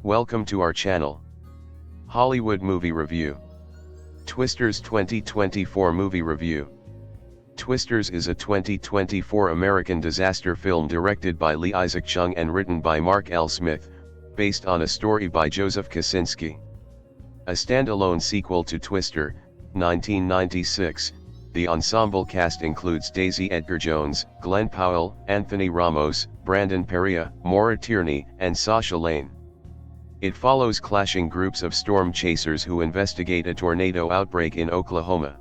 Welcome to our channel. Hollywood Movie Review. Twisters 2024 Movie Review. Twisters is a 2024 American disaster film directed by Lee Isaac Chung and written by Mark L. Smith, based on a story by Joseph Kosinski. A standalone sequel to Twister, 1996, the ensemble cast includes Daisy Edgar-Jones, Glen Powell, Anthony Ramos, Brandon Perea, Maura Tierney, and Sasha Lane. It follows clashing groups of storm chasers who investigate a tornado outbreak in Oklahoma.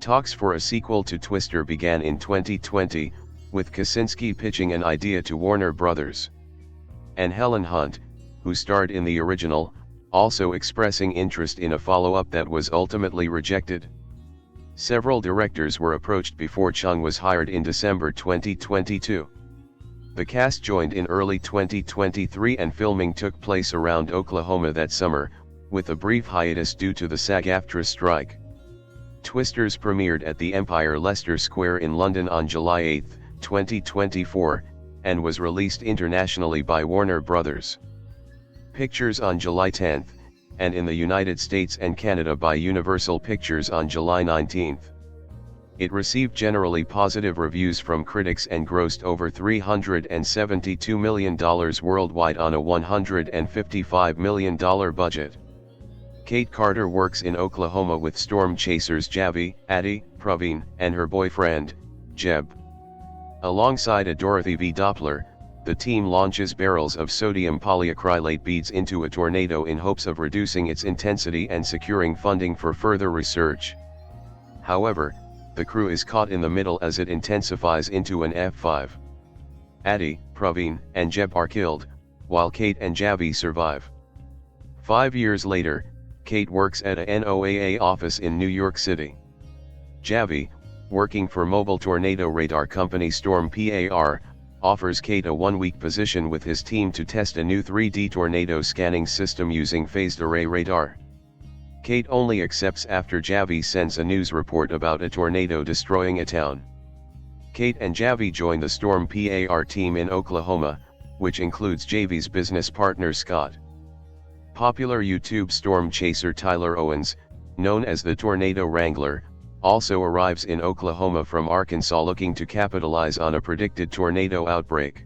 Talks for a sequel to Twister began in 2020, with Kosinski pitching an idea to Warner Brothers. And Helen Hunt, who starred in the original, also expressing interest in a follow-up that was ultimately rejected. Several directors were approached before Chung was hired in December 2022. The cast joined in early 2023 and filming took place around Oklahoma that summer, with a brief hiatus due to the SAG-AFTRA strike. Twisters premiered at the Empire Leicester Square in London on July 8, 2024, and was released internationally by Warner Brothers Pictures on July 10, and in the United States and Canada by Universal Pictures on July 19. It received generally positive reviews from critics and grossed over $372 million worldwide on a $155 million budget. Kate Carter works in Oklahoma with storm chasers Javi, Addie, Praveen, and her boyfriend, Jeb. Alongside a Dorothy V. Doppler, the team launches barrels of sodium polyacrylate beads into a tornado in hopes of reducing its intensity and securing funding for further research. However, the crew is caught in the middle as it intensifies into an F5. Addie, Praveen, and Jeb are killed, while Kate and Javi survive. 5 years later, Kate works at a NOAA office in New York City. Javi, working for mobile tornado radar company Storm PAR, offers Kate a 1-week position with his team to test a new 3D tornado scanning system using phased array radar. Kate only accepts after Javi sends a news report about a tornado destroying a town. Kate and Javi join the Storm PAR team in Oklahoma, which includes Javi's business partner Scott. Popular YouTube storm chaser Tyler Owens, known as the Tornado Wrangler, also arrives in Oklahoma from Arkansas looking to capitalize on a predicted tornado outbreak.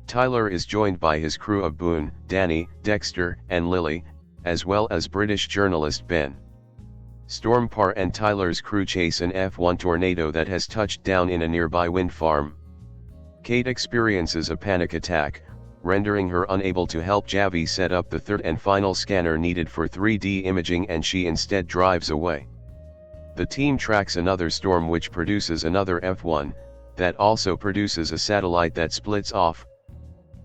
Tyler is joined by his crew of Boone, Danny, Dexter, and Lily, as well as British journalist Ben. Storm PAR and Tyler's crew chase an F1 tornado that has touched down in a nearby wind farm. Kate experiences a panic attack, rendering her unable to help Javi set up the third and final scanner needed for 3D imaging, and she instead drives away. The team tracks another storm which produces another F1, that also produces a satellite that splits off.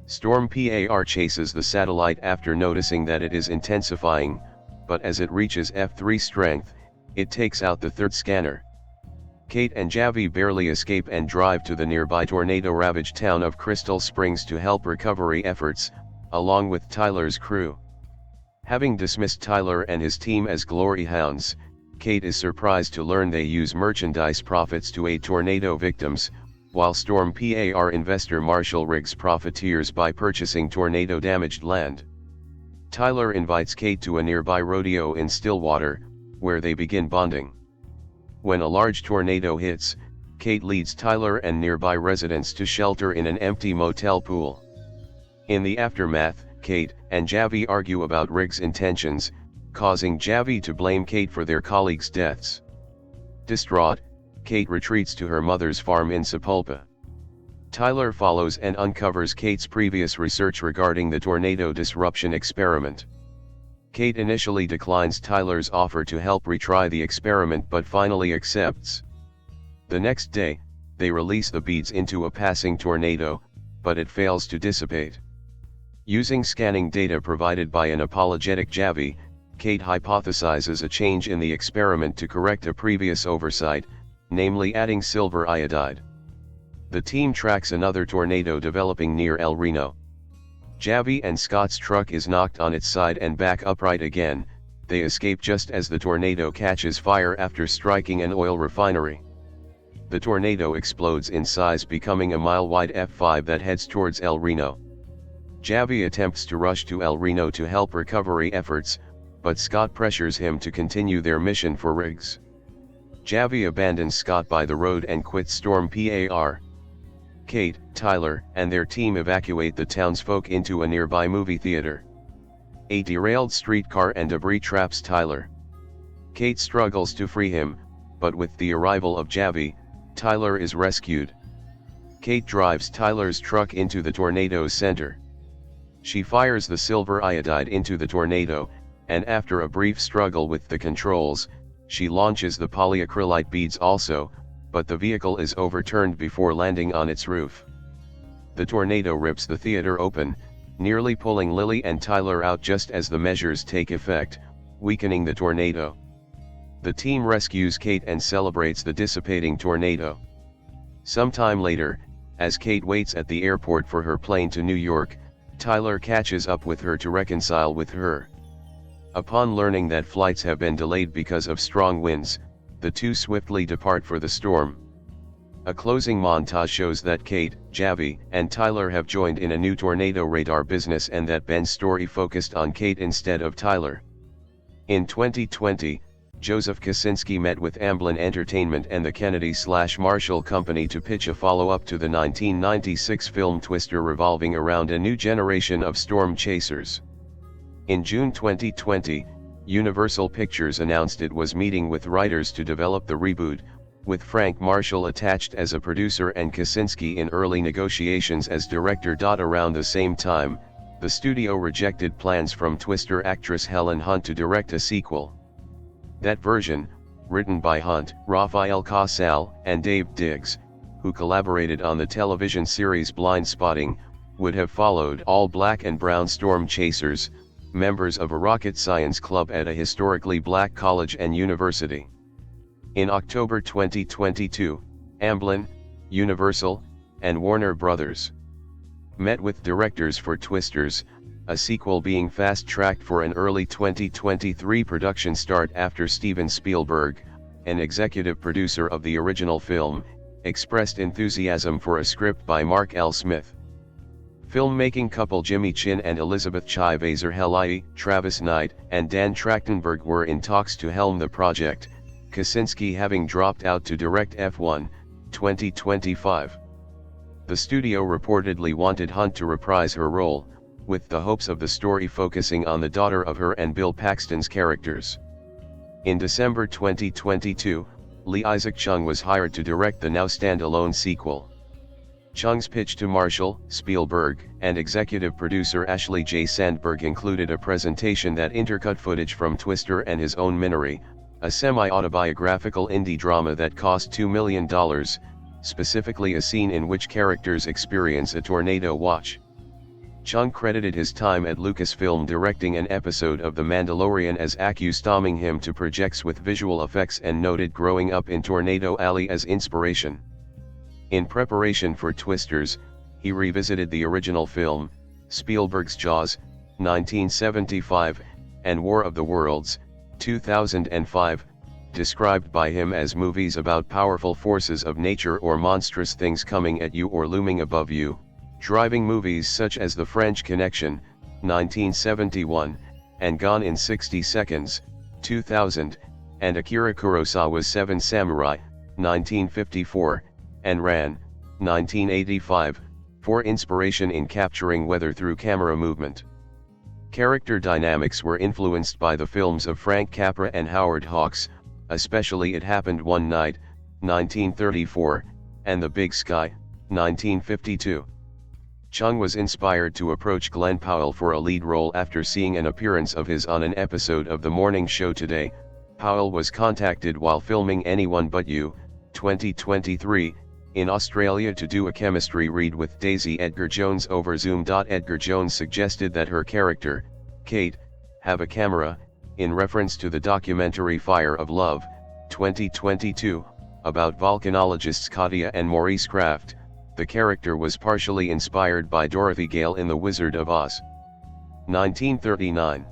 Storm PAR chases the satellite after noticing that it is intensifying, but as it reaches F3 strength, it takes out the third scanner. Kate and Javi barely escape and drive to the nearby tornado-ravaged town of Crystal Springs to help recovery efforts, along with Tyler's crew. Having dismissed Tyler and his team as glory hounds, Kate is surprised to learn they use merchandise profits to aid tornado victims, while Storm PAR investor Marshall Riggs profiteers by purchasing tornado-damaged land. Tyler invites Kate to a nearby rodeo in Stillwater, where they begin bonding. When a large tornado hits, Kate leads Tyler and nearby residents to shelter in an empty motel pool. In the aftermath, Kate and Javi argue about Riggs' intentions, causing Javi to blame Kate for their colleagues' deaths. Distraught, Kate retreats to her mother's farm in Sapulpa. Tyler follows and uncovers Kate's previous research regarding the tornado disruption experiment. Kate initially declines Tyler's offer to help retry the experiment but finally accepts. The next day, they release the beads into a passing tornado, but it fails to dissipate. Using scanning data provided by an apologetic Javi, Kate hypothesizes a change in the experiment to correct a previous oversight, namely adding silver iodide. The team tracks another tornado developing near El Reno. Javi and Scott's truck is knocked on its side and back upright again. They escape just as the tornado catches fire after striking an oil refinery. The tornado explodes in size, becoming a mile-wide F5 that heads towards El Reno. Javi attempts to rush to El Reno to help recovery efforts, but Scott pressures him to continue their mission for Riggs. Javi abandons Scott by the road and quits Storm Par. Kate, Tyler, and their team evacuate the townsfolk into a nearby movie theater. A derailed streetcar and debris traps Tyler. Kate struggles to free him, but with the arrival of Javi, Tyler is rescued. Kate drives Tyler's truck into the tornado's center. She fires the silver iodide into the tornado, and after a brief struggle with the controls, she launches the polyacrylate beads also, but the vehicle is overturned before landing on its roof. The tornado rips the theater open, nearly pulling Lily and Tyler out just as the measures take effect, weakening the tornado. The team rescues Kate and celebrates the dissipating tornado. Sometime later, as Kate waits at the airport for her plane to New York, Tyler catches up with her to reconcile with her. Upon learning that flights have been delayed because of strong winds, the two swiftly depart for the storm. A closing montage shows that Kate, Javi, and Tyler have joined in a new tornado radar business and that Ben's story focused on Kate instead of Tyler. In 2020, Joseph Kosinski met with Amblin Entertainment and the Kennedy/Marshall Company to pitch a follow-up to the 1996 film Twister revolving around a new generation of storm chasers. In June 2020, Universal Pictures announced it was meeting with writers to develop the reboot, with Frank Marshall attached as a producer and Kosinski in early negotiations as director. Around the same time, the studio rejected plans from Twister actress Helen Hunt to direct a sequel. That version, written by Hunt, Rafael Casal, and Dave Diggs, who collaborated on the television series Blind Spotting, would have followed all black and brown storm chasers, members of a rocket science club at a historically black college and university. In October 2022, Amblin, Universal, and Warner Bros. Met with directors for Twisters, a sequel being fast-tracked for an early 2023 production start after Steven Spielberg, an executive producer of the original film, expressed enthusiasm for a script by Mark L. Smith. Filmmaking couple Jimmy Chin and Elizabeth Chivazar-Helai, Travis Knight, and Dan Trachtenberg were in talks to helm the project, Kosinski having dropped out to direct F1, 2025. The studio reportedly wanted Hunt to reprise her role, with the hopes of the story focusing on the daughter of her and Bill Paxton's characters. In December 2022, Lee Isaac Chung was hired to direct the now standalone sequel. Chung's pitch to Marshall, Spielberg, and executive producer Ashley J. Sandberg included a presentation that intercut footage from Twister and His Own Minority, a semi-autobiographical indie drama that cost $2 million, specifically a scene in which characters experience a tornado watch. Chung credited his time at Lucasfilm directing an episode of The Mandalorian as accustoming him to projects with visual effects and noted growing up in Tornado Alley as inspiration. In preparation for Twisters, he revisited the original film, Spielberg's Jaws, 1975, and War of the Worlds, 2005, described by him as movies about powerful forces of nature or monstrous things coming at you or looming above you, driving movies such as The French Connection, 1971, and Gone in 60 Seconds, 2000, and Akira Kurosawa's Seven Samurai, 1954, and Ran, 1985, for inspiration in capturing weather through camera movement. Character dynamics were influenced by the films of Frank Capra and Howard Hawks, especially It Happened One Night, 1934, and The Big Sky, 1952. Chung was inspired to approach Glen Powell for a lead role after seeing an appearance of his on an episode of the morning show Today. Powell was contacted while filming Anyone But You, 2023, in Australia to do a chemistry read with Daisy Edgar-Jones over Zoom. Edgar-Jones suggested that her character, Kate, have a camera, in reference to the documentary Fire of Love, 2022, about volcanologists Katya and Maurice Kraft. The character was partially inspired by Dorothy Gale in The Wizard of Oz. 1939.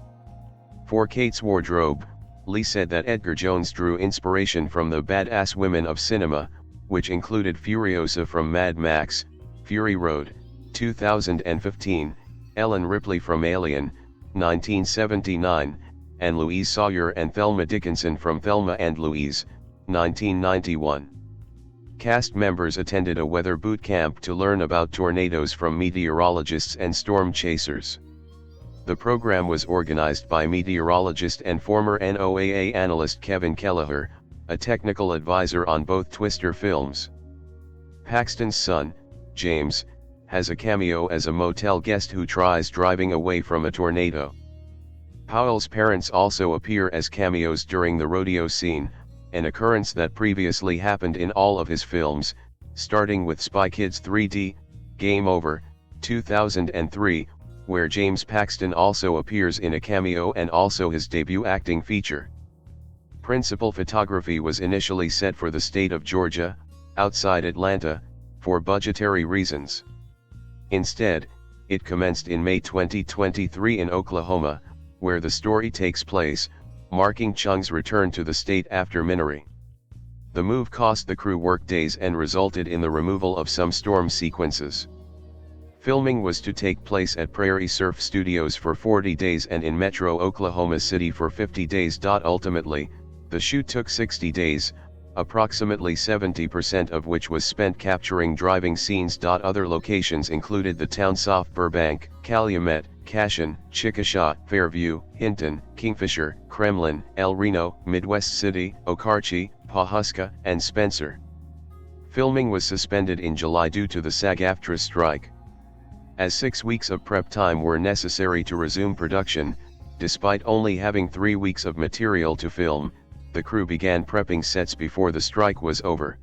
For Kate's wardrobe, Lee said that Edgar-Jones drew inspiration from the badass women of cinema, which included Furiosa from Mad Max, Fury Road, 2015, Ellen Ripley from Alien, 1979, and Louise Sawyer and Thelma Dickinson from Thelma and Louise, 1991. Cast members attended a weather boot camp to learn about tornadoes from meteorologists and storm chasers. The program was organized by meteorologist and former NOAA analyst Kevin Kelleher, a technical advisor on both Twister films. Paxton's son, James, has a cameo as a motel guest who tries driving away from a tornado. Powell's parents also appear as cameos during the rodeo scene, an occurrence that previously happened in all of his films, starting with Spy Kids 3D, Game Over, 2003, where James Paxton also appears in a cameo and also his debut acting feature. Principal photography was initially set for the state of Georgia, outside Atlanta, for budgetary reasons. Instead, it commenced in May 2023 in Oklahoma, where the story takes place, marking Chung's return to the state after Minari. The move cost the crew work days and resulted in the removal of some storm sequences. Filming was to take place at Prairie Surf Studios for 40 days and in Metro Oklahoma City for 50 days. Ultimately, the shoot took 60 days, approximately 70% of which was spent capturing driving scenes. Other locations included the towns of Burbank, Calumet, Cashion, Chickasha, Fairview, Hinton, Kingfisher, Kremlin, El Reno, Midwest City, Okarche, Pawhuska, and Spencer. Filming was suspended in July due to the SAG-AFTRA strike. As 6 weeks of prep time were necessary to resume production, despite only having 3 weeks of material to film, the crew began prepping sets before the strike was over.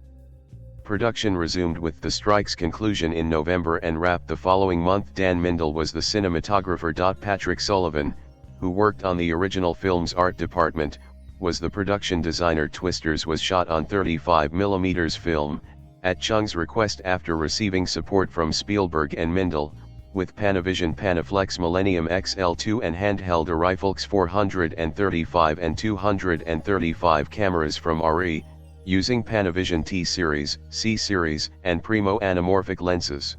Production resumed with the strike's conclusion in November and wrapped the following month. Dan Mindel was the cinematographer. Patrick Sullivan, who worked on the original film's art department, was the production designer. Twisters was shot on 35mm film, at Chung's request after receiving support from Spielberg and Mindel, with Panavision Panaflex Millennium XL2 and handheld Arriflex 435 and 235 cameras from RE, using Panavision T-Series, C-Series, and Primo anamorphic lenses.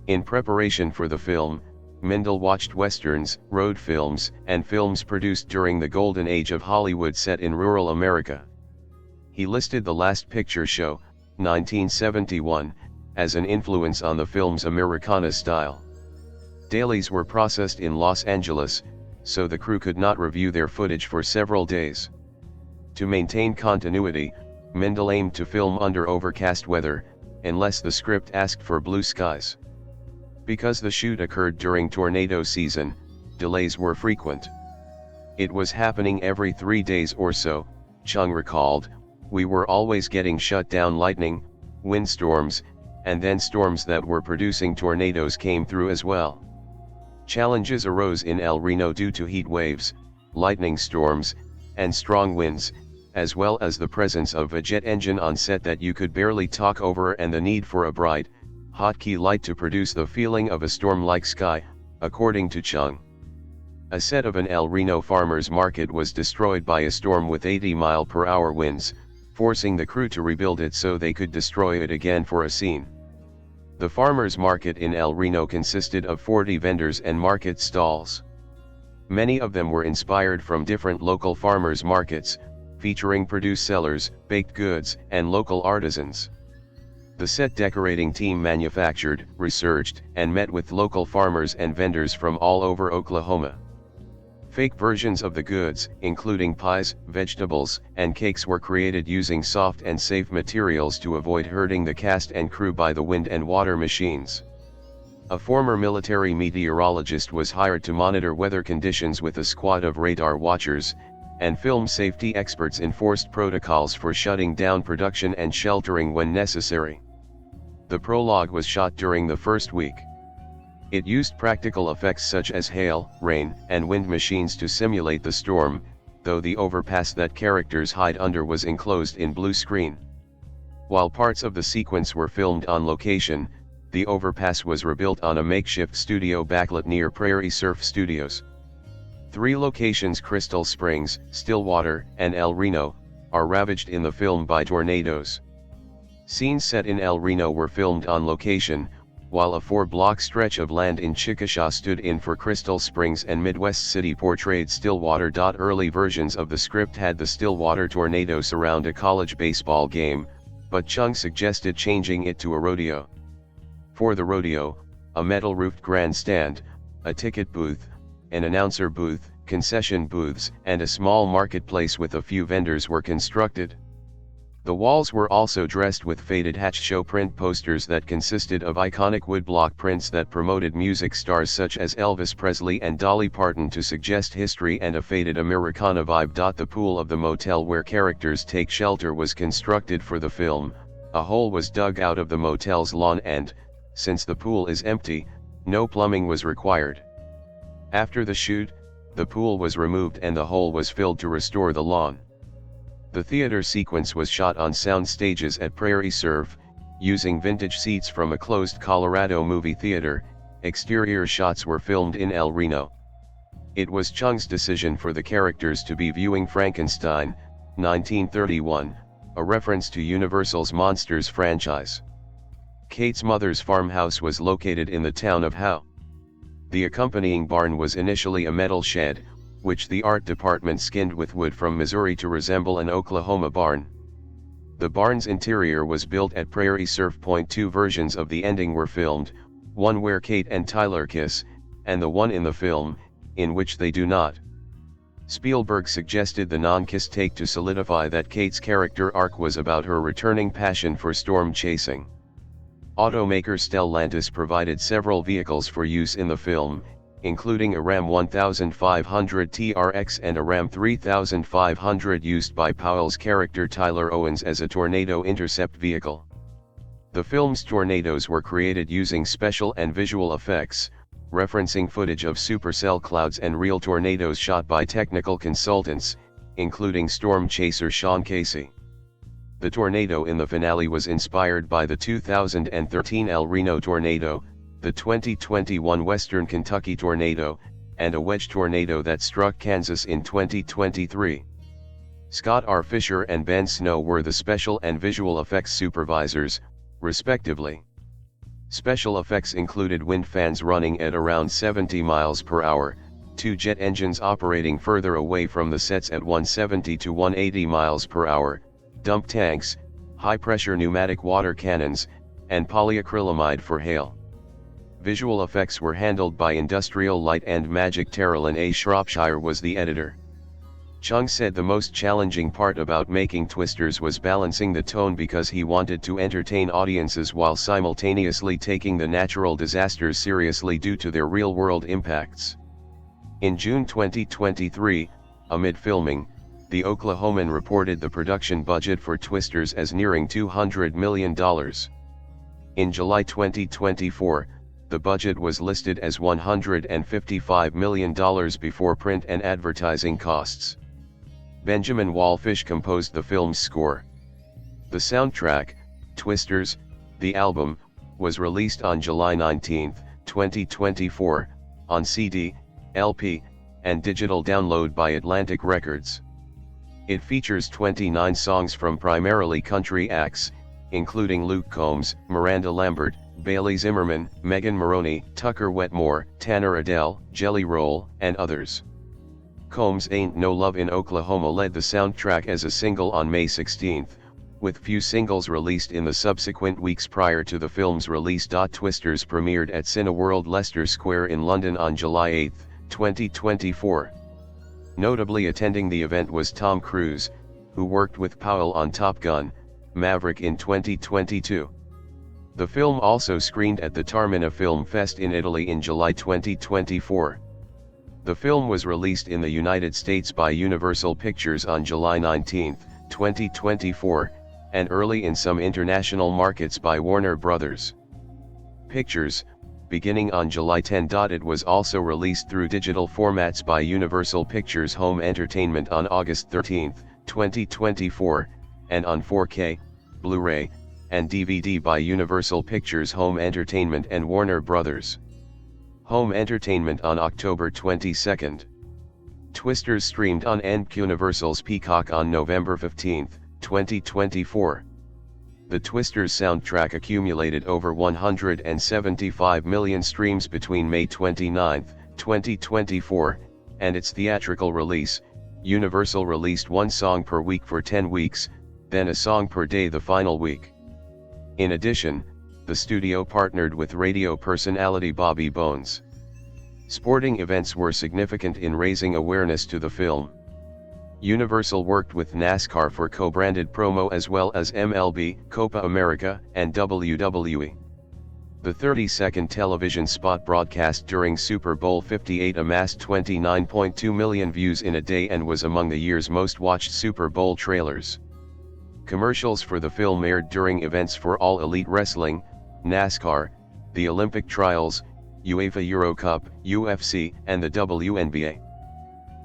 In preparation for the film, Mindel watched westerns, road films, and films produced during the golden age of Hollywood set in rural America. He listed The Last Picture Show, 1971, as an influence on the film's Americana style. Dailies were processed in Los Angeles, so the crew could not review their footage for several days. To maintain continuity, Mindel aimed to film under overcast weather, unless the script asked for blue skies. Because the shoot occurred during tornado season, delays were frequent. It was happening every 3 days or so, Chung recalled. We were always getting shut down. Lightning, windstorms, and then storms that were producing tornadoes came through as well. Challenges arose in El Reno due to heat waves, lightning storms, and strong winds, as well as the presence of a jet engine on set that you could barely talk over and the need for a bright, hotkey light to produce the feeling of a storm-like sky, according to Chung. A set of an El Reno farmers market was destroyed by a storm with 80-mile-per-hour winds, forcing the crew to rebuild it so they could destroy it again for a scene. The farmers market in El Reno consisted of 40 vendors and market stalls. Many of them were inspired from different local farmers markets, featuring produce sellers, baked goods, and local artisans. The set decorating team manufactured, researched, and met with local farmers and vendors from all over Oklahoma. Fake versions of the goods, including pies, vegetables, and cakes, were created using soft and safe materials to avoid hurting the cast and crew by the wind and water machines. A former military meteorologist was hired to monitor weather conditions with a squad of radar watchers, and film safety experts enforced protocols for shutting down production and sheltering when necessary. The prologue was shot during the first week. It used practical effects such as hail, rain, and wind machines to simulate the storm, though the overpass that characters hide under was enclosed in blue screen. While parts of the sequence were filmed on location, the overpass was rebuilt on a makeshift studio backlit near Prairie Surf Studios. 3 locations, Crystal Springs, Stillwater, and El Reno, are ravaged in the film by tornadoes. Scenes set in El Reno were filmed on location, while a 4-block stretch of land in Chickasha stood in for Crystal Springs and Midwest City portrayed Stillwater. Early versions of the script had the Stillwater tornado surround a college baseball game, but Chung suggested changing it to a rodeo. For the rodeo, a metal-roofed grandstand, a ticket booth, an announcer booth, concession booths, and a small marketplace with a few vendors were constructed. The walls were also dressed with faded hatch show print posters that consisted of iconic woodblock prints that promoted music stars such as Elvis Presley and Dolly Parton to suggest history and a faded Americana vibe. The pool of the motel where characters take shelter was constructed for the film. A hole was dug out of the motel's lawn and, since the pool is empty, no plumbing was required. After the shoot, the pool was removed and the hole was filled to restore the lawn. The theater sequence was shot on sound stages at Prairie Surf, using vintage seats from a closed Colorado movie theater. Exterior shots were filmed in El Reno. It was Chung's decision for the characters to be viewing Frankenstein, 1931, a reference to Universal's Monsters franchise. Kate's mother's farmhouse was located in the town of Howe. The accompanying barn was initially a metal shed, which the art department skinned with wood from Missouri to resemble an Oklahoma barn. The barn's interior was built at Prairie Surf. 2 versions of the ending were filmed, one where Kate and Tyler kiss, and the one in the film, in which they do not. Spielberg suggested the non-kiss take to solidify that Kate's character arc was about her returning passion for storm chasing. Automaker Stellantis provided several vehicles for use in the film, including a Ram 1500 TRX and a Ram 3500 used by Powell's character Tyler Owens as a tornado intercept vehicle. The film's tornadoes were created using special and visual effects, referencing footage of supercell clouds and real tornadoes shot by technical consultants, including storm chaser Sean Casey. The tornado in the finale was inspired by the 2013 El Reno tornado, the 2021 Western Kentucky tornado, and a wedge tornado that struck Kansas in 2023. Scott R. Fisher and Ben Snow were the special and visual effects supervisors, respectively. Special effects included wind fans running at around 70 miles per hour, 2 jet engines operating further away from the sets at 170 to 180 miles per hour, dump tanks, high-pressure pneumatic water cannons, and polyacrylamide for hail. Visual effects were handled by Industrial Light and Magic. Terrellin A. Shropshire was the editor. Chung said the most challenging part about making Twisters was balancing the tone because he wanted to entertain audiences while simultaneously taking the natural disasters seriously due to their real-world impacts. In June 2023, amid filming, the Oklahoman reported the production budget for Twisters as nearing $200 million. In July 2024, the budget was listed as $155 million before print and advertising costs. Benjamin Wallfish composed the film's score. The soundtrack, Twisters, the album, was released on July 19, 2024, on CD, LP, and digital download by Atlantic Records. It features 29 songs from primarily country acts, including Luke Combs, Miranda Lambert, Bailey Zimmerman, Megan Moroney, Tucker Wetmore, Tanner Adele, Jelly Roll, and others. Combs' Ain't No Love in Oklahoma led the soundtrack as a single on May 16, with few singles released in the subsequent weeks prior to the film's release. Twisters premiered at Cineworld Leicester Square in London on July 8, 2024. Notably attending the event was Tom Cruise, who worked with Powell on Top Gun: Maverick in 2022. The film also screened at the Taormina Film Fest in Italy in July 2024. The film was released in the United States by Universal Pictures on July 19, 2024, and early in some international markets by Warner Bros. Pictures, beginning on July 10. It was also released through digital formats by Universal Pictures Home Entertainment on August 13, 2024, and on 4K, Blu-ray, and DVD by Universal Pictures Home Entertainment and Warner Bros. Home Entertainment on October 22. Twisters streamed on Universal's Peacock on November 15, 2024. The Twisters soundtrack accumulated over 175 million streams between May 29, 2024, and its theatrical release. Universal released one song per week for 10 weeks, then a song per day the final week. In addition, the studio partnered with radio personality Bobby Bones. Sporting events were significant in raising awareness to the film. Universal worked with NASCAR for co-branded promo as well as MLB, Copa America, and WWE. The 30-second television spot broadcast during Super Bowl 58 amassed 29.2 million views in a day and was among the year's most watched Super Bowl trailers. Commercials for the film aired during events for All Elite Wrestling, NASCAR, the Olympic Trials, UEFA Euro Cup, UFC, and the WNBA.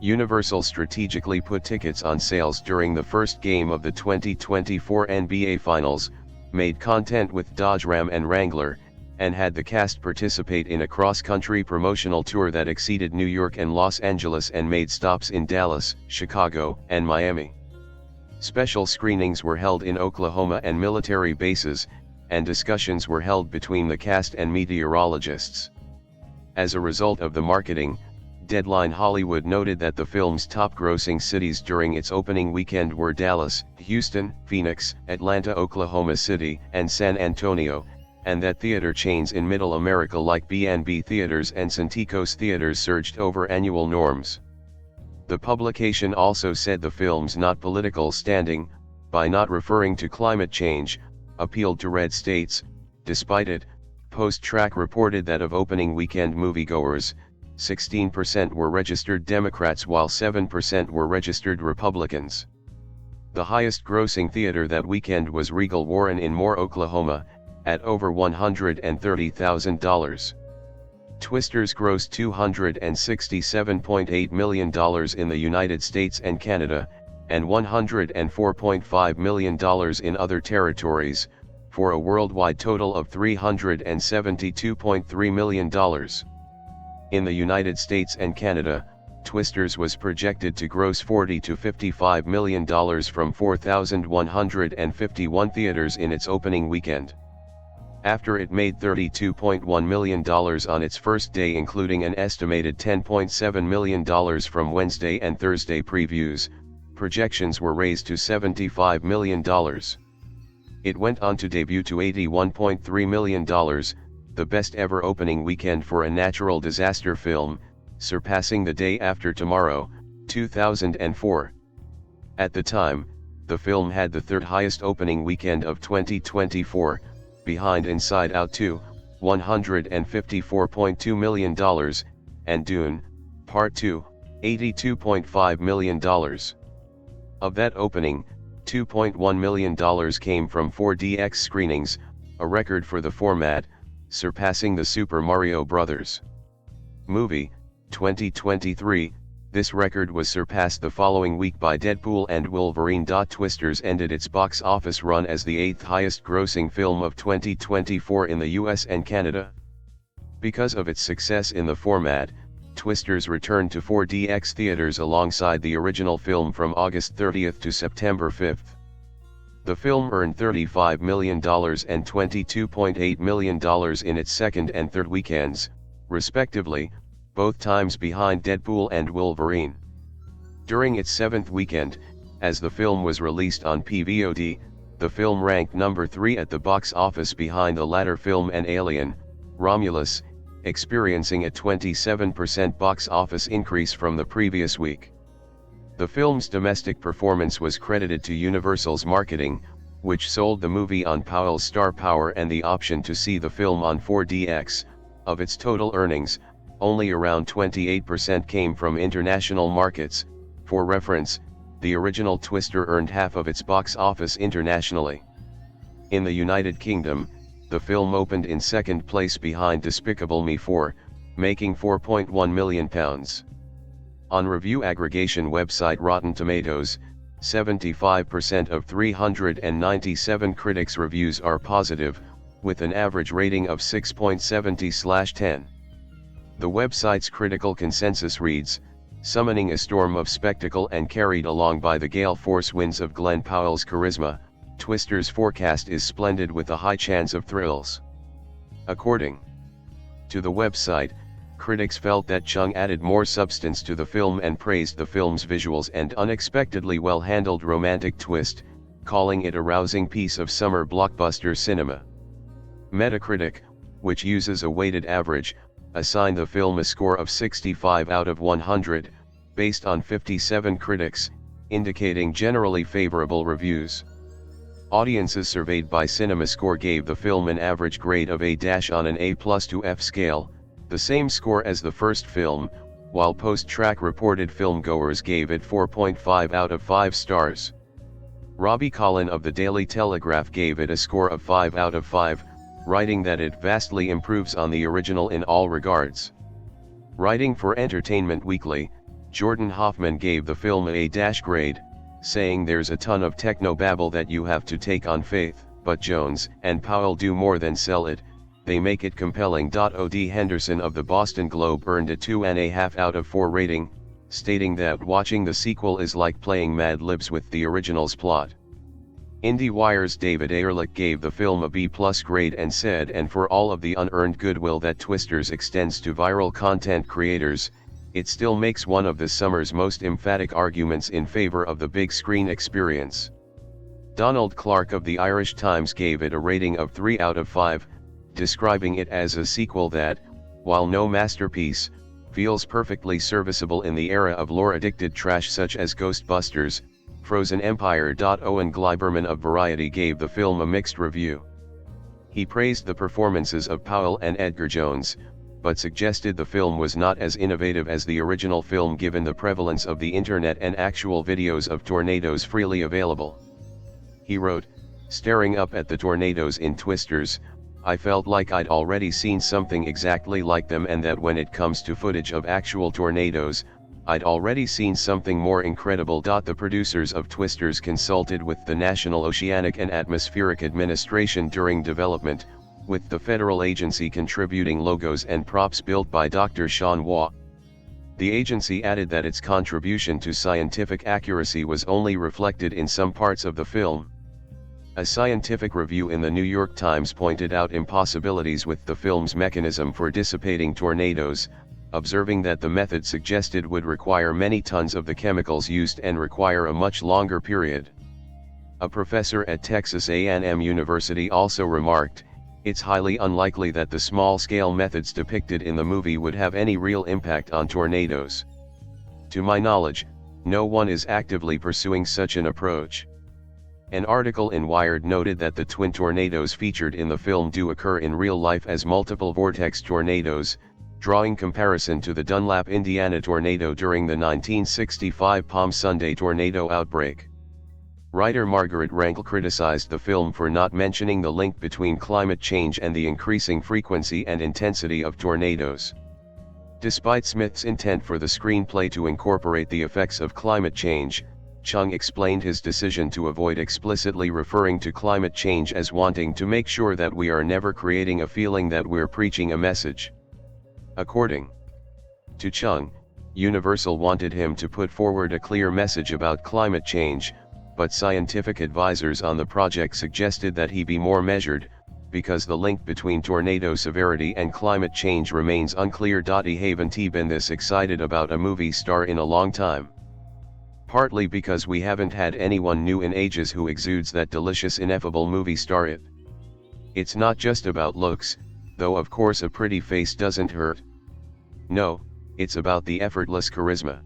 Universal strategically put tickets on sales during the first game of the 2024 NBA Finals, made content with Dodge Ram and Wrangler, and had the cast participate in a cross-country promotional tour that exceeded New York and Los Angeles and made stops in Dallas, Chicago, and Miami. Special screenings were held in Oklahoma and military bases, and discussions were held between the cast and meteorologists. As a result of the marketing, Deadline Hollywood noted that the film's top-grossing cities during its opening weekend were Dallas, Houston, Phoenix, Atlanta, Oklahoma City, and San Antonio, and that theater chains in Middle America like B&B Theaters and Santikos Theaters surged over annual norms. The publication also said the film's not political standing, by not referring to climate change, appealed to red states. Despite it, Post-Track reported that of opening weekend moviegoers, 16% were registered Democrats while 7% were registered Republicans. The highest-grossing theater that weekend was Regal Warren in Moore, Oklahoma, at over $130,000. Twisters grossed $267.8 million in the United States and Canada, and $104.5 million in other territories, for a worldwide total of $372.3 million. In the United States and Canada, Twisters was projected to gross $40 to $55 million from 4,151 theaters in its opening weekend. After it made $32.1 million on its first day, including an estimated $10.7 million from Wednesday and Thursday previews, projections were raised to $75 million. It went on to debut to $81.3 million, the best ever opening weekend for a natural disaster film, surpassing The Day After Tomorrow, 2004. At the time, the film had the third highest opening weekend of 2024, behind Inside Out 2, $154.2 million, and Dune, Part 2, $82.5 million. Of that opening, $2.1 million came from 4DX screenings, a record for the format, surpassing the Super Mario Bros. Movie, 2023. This record was surpassed the following week by Deadpool and Wolverine. Twisters ended its box office run as the 8th highest grossing film of 2024 in the US and Canada. Because of its success in the format, Twisters returned to 4DX theaters alongside the original film from August 30 to September 5. The film earned $35 million and $22.8 million in its second and third weekends, respectively, both times behind Deadpool and Wolverine. During its seventh weekend, as the film was released on PVOD, the film ranked number 3 at the box office behind the latter film and Alien, Romulus, experiencing a 27% box office increase from the previous week. The film's domestic performance was credited to Universal's marketing, which sold the movie on Powell's star power and the option to see the film on 4DX. Of its total earnings, only around 28% came from international markets. For reference, the original Twister earned half of its box office internationally. In the United Kingdom, the film opened in second place behind Despicable Me 4, making £4.1 million. On review aggregation website Rotten Tomatoes, 75% of 397 critics' reviews are positive, with an average rating of 6.70/10. The website's critical consensus reads, "Summoning a storm of spectacle and carried along by the gale force winds of Glen Powell's charisma, Twisters' forecast is splendid with a high chance of thrills. According to the website, critics felt that Chung added more substance to the film and praised the film's visuals and unexpectedly well-handled romantic twist, calling it a rousing piece of summer blockbuster cinema. Metacritic, which uses a weighted average, assigned the film a score of 65 out of 100, based on 57 critics, indicating generally favorable reviews. Audiences surveyed by CinemaScore gave the film an average grade of A- on an A+ to F scale, the same score as the first film, while post-track reported filmgoers gave it 4.5 out of 5 stars. Robbie Collin of the Daily Telegraph gave it a score of 5 out of 5, writing that it vastly improves on the original in all regards. Writing for Entertainment Weekly, Jordan Hoffman gave the film a A- grade, saying there's a ton of technobabble that you have to take on faith, but Jones and Powell do more than sell it, they make it compelling. O.D. Henderson of the Boston Globe earned a 2.5 out of 4 rating, stating that watching the sequel is like playing Mad Libs with the original's plot. IndieWire's David Ehrlich gave the film a B+ grade and said, and for all of the unearned goodwill that Twisters extends to viral content creators, it still makes one of the summer's most emphatic arguments in favor of the big screen experience. Donald Clark of the Irish Times gave it a rating of 3 out of 5, describing it as a sequel that, while no masterpiece, feels perfectly serviceable in the era of lore-addicted trash such as Ghostbusters, Frozen Empire. Owen Gleiberman of Variety gave the film a mixed review. He praised the performances of Powell and Edgar-Jones, but suggested the film was not as innovative as the original film given the prevalence of the internet and actual videos of tornadoes freely available. He wrote, "Staring up at the tornadoes in Twisters, I felt like I'd already seen something exactly like them, and that when it comes to footage of actual tornadoes, I'd already seen something more incredible." The producers of Twisters consulted with the National Oceanic and Atmospheric Administration during development, with the federal agency contributing logos and props built by Dr. Sean Waugh. The agency added that its contribution to scientific accuracy was only reflected in some parts of the film. A scientific review in the New York Times pointed out impossibilities with the film's mechanism for dissipating tornadoes, observing that the method suggested would require many tons of the chemicals used and require a much longer period. A professor at Texas A&M University also remarked, "It's highly unlikely that the small-scale methods depicted in the movie would have any real impact on tornadoes. To my knowledge, no one is actively pursuing such an approach." An article in Wired noted that the twin tornadoes featured in the film do occur in real life as multiple vortex tornadoes, drawing comparison to the Dunlap, Indiana tornado during the 1965 Palm Sunday tornado outbreak. Writer Margaret Rankle criticized the film for not mentioning the link between climate change and the increasing frequency and intensity of tornadoes. Despite Smith's intent for the screenplay to incorporate the effects of climate change, Chung explained his decision to avoid explicitly referring to climate change as wanting to make sure that we are never creating a feeling that we're preaching a message. According to Chung, Universal wanted him to put forward a clear message about climate change, but scientific advisors on the project suggested that he be more measured, because the link between tornado severity and climate change remains unclear. He haven't been this excited about a movie star in a long time. Partly because we haven't had anyone new in ages who exudes that delicious ineffable movie star it. It's not just about looks, though of course a pretty face doesn't hurt. No, it's about the effortless charisma.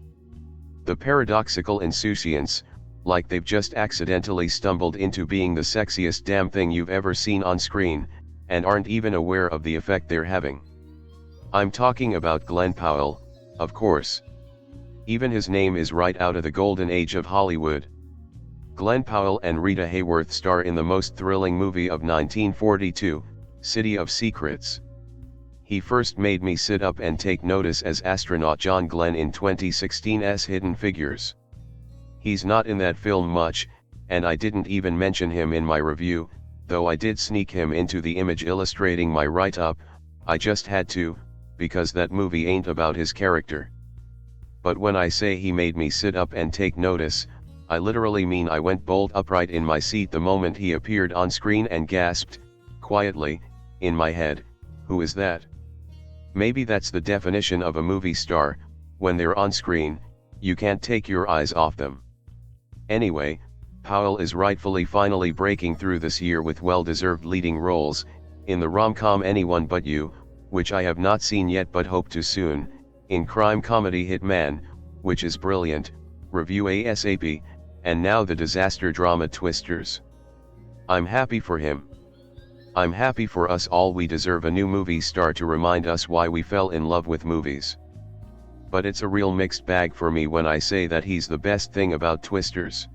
The paradoxical insouciance, like they've just accidentally stumbled into being the sexiest damn thing you've ever seen on screen, and aren't even aware of the effect they're having. I'm talking about Glen Powell, of course. Even his name is right out of the golden age of Hollywood. Glen Powell and Rita Hayworth star in the most thrilling movie of 1942, City of Secrets. He first made me sit up and take notice as astronaut John Glenn in 2016's Hidden Figures. He's not in that film much, and I didn't even mention him in my review, though I did sneak him into the image illustrating my write-up. I just had to, because that movie ain't about his character. But when I say he made me sit up and take notice, I literally mean I went bolt upright in my seat the moment he appeared on screen and gasped, quietly, in my head, "Who is that?" Maybe that's the definition of a movie star. When they're on screen, you can't take your eyes off them. Anyway, Powell is rightfully finally breaking through this year with well-deserved leading roles, in the rom-com Anyone But You, which I have not seen yet but hope to soon, in crime comedy Hit Man, which is brilliant, review ASAP, and now the disaster drama Twisters. I'm happy for him. I'm happy for us all. We deserve a new movie star to remind us why we fell in love with movies. But it's a real mixed bag for me when I say that he's the best thing about Twisters.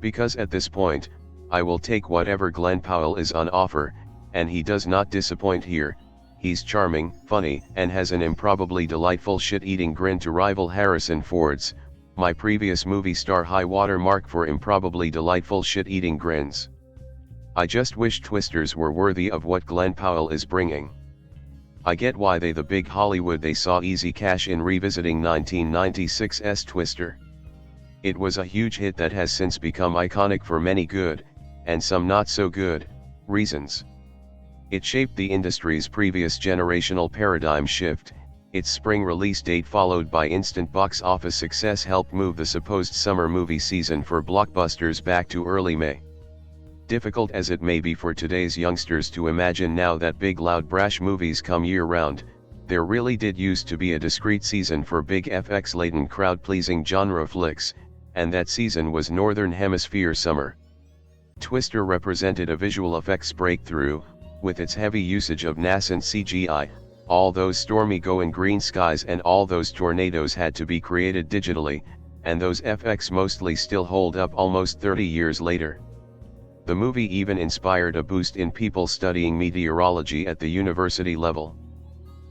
Because at this point, I will take whatever Glen Powell is on offer, and he does not disappoint here. He's charming, funny, and has an improbably delightful shit-eating grin to rival Harrison Ford's, my previous movie star high water mark for improbably delightful shit-eating grins. I just wish Twisters were worthy of what Glen Powell is bringing. I get why the big Hollywood they saw easy cash in revisiting 1996's Twister. It was a huge hit that has since become iconic for many good, and some not so good, reasons. It shaped the industry's previous generational paradigm shift. Its spring release date followed by instant box office success helped move the supposed summer movie season for blockbusters back to early May. Difficult as it may be for today's youngsters to imagine now that big loud brash movies come year-round, there really did used to be a discrete season for big FX-laden crowd-pleasing genre flicks, and that season was Northern Hemisphere summer. Twister represented a visual effects breakthrough, with its heavy usage of nascent CGI. All those stormy going green skies and all those tornadoes had to be created digitally, and those FX mostly still hold up almost 30 years later. The movie even inspired a boost in people studying meteorology at the university level.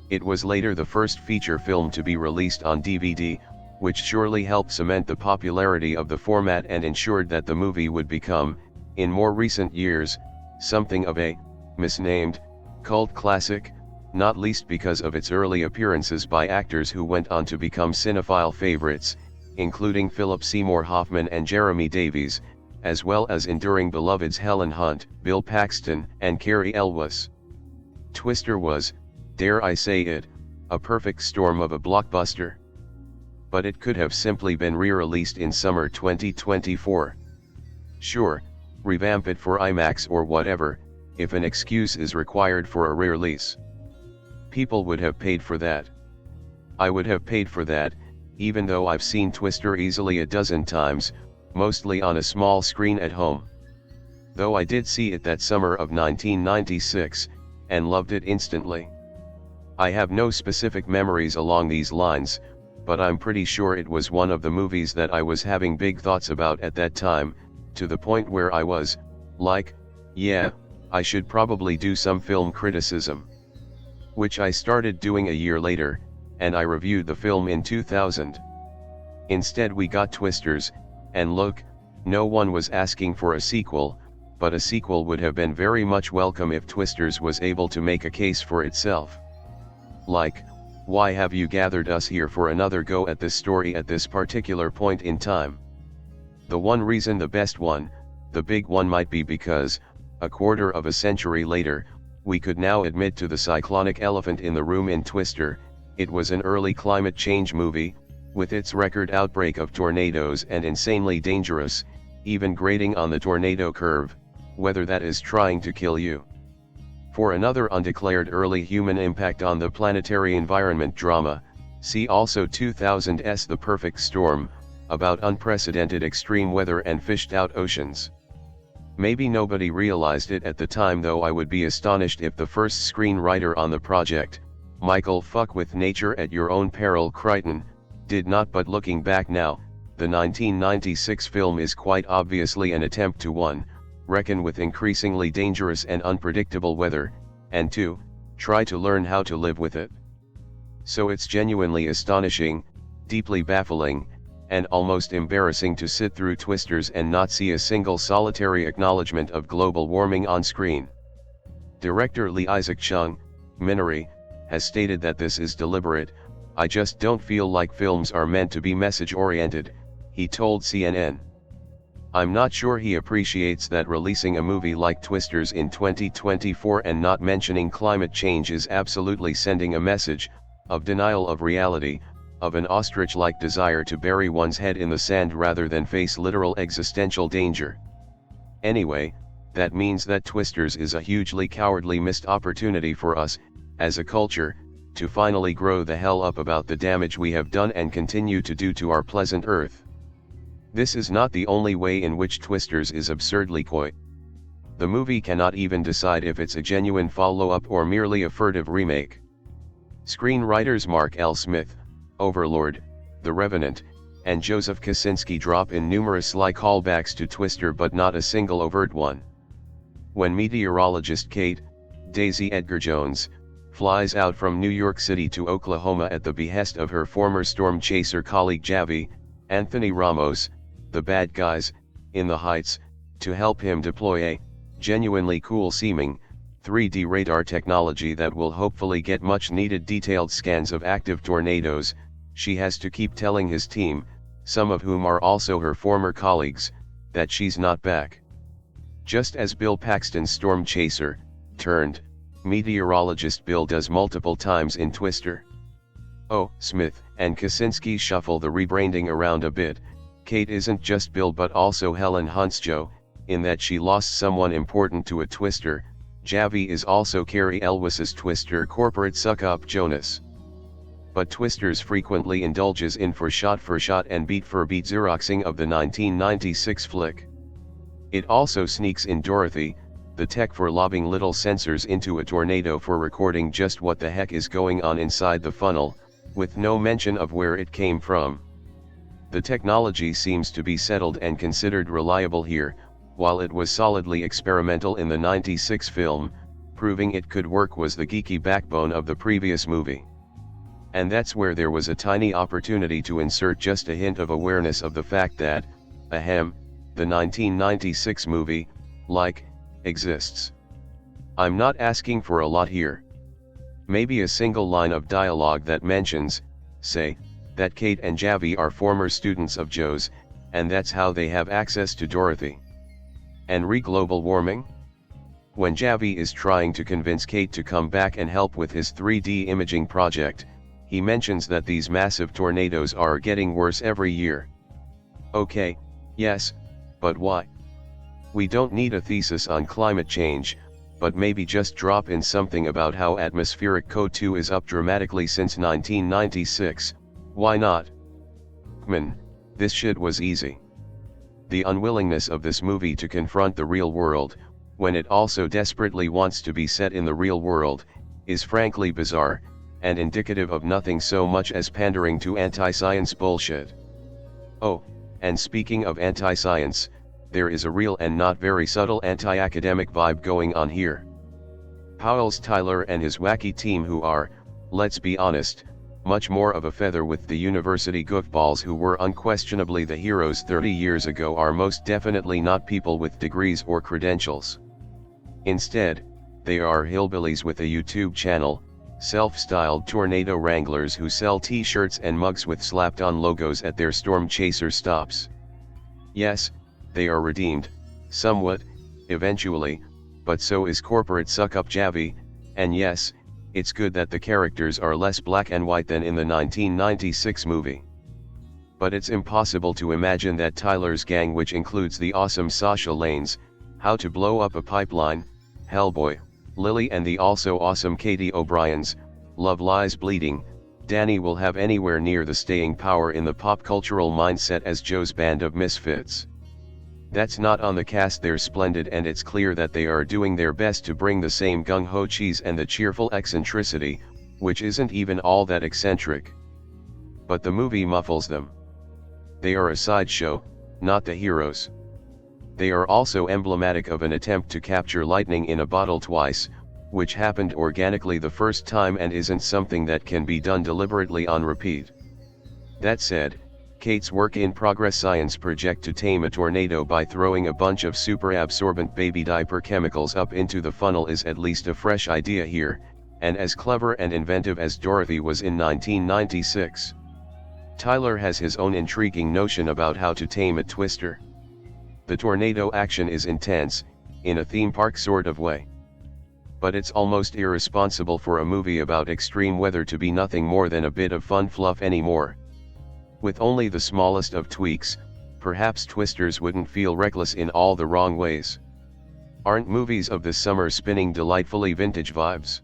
It was later the first feature film to be released on DVD, which surely helped cement the popularity of the format and ensured that the movie would become, in more recent years, something of a misnamed cult classic, not least because of its early appearances by actors who went on to become cinephile favorites, including Philip Seymour Hoffman and Jeremy Davies, as well as enduring beloveds Helen Hunt, Bill Paxton, and Cary Elwes. Twister was, dare I say it, a perfect storm of a blockbuster. But it could have simply been re-released in summer 2024. Sure, revamp it for IMAX or whatever, if an excuse is required for a re-release. People would have paid for that. I would have paid for that, even though I've seen Twister easily a dozen times, mostly on a small screen at home. Though I did see it that summer of 1996, and loved it instantly. I have no specific memories along these lines, but I'm pretty sure it was one of the movies that I was having big thoughts about at that time, to the point where I was, like, yeah, I should probably do some film criticism. Which I started doing a year later, and I reviewed the film in 2000. Instead we got Twisters, and look, no one was asking for a sequel, but a sequel would have been very much welcome if Twisters was able to make a case for itself. Like, why have you gathered us here for another go at this story at this particular point in time? The one reason, the best one, the big one might be because, a quarter of a century later, we could now admit to the cyclonic elephant in the room in Twister. It was an early climate change movie, with its record outbreak of tornadoes and insanely dangerous, even grading on the tornado curve, weather that is trying to kill you. For another undeclared early human impact on the planetary environment drama, see also 2000's The Perfect Storm, about unprecedented extreme weather and fished out oceans. Maybe nobody realized it at the time, though I would be astonished if the first screenwriter on the project, Michael Fuck with Nature at Your Own Peril Crichton, did not. But looking back now, the 1996 film is quite obviously an attempt to 1. Reckon with increasingly dangerous and unpredictable weather, and 2. Try to learn how to live with it. So it's genuinely astonishing, deeply baffling, and almost embarrassing to sit through Twisters and not see a single solitary acknowledgement of global warming on screen. Director Lee Isaac Chung, Minari, has stated that this is deliberate. I just don't feel like films are meant to be message-oriented, he told CNN. I'm not sure he appreciates that releasing a movie like Twisters in 2024 and not mentioning climate change is absolutely sending a message of denial of reality, of an ostrich-like desire to bury one's head in the sand rather than face literal existential danger. Anyway, that means that Twisters is a hugely cowardly missed opportunity for us, as a culture, to finally grow the hell up about the damage we have done and continue to do to our pleasant earth. This is not the only way in which Twisters is absurdly coy. The movie cannot even decide if it's a genuine follow-up or merely a furtive remake. Screenwriters Mark L. Smith, Overlord, The Revenant, and Joseph Kosinski drop in numerous sly callbacks to Twister but not a single overt one. When meteorologist Kate, Daisy Edgar-Jones, flies out from New York City to Oklahoma at the behest of her former storm chaser colleague Javi, Anthony Ramos, the bad guys, in the Heights, to help him deploy a genuinely cool-seeming 3D radar technology that will hopefully get much-needed detailed scans of active tornadoes, she has to keep telling his team, some of whom are also her former colleagues, that she's not back. Just as Bill Paxton's storm chaser, turned, meteorologist Bill does multiple times in Twister. Oh, Smith and Kosinski shuffle the rebranding around a bit. Kate isn't just Bill but also Helen Hunt's Joe, in that she lost someone important to a Twister. Javi is also Carrie Elwes's Twister corporate suck-up Jonas. But Twisters frequently indulges in for-shot and beat-for-beat Xeroxing of the 1996 flick. It also sneaks in Dorothy, the tech for lobbing little sensors into a tornado for recording just what the heck is going on inside the funnel, with no mention of where it came from. The technology seems to be settled and considered reliable here, while it was solidly experimental in the '96 film. Proving it could work was the geeky backbone of the previous movie. And that's where there was a tiny opportunity to insert just a hint of awareness of the fact that, ahem, the 1996 movie, exists. I'm not asking for a lot here. Maybe a single line of dialogue that mentions, say, that Kate and Javi are former students of Joe's, and that's how they have access to Dorothy. And global warming? When Javi is trying to convince Kate to come back and help with his 3D imaging project, he mentions that these massive tornadoes are getting worse every year. Okay, yes, but why? We don't need a thesis on climate change, but maybe just drop in something about how atmospheric CO2 is up dramatically since 1996, why not? This shit was easy. The unwillingness of this movie to confront the real world, when it also desperately wants to be set in the real world, is frankly bizarre, and indicative of nothing so much as pandering to anti-science bullshit. Oh, and speaking of anti-science, there is a real and not very subtle anti-academic vibe going on here. Powell's Tyler and his wacky team, who are, let's be honest, much more of a feather with the university goofballs who were unquestionably the heroes 30 years ago, are most definitely not people with degrees or credentials. Instead, they are hillbillies with a YouTube channel, self-styled tornado wranglers who sell t-shirts and mugs with slapped-on logos at their storm chaser stops. Yes, they are redeemed, somewhat, eventually, but so is corporate suck-up Javi, and yes, it's good that the characters are less black and white than in the 1996 movie. But it's impossible to imagine that Tyler's gang, which includes the awesome Sasha Lanes, How to Blow Up a Pipeline, Hellboy, Lily and the also awesome Katie O'Brien's, Love Lies Bleeding, Danny, will have anywhere near the staying power in the pop cultural mindset as Joe's band of misfits. That's not on the cast. They're splendid, and it's clear that they are doing their best to bring the same gung-ho cheese and the cheerful eccentricity, which isn't even all that eccentric. But the movie muffles them. They are a sideshow, not the heroes. They are also emblematic of an attempt to capture lightning in a bottle twice, which happened organically the first time and isn't something that can be done deliberately on repeat. That said, Kate's work-in-progress science project to tame a tornado by throwing a bunch of super-absorbent baby diaper chemicals up into the funnel is at least a fresh idea here, and as clever and inventive as Dorothy was in 1996. Tyler has his own intriguing notion about how to tame a twister. The tornado action is intense, in a theme park sort of way. But it's almost irresponsible for a movie about extreme weather to be nothing more than a bit of fun fluff anymore. With only the smallest of tweaks, perhaps Twisters wouldn't feel reckless in all the wrong ways. Aren't movies of this summer spinning delightfully vintage vibes?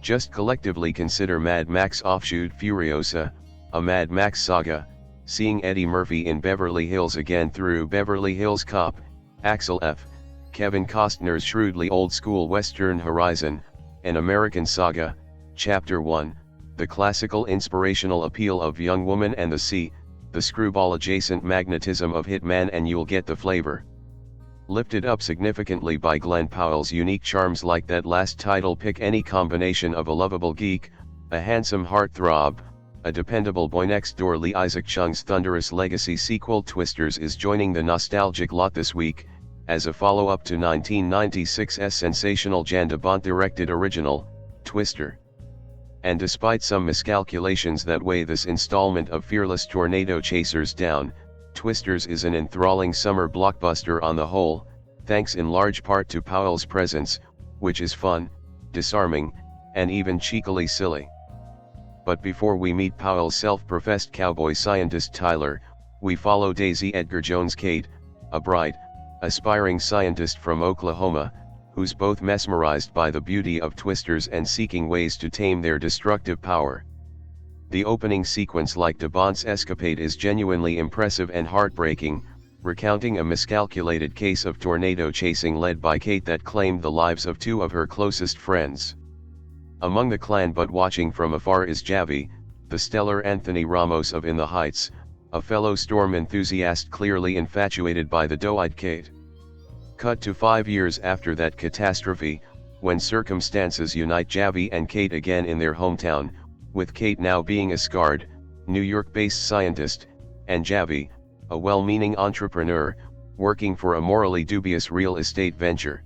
Just collectively consider Mad Max offshoot Furiosa, a Mad Max saga, seeing Eddie Murphy in Beverly Hills again through Beverly Hills Cop, Axel F., Kevin Costner's shrewdly old-school Western Horizon, an American Saga, Chapter 1, the classical inspirational appeal of Young Woman and the Sea, the screwball-adjacent magnetism of Hitman, and you'll get the flavor. Lifted up significantly by Glen Powell's unique charms like that last title pick, any combination of a lovable geek, a handsome heartthrob, a dependable boy next door. Lee Isaac Chung's thunderous legacy sequel Twisters is joining the nostalgic lot this week, as a follow-up to 1996's sensational Jan de Bont-directed original, Twister. And despite some miscalculations that weigh this installment of fearless tornado chasers down, Twisters is an enthralling summer blockbuster on the whole, thanks in large part to Powell's presence, which is fun, disarming, and even cheekily silly. But before we meet Powell's self-professed cowboy scientist Tyler, we follow Daisy Edgar-Jones Kate, a bright, aspiring scientist from Oklahoma, who's both mesmerized by the beauty of Twisters and seeking ways to tame their destructive power. The opening sequence, like de Bont's escapade, is genuinely impressive and heartbreaking, recounting a miscalculated case of tornado chasing led by Kate that claimed the lives of two of her closest friends. Among the clan, but watching from afar, is Javi, the stellar Anthony Ramos of In the Heights, a fellow storm enthusiast clearly infatuated by the doe-eyed Kate. Cut to 5 years after that catastrophe, when circumstances unite Javi and Kate again in their hometown, with Kate now being a scarred, New York-based scientist, and Javi, a well-meaning entrepreneur, working for a morally dubious real estate venture.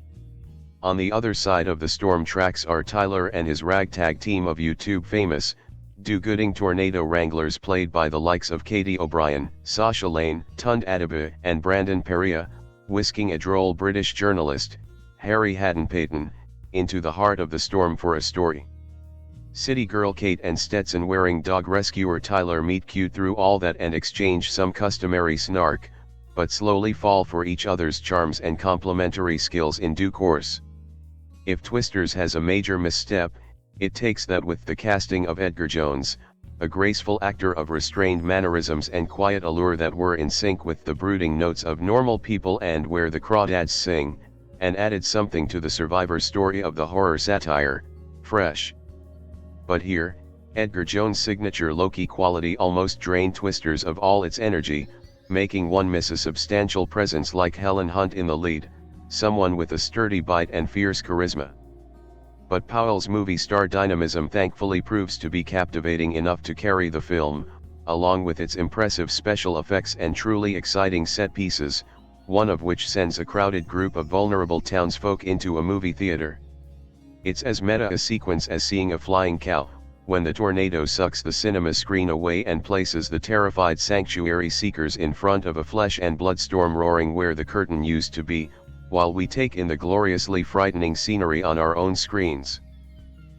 On the other side of the storm tracks are Tyler and his ragtag team of YouTube famous, do-gooding tornado wranglers played by the likes of Katie O'Brien, Sasha Lane, Tund Adiba, and Brandon Perea, whisking a droll British journalist, Harry Hatton Payton, into the heart of the storm for a story. City girl Kate and Stetson-wearing dog rescuer Tyler meet cute through all that and exchange some customary snark, but slowly fall for each other's charms and complementary skills in due course. If Twisters has a major misstep, it takes that with the casting of Edgar-Jones, a graceful actor of restrained mannerisms and quiet allure that were in sync with the brooding notes of Normal People and Where the Crawdads Sing, and added something to the survivor story of the horror satire, Fresh. But here, Edgar-Jones' signature low-key quality almost drained Twisters of all its energy, making one miss a substantial presence like Helen Hunt in the lead, someone with a sturdy bite and fierce charisma. But Powell's movie star dynamism thankfully proves to be captivating enough to carry the film, along with its impressive special effects and truly exciting set pieces, one of which sends a crowded group of vulnerable townsfolk into a movie theater. It's as meta a sequence as seeing a flying cow, when the tornado sucks the cinema screen away and places the terrified sanctuary seekers in front of a flesh and blood storm roaring where the curtain used to be, while we take in the gloriously frightening scenery on our own screens.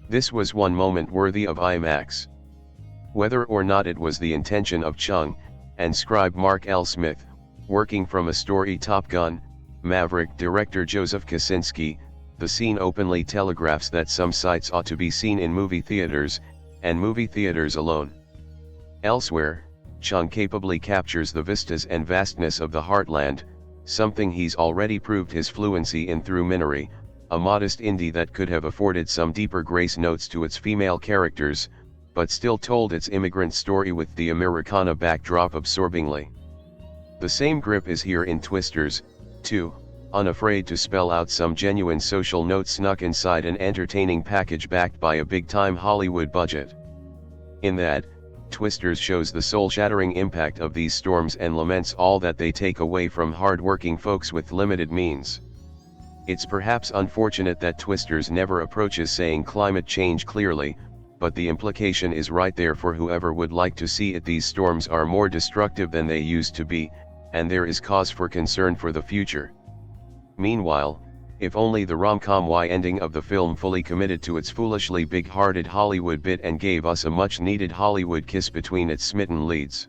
This was one moment worthy of IMAX. Whether or not it was the intention of Chung, and scribe Mark L. Smith, working from a story Top Gun, Maverick director Joseph Kosinski, the scene openly telegraphs that some sights ought to be seen in movie theaters, and movie theaters alone. Elsewhere, Chung capably captures the vistas and vastness of the heartland, something he's already proved his fluency in through Minari, a modest indie that could have afforded some deeper grace notes to its female characters, but still told its immigrant story with the Americana backdrop absorbingly. The same grip is here in Twisters, too, unafraid to spell out some genuine social notes snuck inside an entertaining package backed by a big-time Hollywood budget. In that, Twisters shows the soul-shattering impact of these storms and laments all that they take away from hard-working folks with limited means. It's perhaps unfortunate that Twisters never approaches saying climate change clearly, but the implication is right there for whoever would like to see it. These storms are more destructive than they used to be, and there is cause for concern for the future. Meanwhile, if only the rom-com ending of the film fully committed to its foolishly big-hearted Hollywood bit and gave us a much-needed Hollywood kiss between its smitten leads.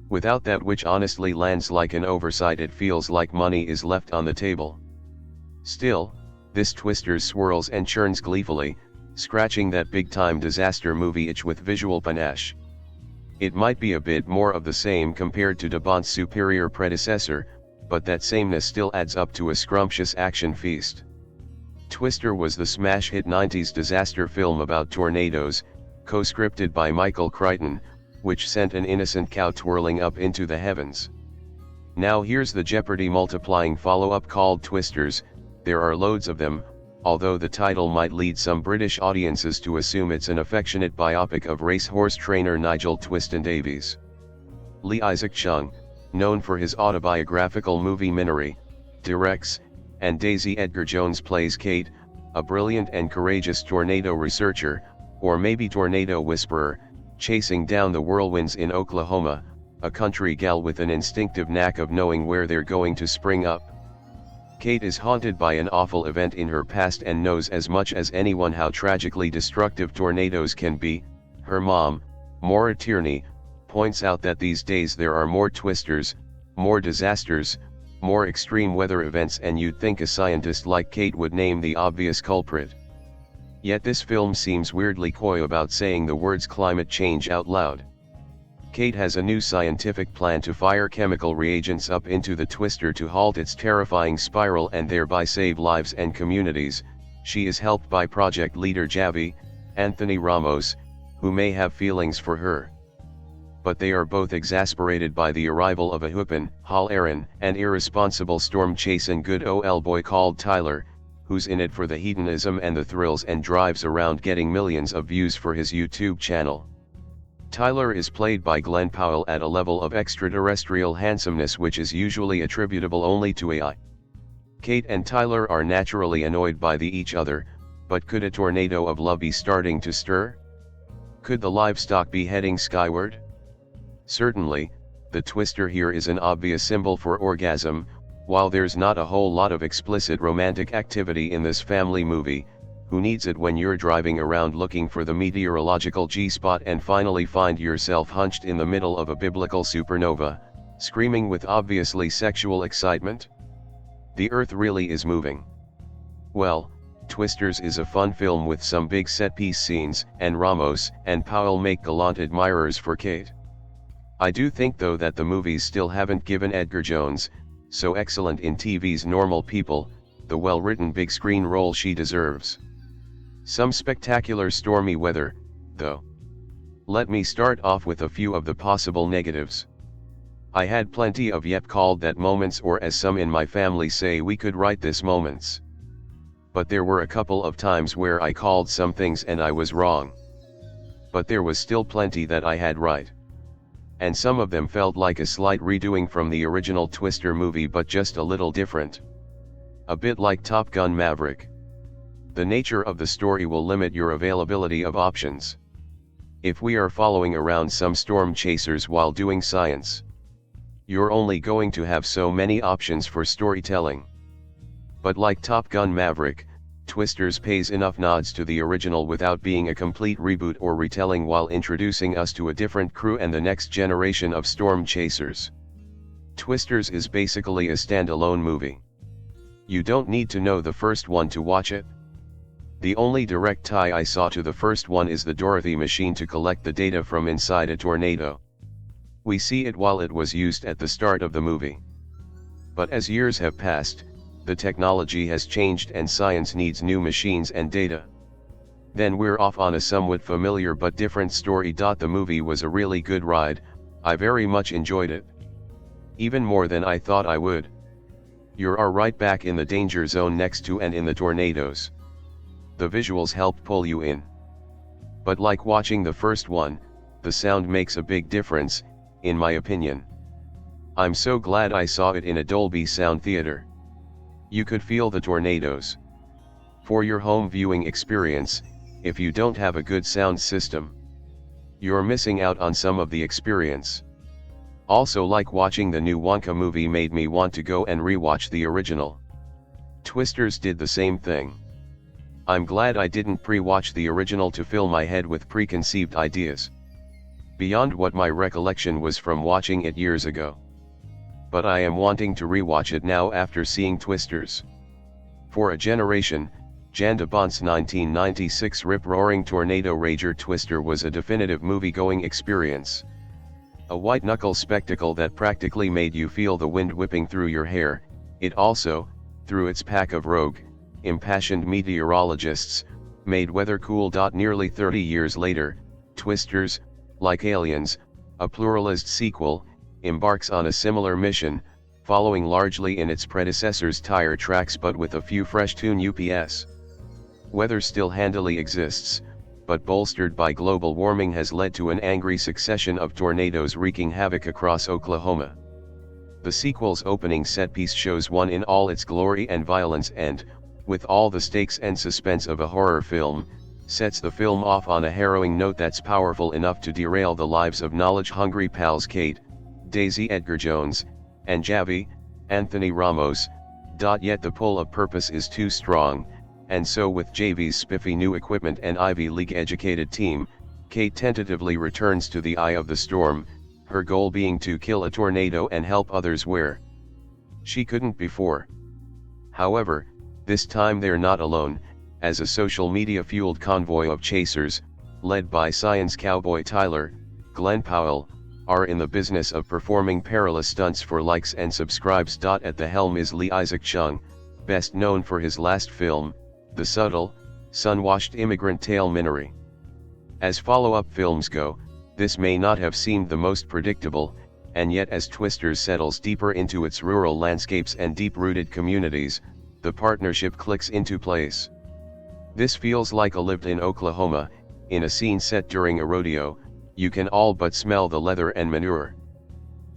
Without that, which honestly lands like an oversight, it feels like money is left on the table. Still, this Twisters swirls and churns gleefully, scratching that big-time disaster movie itch with visual panache. It might be a bit more of the same compared to Dabont's superior predecessor, but that sameness still adds up to a scrumptious action feast. Twister was the smash hit 90s disaster film about tornadoes, co-scripted by Michael Crichton, which sent an innocent cow twirling up into the heavens. Now here's the Jeopardy multiplying follow-up called Twisters. There are loads of them, although the title might lead some British audiences to assume it's an affectionate biopic of racehorse trainer Nigel Twiston-Davies. Lee Isaac Chung, known for his autobiographical movie Minery, directs, and Daisy Edgar-Jones plays Kate, a brilliant and courageous tornado researcher, or maybe tornado whisperer, chasing down the whirlwinds in Oklahoma, a country gal with an instinctive knack of knowing where they're going to spring up. Kate is haunted by an awful event in her past and knows as much as anyone how tragically destructive tornadoes can be. Her mom, Maura Tierney, points out that these days there are more twisters, more disasters, more extreme weather events, and you'd think a scientist like Kate would name the obvious culprit. Yet this film seems weirdly coy about saying the words climate change out loud. Kate has a new scientific plan to fire chemical reagents up into the twister to halt its terrifying spiral and thereby save lives and communities. She is helped by project leader Javi, Anthony Ramos, who may have feelings for her. But they are both exasperated by the arrival of a whoopin' hollerin' and irresponsible storm-chasing good ol' boy called Tyler, who's in it for the hedonism and the thrills and drives around getting millions of views for his YouTube channel. Tyler is played by Glen Powell at a level of extraterrestrial handsomeness which is usually attributable only to AI. Kate and Tyler are naturally annoyed by each other, but could a tornado of love be starting to stir? Could the livestock be heading skyward? Certainly, the twister here is an obvious symbol for orgasm. While there's not a whole lot of explicit romantic activity in this family movie, who needs it when you're driving around looking for the meteorological G-spot and finally find yourself hunched in the middle of a biblical supernova, screaming with obviously sexual excitement? The earth really is moving. Well, Twisters is a fun film with some big set-piece scenes, and Ramos and Powell make gallant admirers for Kate. I do think though that the movies still haven't given Edgar-Jones, so excellent in TV's Normal People, the well-written big screen role she deserves. Some spectacular stormy weather, though. Let me start off with a few of the possible negatives. I had plenty of yep called that moments, or as some in my family say, we could write this moments. But there were a couple of times where I called some things and I was wrong. But there was still plenty that I had right. And some of them felt like a slight redoing from the original Twister movie, but just a little different. A bit like Top Gun Maverick. The nature of the story will limit your availability of options. If we are following around some storm chasers while doing science, you're only going to have so many options for storytelling. But like Top Gun Maverick, Twisters pays enough nods to the original without being a complete reboot or retelling, while introducing us to a different crew and the next generation of storm chasers. Twisters is basically a standalone movie. You don't need to know the first one to watch it. The only direct tie I saw to the first one is the Dorothy machine to collect the data from inside a tornado. We see it while it was used at the start of the movie. But as years have passed, the technology has changed and science needs new machines and data. Then we're off on a somewhat familiar but different story. The movie was a really good ride. I very much enjoyed it. Even more than I thought I would. You're right back in the danger zone next to and in the tornadoes. The visuals help pull you in. But like watching the first one, the sound makes a big difference, in my opinion. I'm so glad I saw it in a Dolby Sound theater. You could feel the tornadoes. For your home viewing experience, if you don't have a good sound system, you're missing out on some of the experience. Also, like watching the new Wonka movie made me want to go and rewatch the original. Twisters did the same thing. I'm glad I didn't pre-watch the original to fill my head with preconceived ideas. Beyond what my recollection was from watching it years ago. But I am wanting to rewatch it now after seeing Twisters. For a generation, Jan de Bont's 1996 rip-roaring tornado rager Twister was a definitive movie-going experience. A white-knuckle spectacle that practically made you feel the wind whipping through your hair. It also, through its pack of rogue, impassioned meteorologists, made weather cool. Nearly 30 years later, Twisters, like Aliens, a pluralist sequel, embarks on a similar mission, following largely in its predecessor's tire tracks but with a few fresh tune UPS. Weather still handily exists, but bolstered by global warming has led to an angry succession of tornadoes wreaking havoc across Oklahoma. The sequel's opening set-piece shows one in all its glory and violence and, with all the stakes and suspense of a horror film, sets the film off on a harrowing note that's powerful enough to derail the lives of knowledge-hungry pals Kate, Daisy Edgar-Jones, and Javi, Anthony Ramos. Yet the pull of purpose is too strong, and so with JV's spiffy new equipment and Ivy League-educated team, Kate tentatively returns to the eye of the storm, her goal being to kill a tornado and help others where she couldn't before. However, this time they're not alone, as a social media-fueled convoy of chasers, led by science cowboy Tyler, Glen Powell, are in the business of performing perilous stunts for likes and subscribes. At the helm is Lee Isaac Chung, best known for his last film, the subtle, sun-washed immigrant tale Minari. As follow-up films go, this may not have seemed the most predictable, and yet as Twisters settles deeper into its rural landscapes and deep-rooted communities, the partnership clicks into place. This feels like a lived-in Oklahoma, in a scene set during a rodeo. You can all but smell the leather and manure.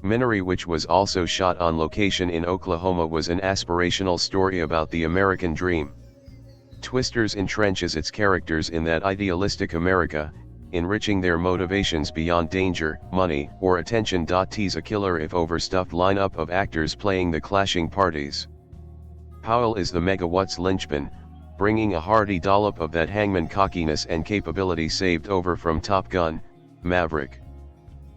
Minari, which was also shot on location in Oklahoma, was an aspirational story about the American dream. Twisters entrenches its characters in that idealistic America, enriching their motivations beyond danger, money, or attention. Tease a killer if overstuffed lineup of actors playing the clashing parties. Powell is the megawatts linchpin, bringing a hearty dollop of that hangman cockiness and capability saved over from Top Gun, Maverick.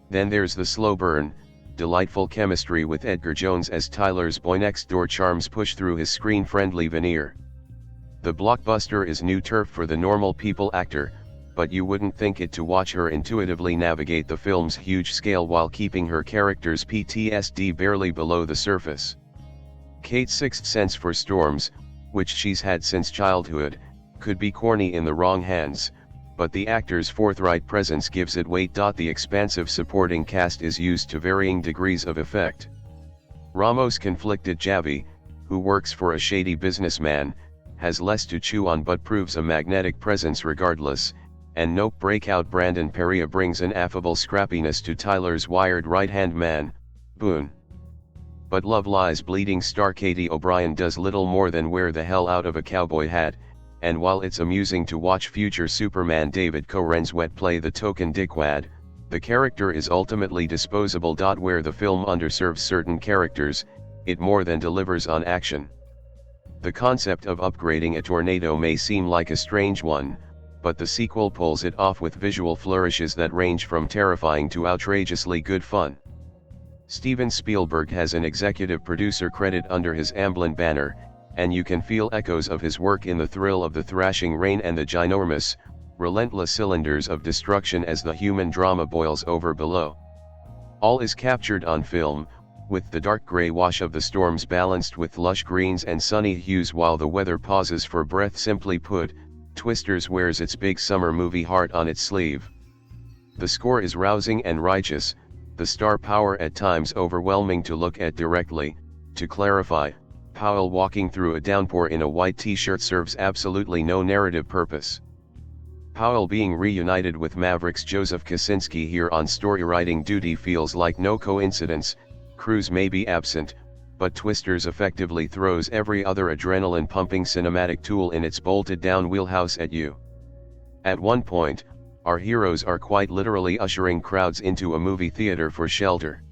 Then there's the slow burn, delightful chemistry with Edgar-Jones as Tyler's boy-next-door charms push through his screen-friendly veneer. The blockbuster is new turf for the normal people actor, but you wouldn't think it to watch her intuitively navigate the film's huge scale while keeping her character's PTSD barely below the surface. Kate's sixth sense for storms, which she's had since childhood, could be corny in the wrong hands, but the actor's forthright presence gives it weight. The expansive supporting cast is used to varying degrees of effect. Ramos' conflicted Javi, who works for a shady businessman, has less to chew on but proves a magnetic presence regardless, and Nope breakout Brandon Perea brings an affable scrappiness to Tyler's wired right-hand man, Boone. But Love Lies bleeding star Katie O'Brien does little more than wear the hell out of a cowboy hat, and while it's amusing to watch future Superman David Corenswet play the token dickwad, the character is ultimately disposable. Where the film underserves certain characters, it more than delivers on action. The concept of upgrading a tornado may seem like a strange one, but the sequel pulls it off with visual flourishes that range from terrifying to outrageously good fun. Steven Spielberg has an executive producer credit under his Amblin banner, and you can feel echoes of his work in the thrill of the thrashing rain and the ginormous, relentless cylinders of destruction as the human drama boils over below. All is captured on film, with the dark gray wash of the storms balanced with lush greens and sunny hues while the weather pauses for breath. Simply put, Twisters wears its big summer movie heart on its sleeve. The score is rousing and righteous, the star power at times overwhelming to look at directly. To clarify, Powell walking through a downpour in a white t-shirt serves absolutely no narrative purpose. Powell being reunited with Maverick's Joseph Kosinski here on storywriting duty feels like no coincidence. Cruise may be absent, but Twisters effectively throws every other adrenaline-pumping cinematic tool in its bolted-down wheelhouse at you. At one point, our heroes are quite literally ushering crowds into a movie theater for shelter.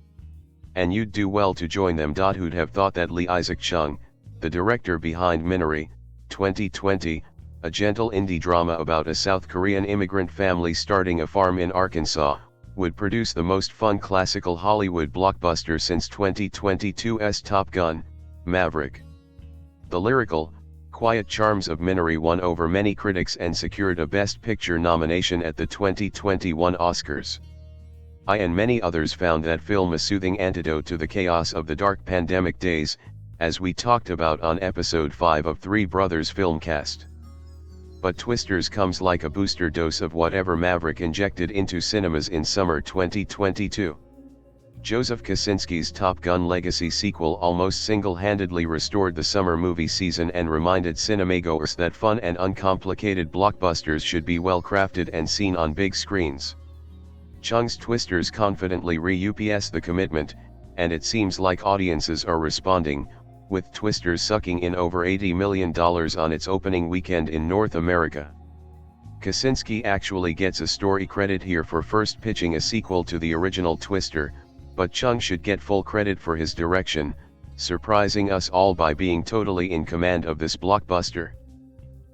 and you'd do well to join them. Who'd have thought that Lee Isaac Chung, the director behind Minari, 2020, a gentle indie drama about a South Korean immigrant family starting a farm in Arkansas, would produce the most fun classical Hollywood blockbuster since 2022's Top Gun: Maverick. The lyrical, quiet charms of Minari won over many critics and secured a Best Picture nomination at the 2021 Oscars. I and many others found that film a soothing antidote to the chaos of the dark pandemic days, as we talked about on episode 5 of Three Brothers Filmcast. But Twisters comes like a booster dose of whatever Maverick injected into cinemas in summer 2022. Joseph Kosinski's Top Gun Legacy sequel almost single-handedly restored the summer movie season and reminded cinemagoers that fun and uncomplicated blockbusters should be well-crafted and seen on big screens. Chung's Twisters confidently re-UPS the commitment, and it seems like audiences are responding, with Twisters sucking in over $80 million on its opening weekend in North America. Kosinski actually gets a story credit here for first pitching a sequel to the original Twister, but Chung should get full credit for his direction, surprising us all by being totally in command of this blockbuster.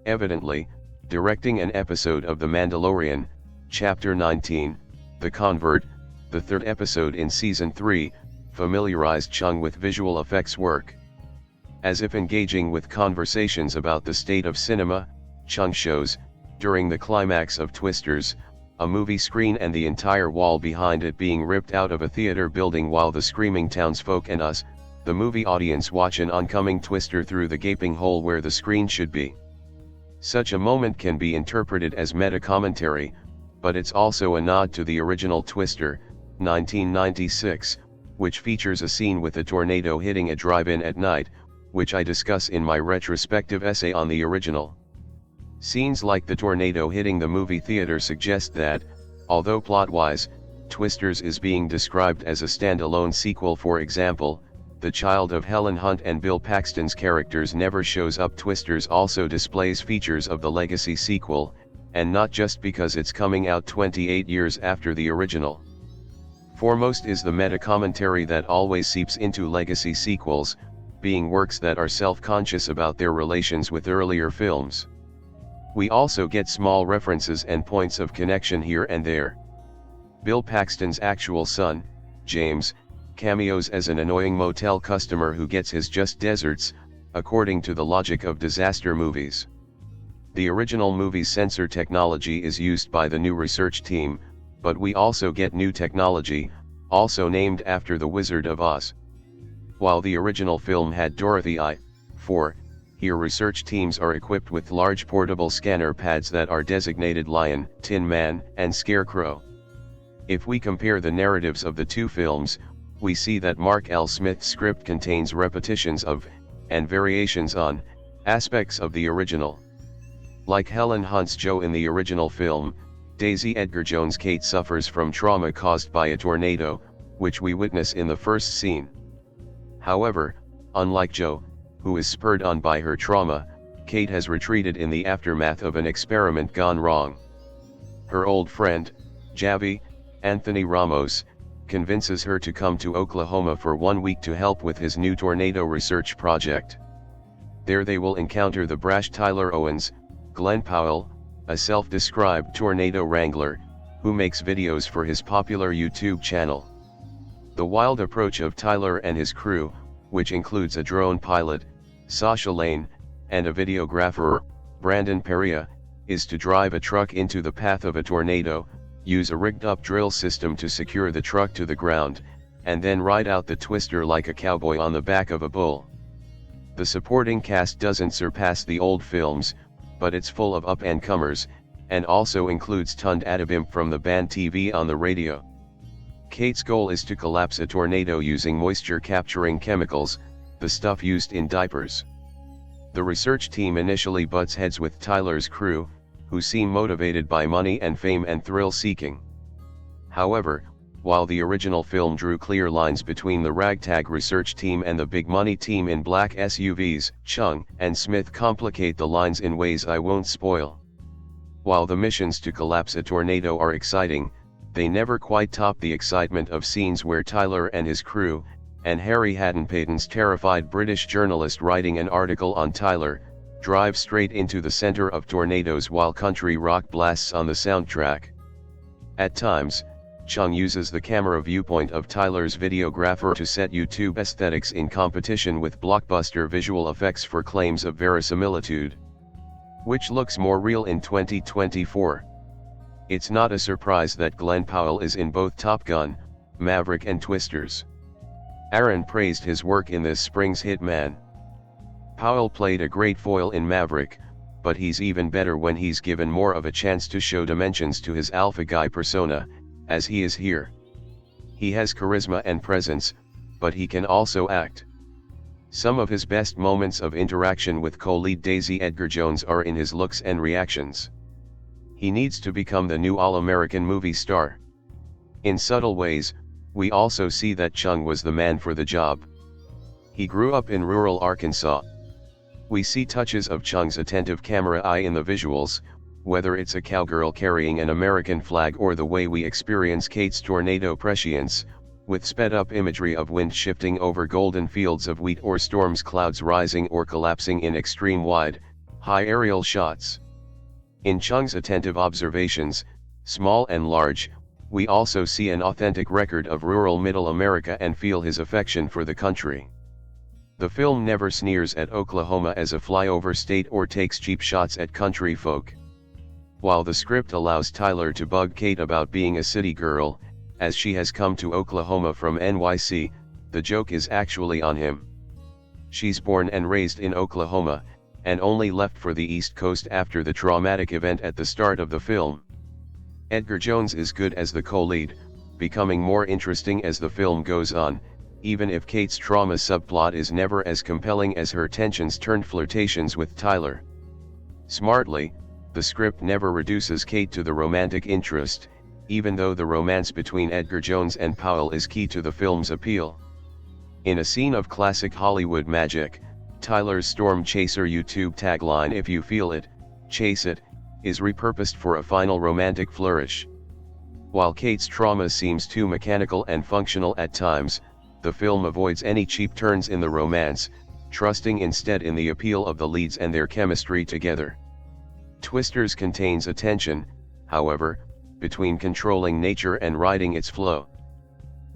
Evidently, directing an episode of The Mandalorian, Chapter 19, The Convert, the third episode in Season 3, familiarized Chung with visual effects work. As if engaging with conversations about the state of cinema, Chung shows, during the climax of Twisters, a movie screen and the entire wall behind it being ripped out of a theater building while the screaming townsfolk and us, the movie audience, watch an oncoming Twister through the gaping hole where the screen should be. Such a moment can be interpreted as meta-commentary, but it's also a nod to the original Twister, 1996, which features a scene with a tornado hitting a drive-in at night, which I discuss in my retrospective essay on the original. Scenes like the tornado hitting the movie theater suggest that, although plot-wise, Twisters is being described as a standalone sequel. For example, the child of Helen Hunt and Bill Paxton's characters never shows up. Twisters also displays features of the Legacy sequel, and not just because it's coming out 28 years after the original. Foremost is the meta-commentary that always seeps into Legacy sequels, being works that are self-conscious about their relations with earlier films. We also get small references and points of connection here and there. Bill Paxton's actual son, James, cameos as an annoying motel customer who gets his just desserts, according to the logic of disaster movies. The original movie's sensor technology is used by the new research team, but we also get new technology, also named after the Wizard of Oz. While the original film had Dorothy I-4, here research teams are equipped with large portable scanner pads that are designated Lion, Tin Man, and Scarecrow. If we compare the narratives of the two films, we see that Mark L. Smith's script contains repetitions of, and variations on, aspects of the original. Like Helen Hunt's Jo in the original film, Daisy Edgar-Jones' Kate suffers from trauma caused by a tornado, which we witness in the first scene. However, unlike Jo, who is spurred on by her trauma, Kate has retreated in the aftermath of an experiment gone wrong. Her old friend, Javi, Anthony Ramos, convinces her to come to Oklahoma for 1 week to help with his new tornado research project. There they will encounter the brash Tyler Owens, Glen Powell, a self-described tornado wrangler, who makes videos for his popular YouTube channel. The wild approach of Tyler and his crew, which includes a drone pilot, Sasha Lane, and a videographer, Brandon Perea, is to drive a truck into the path of a tornado, use a rigged-up drill system to secure the truck to the ground, and then ride out the Twister like a cowboy on the back of a bull. The supporting cast doesn't surpass the old films, but it's full of up-and-comers, and also includes Tund Adibimp from the band TV on the Radio. Kate's goal is to collapse a tornado using moisture-capturing chemicals, the stuff used in diapers. The research team initially butts heads with Tyler's crew, who seem motivated by money and fame and thrill-seeking. However, while the original film drew clear lines between the ragtag research team and the big money team in black SUVs, Chung and Smith complicate the lines in ways I won't spoil. While the missions to collapse a tornado are exciting, they never quite top the excitement of scenes where Tyler and his crew, and Harry Haddon-Payton's terrified British journalist writing an article on Tyler, drive straight into the center of tornadoes while country rock blasts on the soundtrack. At times, Chung uses the camera viewpoint of Tyler's videographer to set YouTube aesthetics in competition with blockbuster visual effects for claims of verisimilitude. Which looks more real in 2024? It's not a surprise that Glen Powell is in both Top Gun, Maverick and Twisters. Aaron praised his work in this spring's hit Man. Powell played a great foil in Maverick, but he's even better when he's given more of a chance to show dimensions to his alpha guy persona, as he is here. He has charisma and presence, but he can also act. Some of his best moments of interaction with co-lead Daisy Edgar-Jones are in his looks and reactions. He needs to become the new all-American movie star. In subtle ways, we also see that Chung was the man for the job. He grew up in rural Arkansas. We see touches of Chung's attentive camera eye in the visuals, whether it's a cowgirl carrying an American flag or the way we experience Kate's tornado prescience, with sped-up imagery of wind shifting over golden fields of wheat or storms clouds rising or collapsing in extreme wide, high aerial shots. In Chung's attentive observations, small and large, we also see an authentic record of rural Middle America and feel his affection for the country. The film never sneers at Oklahoma as a flyover state or takes cheap shots at country folk. While the script allows Tyler to bug Kate about being a city girl, as she has come to Oklahoma from NYC, the joke is actually on him. She's born and raised in Oklahoma, and only left for the East Coast after the traumatic event at the start of the film. Edgar-Jones is good as the co-lead, becoming more interesting as the film goes on, even if Kate's trauma subplot is never as compelling as her tensions-turned flirtations with Tyler. Smartly, the script never reduces Kate to the romantic interest, even though the romance between Edgar-Jones and Powell is key to the film's appeal. In a scene of classic Hollywood magic, Tyler's Storm Chaser YouTube tagline "If you feel it, chase it," is repurposed for a final romantic flourish. While Kate's trauma seems too mechanical and functional at times, the film avoids any cheap turns in the romance, trusting instead in the appeal of the leads and their chemistry together. Twisters contains a tension, however, between controlling nature and riding its flow.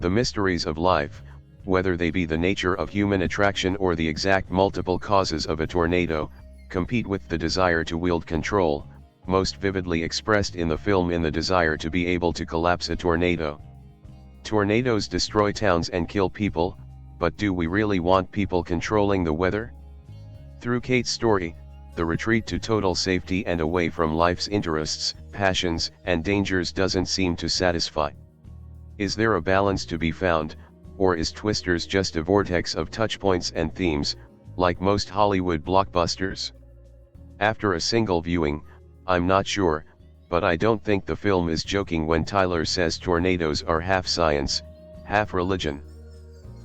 The mysteries of life, whether they be the nature of human attraction or the exact multiple causes of a tornado, compete with the desire to wield control, most vividly expressed in the film in the desire to be able to collapse a tornado. Tornadoes destroy towns and kill people, but do we really want people controlling the weather? Through Kate's story, the retreat to total safety and away from life's interests, passions, and dangers doesn't seem to satisfy. Is there a balance to be found, or is Twisters just a vortex of touchpoints and themes, like most Hollywood blockbusters? After a single viewing, I'm not sure, but I don't think the film is joking when Tyler says tornadoes are half science, half religion.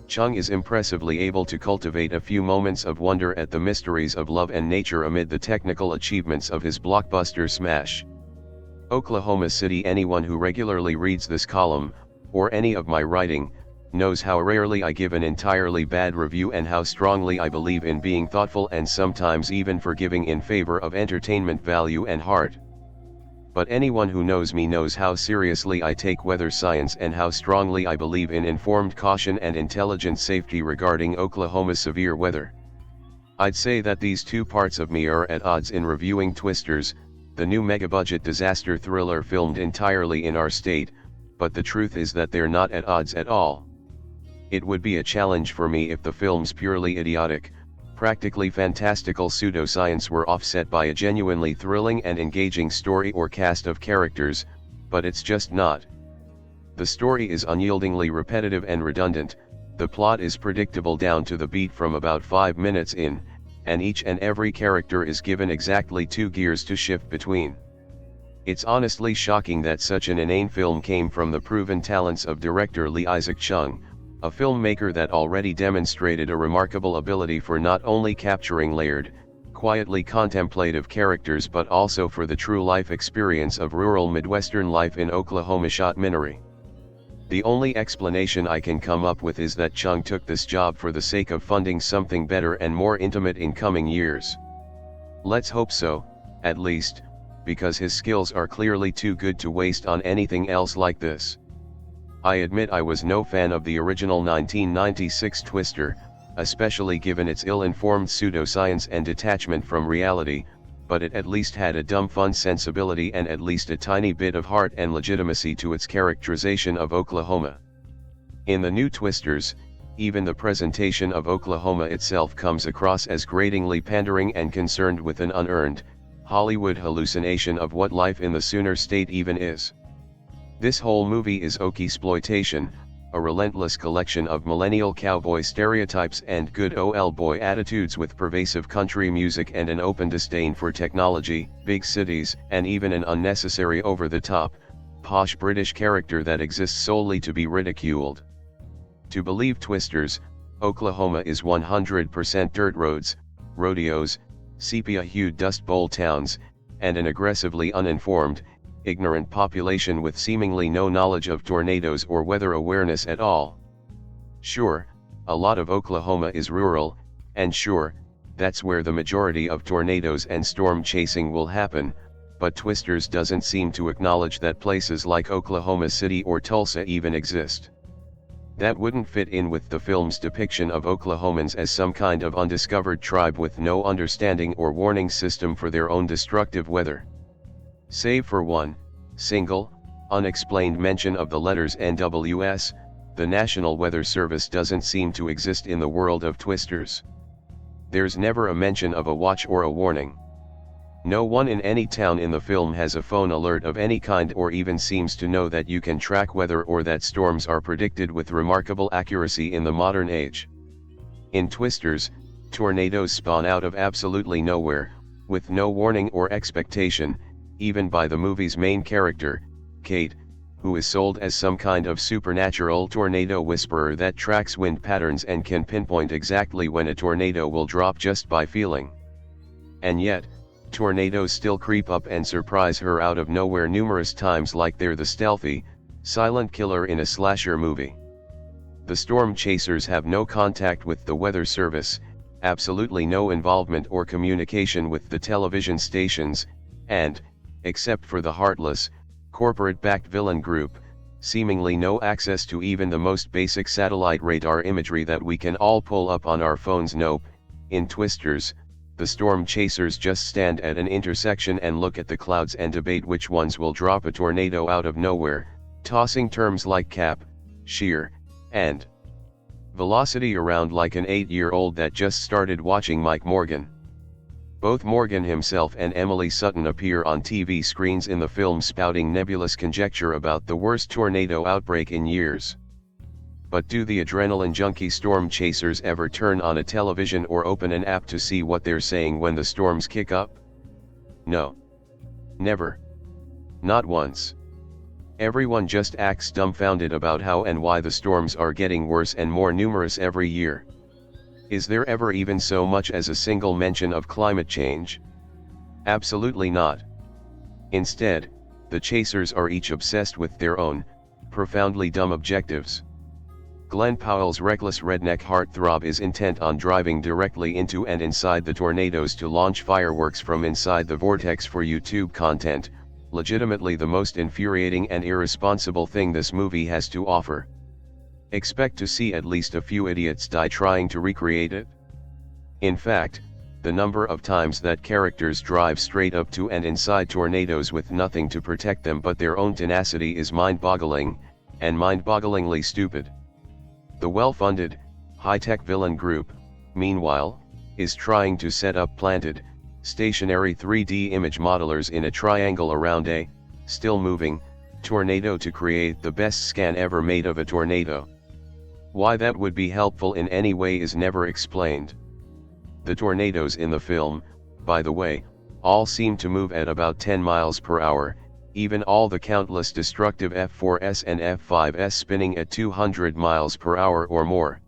Chung is impressively able to cultivate a few moments of wonder at the mysteries of love and nature amid the technical achievements of his blockbuster smash. Oklahoma City. Anyone who regularly reads this column, or any of my writing, knows how rarely I give an entirely bad review and how strongly I believe in being thoughtful and sometimes even forgiving in favor of entertainment value and heart. But anyone who knows me knows how seriously I take weather science and how strongly I believe in informed caution and intelligent safety regarding Oklahoma's severe weather. I'd say that these two parts of me are at odds in reviewing Twisters, the new mega-budget disaster thriller filmed entirely in our state, but the truth is that they're not at odds at all. It would be a challenge for me if the film's purely idiotic, practically fantastical pseudoscience were offset by a genuinely thrilling and engaging story or cast of characters, but it's just not. The story is unyieldingly repetitive and redundant, the plot is predictable down to the beat from about 5 minutes in, and each and every character is given exactly 2 gears to shift between. It's honestly shocking that such an inane film came from the proven talents of director Lee Isaac Chung, a filmmaker that already demonstrated a remarkable ability for not only capturing layered, quietly contemplative characters but also for the true life experience of rural Midwestern life in Oklahoma. Shot Minery. The only explanation I can come up with is that Chung took this job for the sake of funding something better and more intimate in coming years. Let's hope so, at least, because his skills are clearly too good to waste on anything else like this. I admit I was no fan of the original 1996 Twister, especially given its ill-informed pseudoscience and detachment from reality, but it at least had a dumb fun sensibility and at least a tiny bit of heart and legitimacy to its characterization of Oklahoma. In the new Twisters, even the presentation of Oklahoma itself comes across as gratingly pandering and concerned with an unearned, Hollywood hallucination of what life in the Sooner State even is. This whole movie is Okie-sploitation, a relentless collection of millennial cowboy stereotypes and good old boy attitudes with pervasive country music and an open disdain for technology, big cities, and even an unnecessary over-the-top, posh British character that exists solely to be ridiculed. To believe Twisters, Oklahoma is 100% dirt roads, rodeos, sepia-hued Dust Bowl towns, and an aggressively uninformed, ignorant population with seemingly no knowledge of tornadoes or weather awareness at all. Sure, a lot of Oklahoma is rural, and sure, that's where the majority of tornadoes and storm chasing will happen, but Twisters doesn't seem to acknowledge that places like Oklahoma City or Tulsa even exist. That wouldn't fit in with the film's depiction of Oklahomans as some kind of undiscovered tribe with no understanding or warning system for their own destructive weather. Save for one single, unexplained mention of the letters NWS, the National Weather Service doesn't seem to exist in the world of Twisters. There's never a mention of a watch or a warning. No one in any town in the film has a phone alert of any kind or even seems to know that you can track weather or that storms are predicted with remarkable accuracy in the modern age. In Twisters, tornadoes spawn out of absolutely nowhere, with no warning or expectation, even by the movie's main character, Kate, who is sold as some kind of supernatural tornado whisperer that tracks wind patterns and can pinpoint exactly when a tornado will drop just by feeling. And yet, tornadoes still creep up and surprise her out of nowhere numerous times like they're the stealthy, silent killer in a slasher movie. The storm chasers have no contact with the weather service, absolutely no involvement or communication with the television stations, and, except for the heartless, corporate-backed villain group, seemingly no access to even the most basic satellite radar imagery that we can all pull up on our phones. Nope. In Twisters, the storm chasers just stand at an intersection and look at the clouds and debate which ones will drop a tornado out of nowhere, tossing terms like cap, shear, and velocity around like an 8-year-old that just started watching Mike Morgan. Both Morgan himself and Emily Sutton appear on TV screens in the film spouting nebulous conjecture about the worst tornado outbreak in years. But do the adrenaline junkie storm chasers ever turn on a television or open an app to see what they're saying when the storms kick up? No. Never. Not once. Everyone just acts dumbfounded about how and why the storms are getting worse and more numerous every year. Is there ever even so much as a single mention of climate change? Absolutely not. Instead, the chasers are each obsessed with their own, profoundly dumb objectives. Glen Powell's reckless redneck heartthrob is intent on driving directly into and inside the tornadoes to launch fireworks from inside the vortex for YouTube content, legitimately the most infuriating and irresponsible thing this movie has to offer. Expect to see at least a few idiots die trying to recreate it? In fact, the number of times that characters drive straight up to and inside tornadoes with nothing to protect them but their own tenacity is mind-boggling, and mind-bogglingly stupid. The well-funded, high-tech villain group, meanwhile, is trying to set up planted, stationary 3D image modelers in a triangle around a, still-moving, tornado to create the best scan ever made of a tornado. Why that would be helpful in any way is never explained. The tornadoes in the film, by the way, all seem to move at about 10 miles per hour, even all the countless destructive F4S and F5S spinning at 200 miles per hour or more.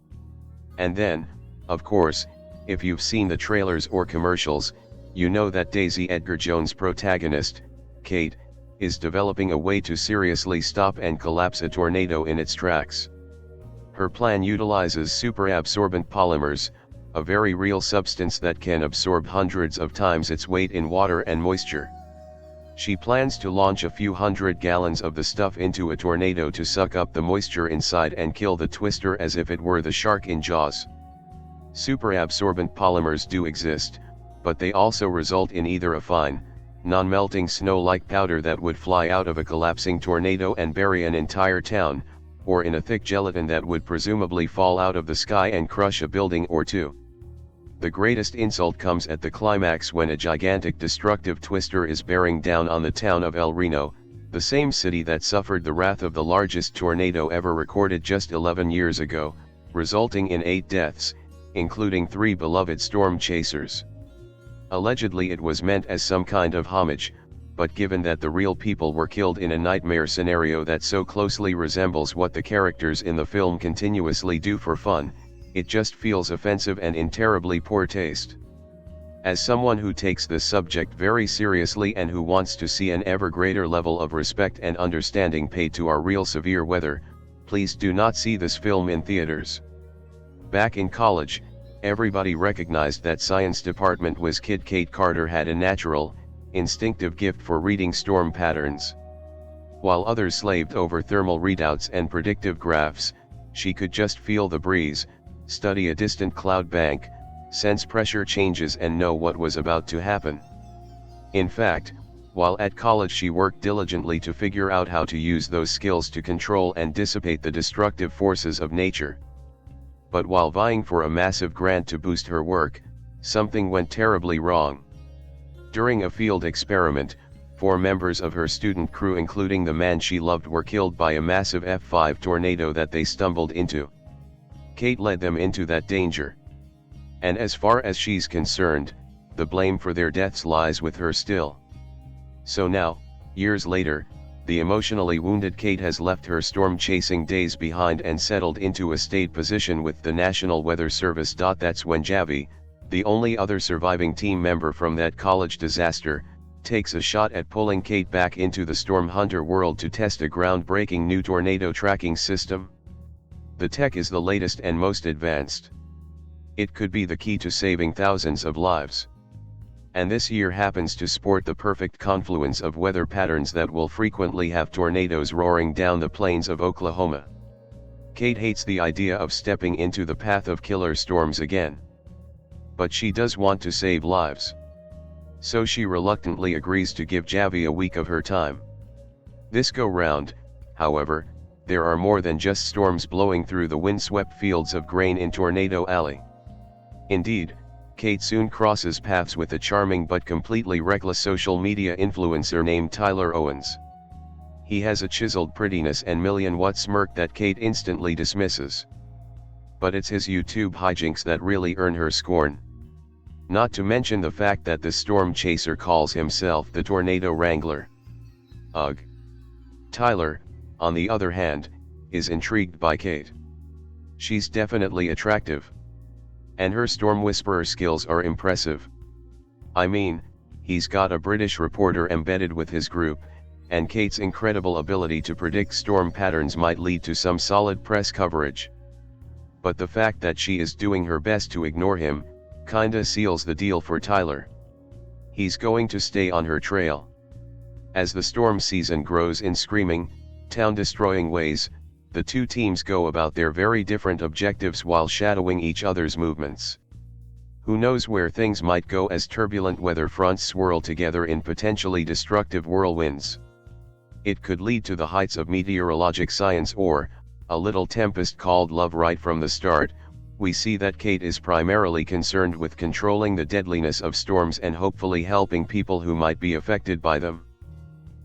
And then, of course, if you've seen the trailers or commercials, you know that Daisy Edgar-Jones protagonist, Kate, is developing a way to seriously stop and collapse a tornado in its tracks. Her plan utilizes superabsorbent polymers, a very real substance that can absorb hundreds of times its weight in water and moisture. She plans to launch a few hundred gallons of the stuff into a tornado to suck up the moisture inside and kill the twister as if it were the shark in Jaws. Superabsorbent polymers do exist, but they also result in either a fine, non-melting snow-like powder that would fly out of a collapsing tornado and bury an entire town, or in a thick gelatin that would presumably fall out of the sky and crush a building or two. The greatest insult comes at the climax when a gigantic destructive twister is bearing down on the town of El Reno, the same city that suffered the wrath of the largest tornado ever recorded just 11 years ago, resulting in 8 deaths, including 3 beloved storm chasers. Allegedly it was meant as some kind of homage, but given that the real people were killed in a nightmare scenario that so closely resembles what the characters in the film continuously do for fun, it just feels offensive and in terribly poor taste. As someone who takes this subject very seriously and who wants to see an ever greater level of respect and understanding paid to our real severe weather, please do not see this film in theaters. Back in college, everybody recognized that science department whiz kid Kate Carter had a natural, instinctive gift for reading storm patterns. While others slaved over thermal readouts and predictive graphs, she could just feel the breeze, study a distant cloud bank, sense pressure changes and know what was about to happen. In fact, while at college she worked diligently to figure out how to use those skills to control and dissipate the destructive forces of nature. But while vying for a massive grant to boost her work, something went terribly wrong. During a field experiment, 4 members of her student crew including the man she loved were killed by a massive F5 tornado that they stumbled into. Kate led them into that danger. And as far as she's concerned, the blame for their deaths lies with her still. So now, years later, the emotionally wounded Kate has left her storm-chasing days behind and settled into a staid position with the National Weather Service. That's when Javi, the only other surviving team member from that college disaster, takes a shot at pulling Kate back into the storm hunter world to test a groundbreaking new tornado tracking system. The tech is the latest and most advanced. It could be the key to saving thousands of lives. And this year happens to sport the perfect confluence of weather patterns that will frequently have tornadoes roaring down the plains of Oklahoma. Kate hates the idea of stepping into the path of killer storms again. But she does want to save lives. So she reluctantly agrees to give Javi a week of her time. This go round, however, there are more than just storms blowing through the windswept fields of grain in Tornado Alley. Indeed, Kate soon crosses paths with a charming but completely reckless social media influencer named Tyler Owens. He has a chiseled prettiness and million-watt smirk that Kate instantly dismisses. But it's his YouTube hijinks that really earn her scorn. Not to mention the fact that the storm chaser calls himself the Tornado Wrangler. Ugh. Tyler, on the other hand, is intrigued by Kate. She's definitely attractive. And her storm whisperer skills are impressive. I mean, he's got a British reporter embedded with his group, and Kate's incredible ability to predict storm patterns might lead to some solid press coverage. But the fact that she is doing her best to ignore him, kinda seals the deal for Tyler. He's going to stay on her trail. As the storm season grows in screaming, town-destroying ways, the two teams go about their very different objectives while shadowing each other's movements. Who knows where things might go as turbulent weather fronts swirl together in potentially destructive whirlwinds. It could lead to the heights of meteorologic science or, a little tempest called love. Right from the start, we see that Kate is primarily concerned with controlling the deadliness of storms and hopefully helping people who might be affected by them.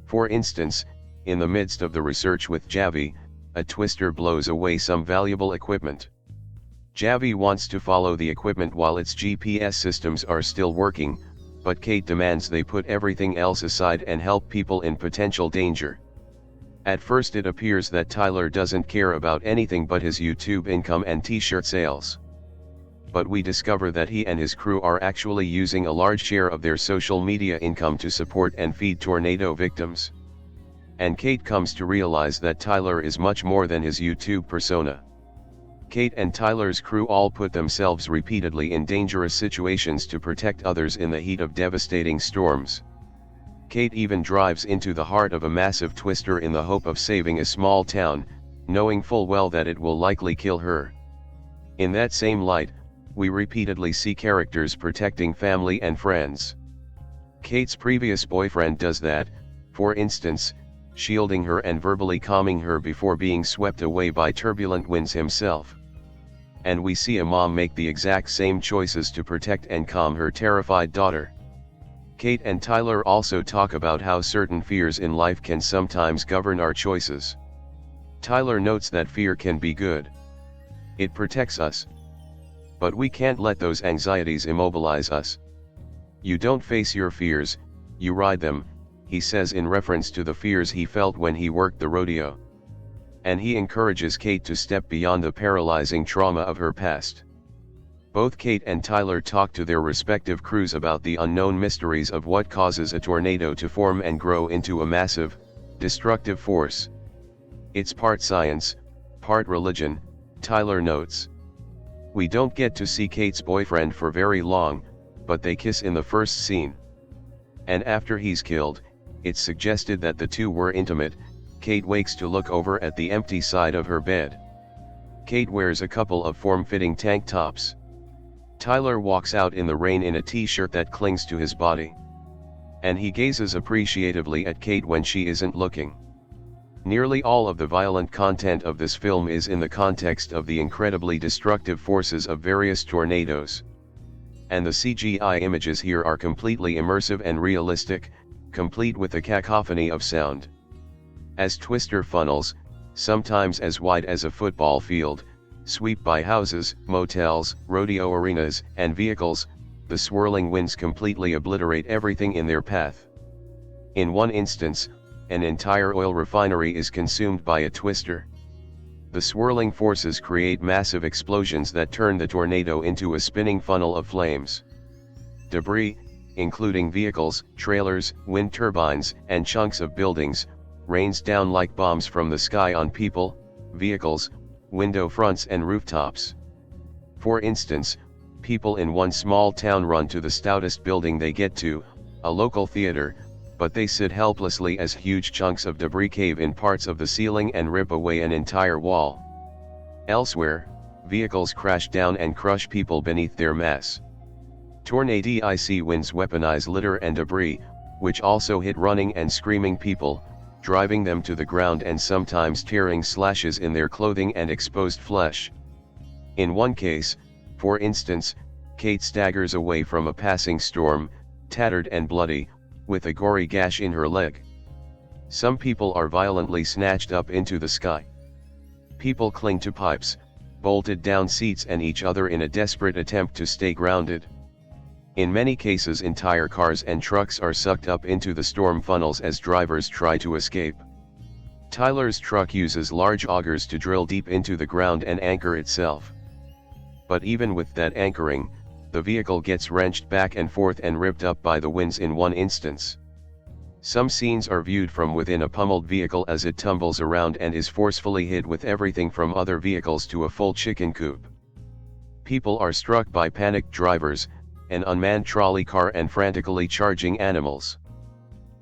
For instance, in the midst of the research with Javi, a twister blows away some valuable equipment. Javi wants to follow the equipment while its GPS systems are still working, but Kate demands they put everything else aside and help people in potential danger. At first it appears that Tyler doesn't care about anything but his YouTube income and t-shirt sales. But we discover that he and his crew are actually using a large share of their social media income to support and feed tornado victims. and Kate comes to realize that Tyler is much more than his YouTube persona. Kate and Tyler's crew all put themselves repeatedly in dangerous situations to protect others in the heat of devastating storms. Kate even drives into the heart of a massive twister in the hope of saving a small town, knowing full well that it will likely kill her. In that same light, we repeatedly see characters protecting family and friends. Kate's previous boyfriend does that, for instance, shielding her and verbally calming her before being swept away by turbulent winds himself. And we see a mom make the exact same choices to protect and calm her terrified daughter. Kate and Tyler also talk about how certain fears in life can sometimes govern our choices. Tyler notes that fear can be good. It protects us. But we can't let those anxieties immobilize us. You don't face your fears, you ride them, he says in reference to the fears he felt when he worked the rodeo. And he encourages Kate to step beyond the paralyzing trauma of her past. Both Kate and Tyler talk to their respective crews about the unknown mysteries of what causes a tornado to form and grow into a massive, destructive force. It's part science, part religion, Tyler notes. We don't get to see Kate's boyfriend for very long, but they kiss in the first scene. And after he's killed, it's suggested that the two were intimate. Kate wakes to look over at the empty side of her bed. Kate wears a couple of form-fitting tank tops. Tyler walks out in the rain in a t-shirt that clings to his body. And he gazes appreciatively at Kate when she isn't looking. Nearly all of the violent content of this film is in the context of the incredibly destructive forces of various tornadoes. And the CGI images here are completely immersive and realistic, complete with a cacophony of sound. As twister funnels, sometimes as wide as a football field, sweep by houses, motels, rodeo arenas, and vehicles, the swirling winds completely obliterate everything in their path. In one instance, an entire oil refinery is consumed by a twister. The swirling forces create massive explosions that turn the tornado into a spinning funnel of flames. Debris, including vehicles, trailers, wind turbines, and chunks of buildings, rains down like bombs from the sky on people, vehicles, window fronts and rooftops. For instance, people in one small town run to the stoutest building they get to, a local theater, but they sit helplessly as huge chunks of debris cave in parts of the ceiling and rip away an entire wall. Elsewhere, vehicles crash down and crush people beneath their mass. Tornadic winds weaponize litter and debris, which also hit running and screaming people, driving them to the ground and sometimes tearing slashes in their clothing and exposed flesh. In one case, for instance, Kate staggers away from a passing storm, tattered and bloody, with a gory gash in her leg. Some people are violently snatched up into the sky. People cling to pipes, bolted down seats and each other in a desperate attempt to stay grounded. In many cases, entire cars and trucks are sucked up into the storm funnels as drivers try to escape. Tyler's truck uses large augers to drill deep into the ground and anchor itself. But even with that anchoring, the vehicle gets wrenched back and forth and ripped up by the winds in one instance. Some scenes are viewed from within a pummeled vehicle as it tumbles around and is forcefully hit with everything from other vehicles to a full chicken coop. People are struck by panicked drivers, an unmanned trolley car and frantically charging animals.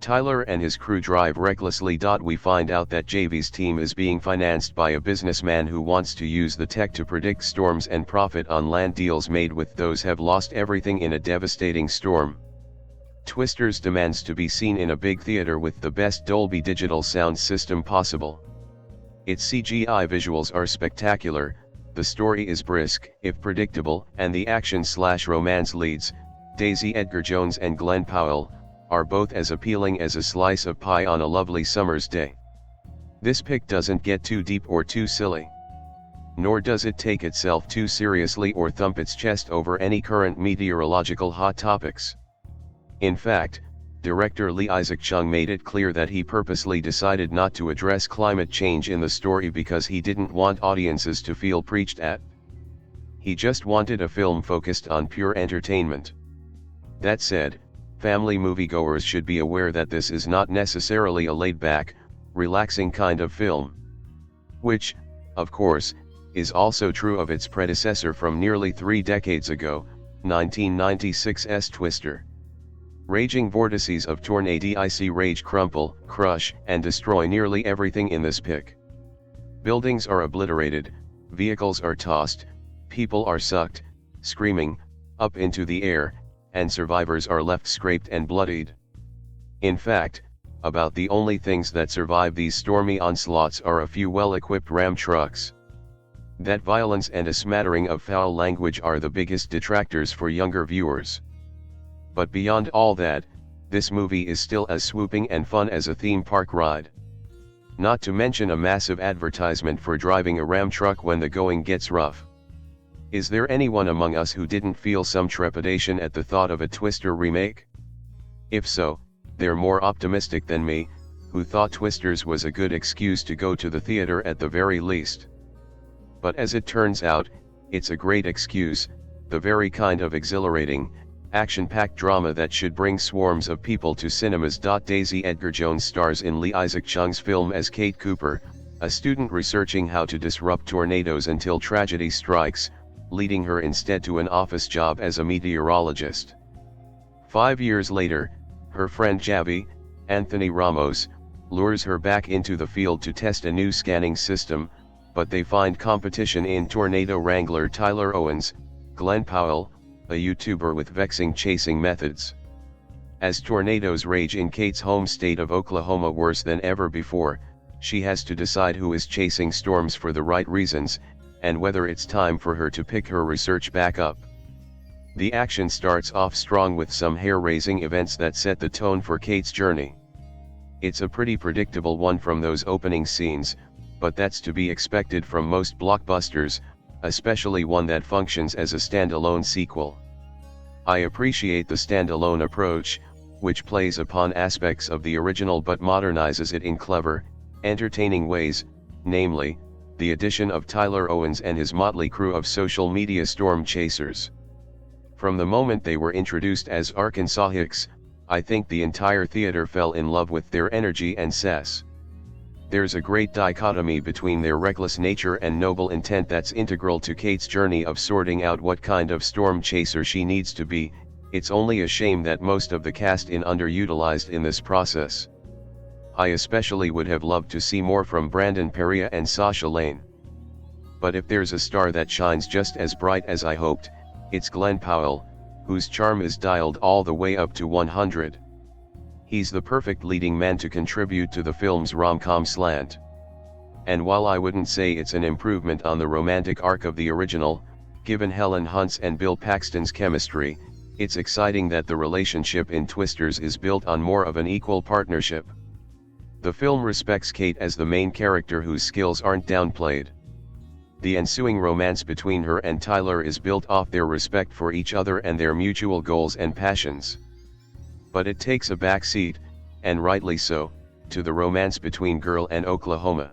Tyler and his crew drive recklessly. We find out that JV's team is being financed by a businessman who wants to use the tech to predict storms and profit on land deals made with those who have lost everything in a devastating storm. Twisters demands to be seen in a big theater with the best Dolby Digital sound system possible. Its CGI visuals are spectacular, the story is brisk, if predictable, and the action/romance leads, Daisy Edgar-Jones and Glen Powell, are both as appealing as a slice of pie on a lovely summer's day. This pick doesn't get too deep or too silly. Nor does it take itself too seriously or thump its chest over any current meteorological hot topics. In fact, director Lee Isaac Chung made it clear that he purposely decided not to address climate change in the story because he didn't want audiences to feel preached at. He just wanted a film focused on pure entertainment. That said, family moviegoers should be aware that this is not necessarily a laid-back, relaxing kind of film. Which, of course, is also true of its predecessor from nearly 3 decades ago, 1996's Twister. Raging vortices of tornadic rage crumple, crush, and destroy nearly everything in this pic. Buildings are obliterated, vehicles are tossed, people are sucked, screaming, up into the air, and survivors are left scraped and bloodied. In fact, about the only things that survive these stormy onslaughts are a few well-equipped Ram trucks. That violence and a smattering of foul language are the biggest detractors for younger viewers. But beyond all that, this movie is still as swooping and fun as a theme park ride. Not to mention a massive advertisement for driving a Ram truck when the going gets rough. Is there anyone among us who didn't feel some trepidation at the thought of a Twister remake? If so, they're more optimistic than me, who thought Twisters was a good excuse to go to the theater at the very least. But as it turns out, it's a great excuse, the very kind of exhilarating, action-packed drama that should bring swarms of people to cinemas. Daisy Edgar-Jones stars in Lee Isaac Chung's film as Kate Cooper, a student researching how to disrupt tornadoes until tragedy strikes, leading her instead to an office job as a meteorologist. 5 years later, her friend Javi, Anthony Ramos, lures her back into the field to test a new scanning system, but they find competition in tornado wrangler Tyler Owens, Glen Powell, a YouTuber with vexing chasing methods. As tornadoes rage in Kate's home state of Oklahoma worse than ever before, she has to decide who is chasing storms for the right reasons, and whether it's time for her to pick her research back up. The action starts off strong with some hair-raising events that set the tone for Kate's journey. It's a pretty predictable one from those opening scenes, but that's to be expected from most blockbusters, especially one that functions as a standalone sequel. I appreciate the standalone approach, which plays upon aspects of the original but modernizes it in clever, entertaining ways, namely, the addition of Tyler Owens and his motley crew of social media storm chasers. From the moment they were introduced as Arkansas Hicks, I think the entire theater fell in love with their energy and sass. There's a great dichotomy between their reckless nature and noble intent that's integral to Kate's journey of sorting out what kind of storm chaser she needs to be. It's only a shame that most of the cast is underutilized in this process. I especially would have loved to see more from Brandon Perea and Sasha Lane. But if there's a star that shines just as bright as I hoped, it's Glen Powell, whose charm is dialed all the way up to 100. He's the perfect leading man to contribute to the film's rom-com slant. And while I wouldn't say it's an improvement on the romantic arc of the original, given Helen Hunt's and Bill Paxton's chemistry, it's exciting that the relationship in Twisters is built on more of an equal partnership. The film respects Kate as the main character whose skills aren't downplayed. The ensuing romance between her and Tyler is built off their respect for each other and their mutual goals and passions. But it takes a backseat, and rightly so, to the romance between Girl and Oklahoma.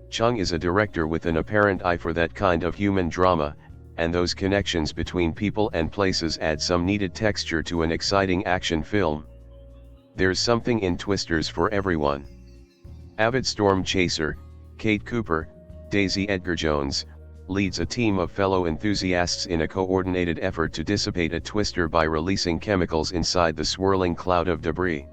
Chung is a director with an apparent eye for that kind of human drama, and those connections between people and places add some needed texture to an exciting action film. There's something in Twisters for everyone. Avid storm chaser, Kate Cooper, Daisy Edgar-Jones, leads a team of fellow enthusiasts in a coordinated effort to dissipate a twister by releasing chemicals inside the swirling cloud of debris.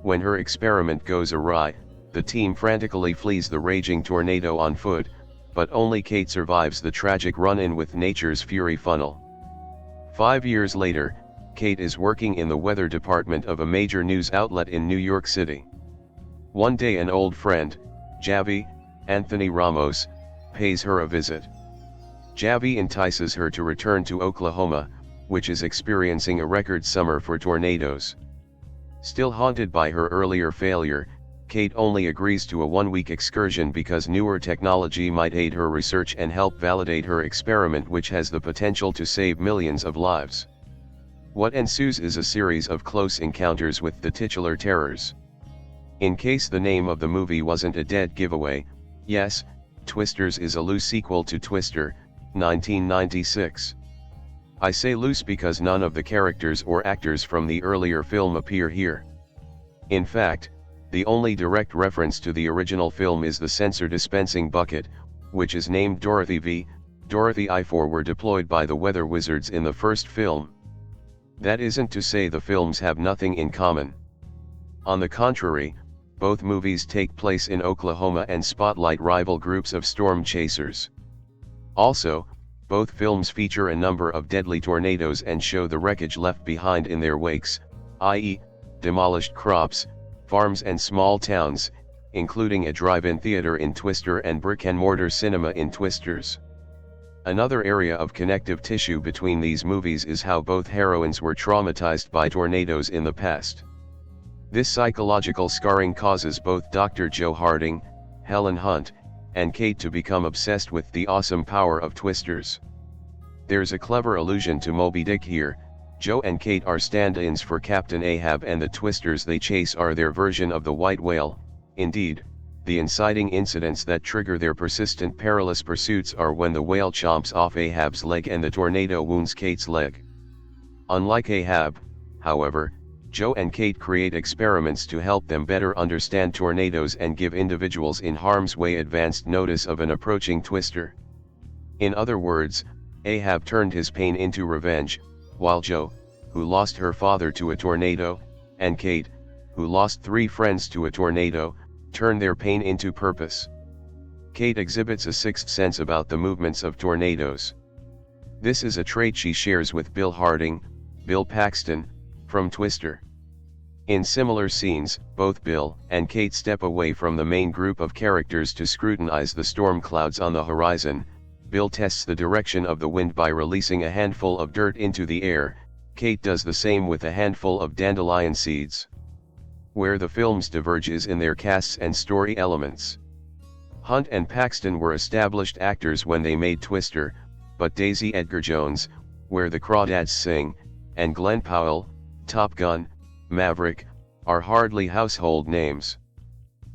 When her experiment goes awry, the team frantically flees the raging tornado on foot, but only Kate survives the tragic run-in with nature's fury funnel. 5 years later, Kate is working in the weather department of a major news outlet in New York City. One day an old friend, Javi, Anthony Ramos, pays her a visit. Javi entices her to return to Oklahoma, which is experiencing a record summer for tornadoes. Still haunted by her earlier failure, Kate only agrees to a 1-week excursion because newer technology might aid her research and help validate her experiment, which has the potential to save millions of lives. What ensues is a series of close encounters with the titular terrors. In case the name of the movie wasn't a dead giveaway, yes, Twisters is a loose sequel to Twister, 1996. I say loose because none of the characters or actors from the earlier film appear here. In fact, The only direct reference to the original film is the sensor dispensing bucket, which is named Dorothy V. Dorothy I-4 were deployed by the weather wizards in the first film. That isn't to say the films have nothing in common. On the contrary, both movies take place in Oklahoma and spotlight rival groups of storm chasers. Also, both films feature a number of deadly tornadoes and show the wreckage left behind in their wakes, i.e., demolished crops, farms and small towns, including a drive-in theater in Twister and brick-and-mortar cinema in Twisters. Another area of connective tissue between these movies is how both heroines were traumatized by tornadoes in the past. This psychological scarring causes both Dr. Joe Harding, Helen Hunt, and Kate to become obsessed with the awesome power of Twisters. There's a clever allusion to Moby Dick here. Joe and Kate are stand-ins for Captain Ahab, and the Twisters they chase are their version of the white whale. Indeed, the inciting incidents that trigger their persistent perilous pursuits are when the whale chomps off Ahab's leg and the tornado wounds Kate's leg. Unlike Ahab, however, Joe and Kate create experiments to help them better understand tornadoes and give individuals in harm's way advanced notice of an approaching twister. In other words, Ahab turned his pain into revenge, while Joe, who lost her father to a tornado, and Kate, who lost 3 friends to a tornado, turned their pain into purpose. Kate exhibits a sixth sense about the movements of tornadoes. This is a trait she shares with Bill Harding, Bill Paxton, from Twister. In similar scenes, both Bill and Kate step away from the main group of characters to scrutinize the storm clouds on the horizon. Bill tests the direction of the wind by releasing a handful of dirt into the air. Kate does the same with a handful of dandelion seeds. Where the films diverge is in their casts and story elements. Hunt and Paxton were established actors when they made Twister, but Daisy Edgar-Jones, Where the Crawdads Sing, and Glen Powell, Top Gun, Maverick, are hardly household names.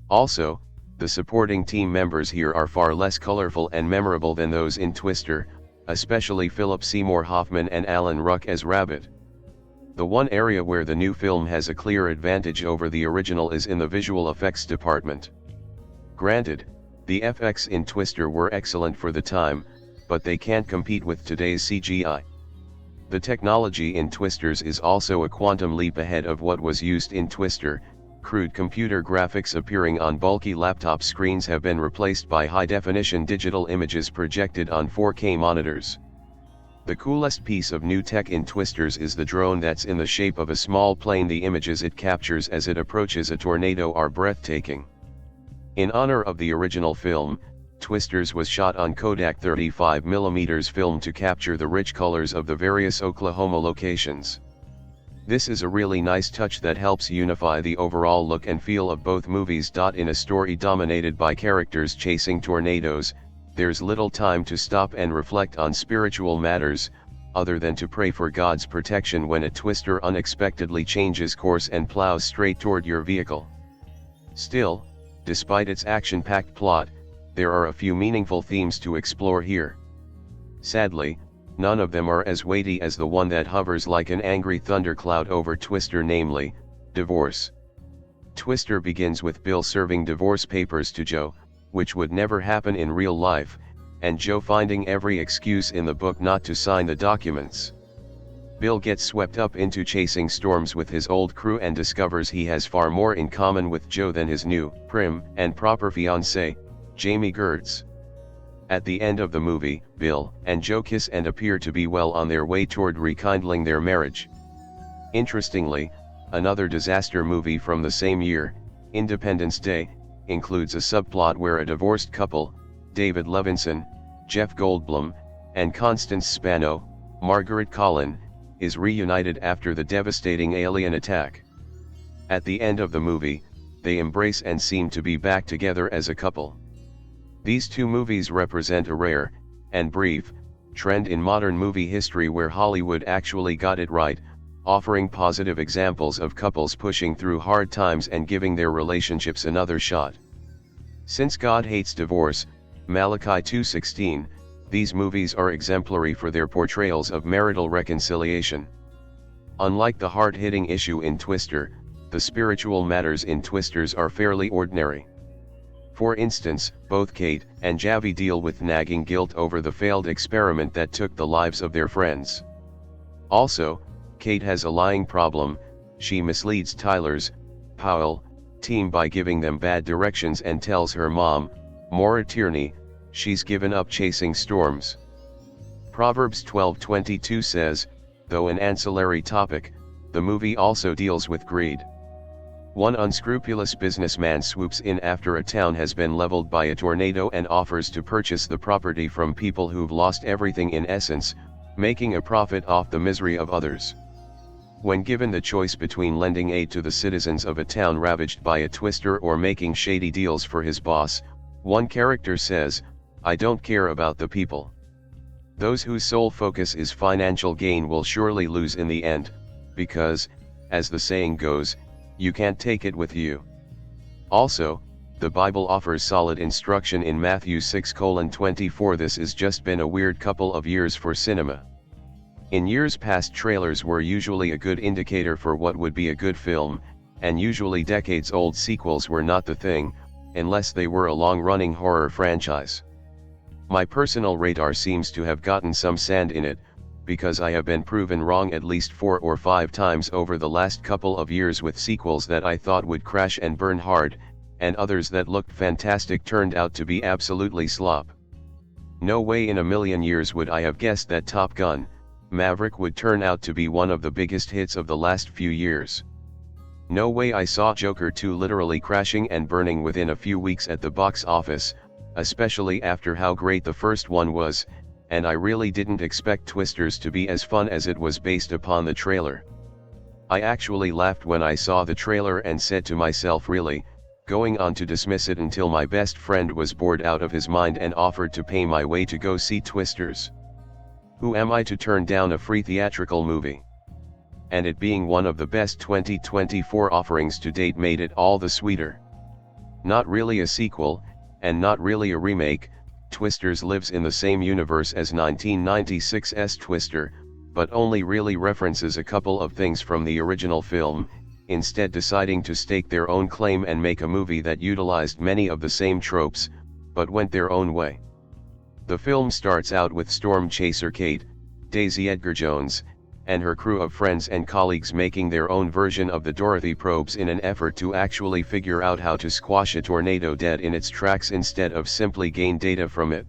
Also, the supporting team members here are far less colorful and memorable than those in Twister, especially Philip Seymour Hoffman and Alan Ruck as Rabbit. The one area where the new film has a clear advantage over the original is in the visual effects department. Granted, the FX in Twister were excellent for the time, but they can't compete with today's CGI. The technology in Twisters is also a quantum leap ahead of what was used in Twister. Crude computer graphics appearing on bulky laptop screens have been replaced by high-definition digital images projected on 4K monitors. The coolest piece of new tech in Twisters is the drone that's in the shape of a small plane. The images it captures as it approaches a tornado are breathtaking. In honor of the original film, Twisters was shot on Kodak 35mm film to capture the rich colors of the various Oklahoma locations. This is a really nice touch that helps unify the overall look and feel of both movies. In a story dominated by characters chasing tornadoes, there's little time to stop and reflect on spiritual matters, other than to pray for God's protection when a twister unexpectedly changes course and plows straight toward your vehicle. Still, despite its action-packed plot, there are a few meaningful themes to explore here. Sadly, none of them are as weighty as the one that hovers like an angry thundercloud over Twister, namely, divorce. Twister begins with Bill serving divorce papers to Joe, which would never happen in real life, and Joe finding every excuse in the book not to sign the documents. Bill gets swept up into chasing storms with his old crew and discovers he has far more in common with Joe than his new, prim and proper fiancée, Jamie Gertz. At the end of the movie, Bill and Joe kiss and appear to be well on their way toward rekindling their marriage. Interestingly, another disaster movie from the same year, Independence Day, includes a subplot where a divorced couple, David Levinson, Jeff Goldblum, and Constance Spano, Margaret Collin, is reunited after the devastating alien attack. At the end of the movie, they embrace and seem to be back together as a couple. These two movies represent a rare, and brief, trend in modern movie history where Hollywood actually got it right, offering positive examples of couples pushing through hard times and giving their relationships another shot. Since God hates divorce, Malachi 2:16, these movies are exemplary for their portrayals of marital reconciliation. Unlike the hard-hitting issue in Twister, the spiritual matters in Twisters are fairly ordinary. For instance, both Kate and Javi deal with nagging guilt over the failed experiment that took the lives of their friends. Also, Kate has a lying problem. She misleads Tyler's, Powell, team by giving them bad directions and tells her mom, Maura Tierney, she's given up chasing storms. Proverbs 12:22 says, though an ancillary topic, the movie also deals with greed. One unscrupulous businessman swoops in after a town has been leveled by a tornado and offers to purchase the property from people who've lost everything, in essence, making a profit off the misery of others. When given the choice between lending aid to the citizens of a town ravaged by a twister or making shady deals for his boss, one character says, I don't care about the people. Those whose sole focus is financial gain will surely lose in the end, because, as the saying goes, you can't take it with you. Also, the Bible offers solid instruction in Matthew 6:24. This has just been a weird couple of years for cinema. In years past, trailers were usually a good indicator for what would be a good film, and usually decades-old sequels were not the thing, unless they were a long-running horror franchise. My personal radar seems to have gotten some sand in it, because I have been proven wrong at least 4 or 5 times over the last couple of years with sequels that I thought would crash and burn hard, and others that looked fantastic turned out to be absolutely slop. No way in a million years would I have guessed that Top Gun: Maverick would turn out to be one of the biggest hits of the last few years. No way I saw Joker 2 literally crashing and burning within a few weeks at the box office, especially after how great the first one was, and I really didn't expect Twisters to be as fun as it was based upon the trailer. I actually laughed when I saw the trailer and said to myself, really, going on to dismiss it until my best friend was bored out of his mind and offered to pay my way to go see Twisters. Who am I to turn down a free theatrical movie? And it being one of the best 2024 offerings to date made it all the sweeter. Not really a sequel, and not really a remake, Twisters lives in the same universe as 1996's Twister, but only really references a couple of things from the original film, instead deciding to stake their own claim and make a movie that utilized many of the same tropes, but went their own way. The film starts out with storm chaser Kate, Daisy Edgar-Jones, and her crew of friends and colleagues making their own version of the Dorothy probes in an effort to actually figure out how to squash a tornado dead in its tracks instead of simply gain data from it.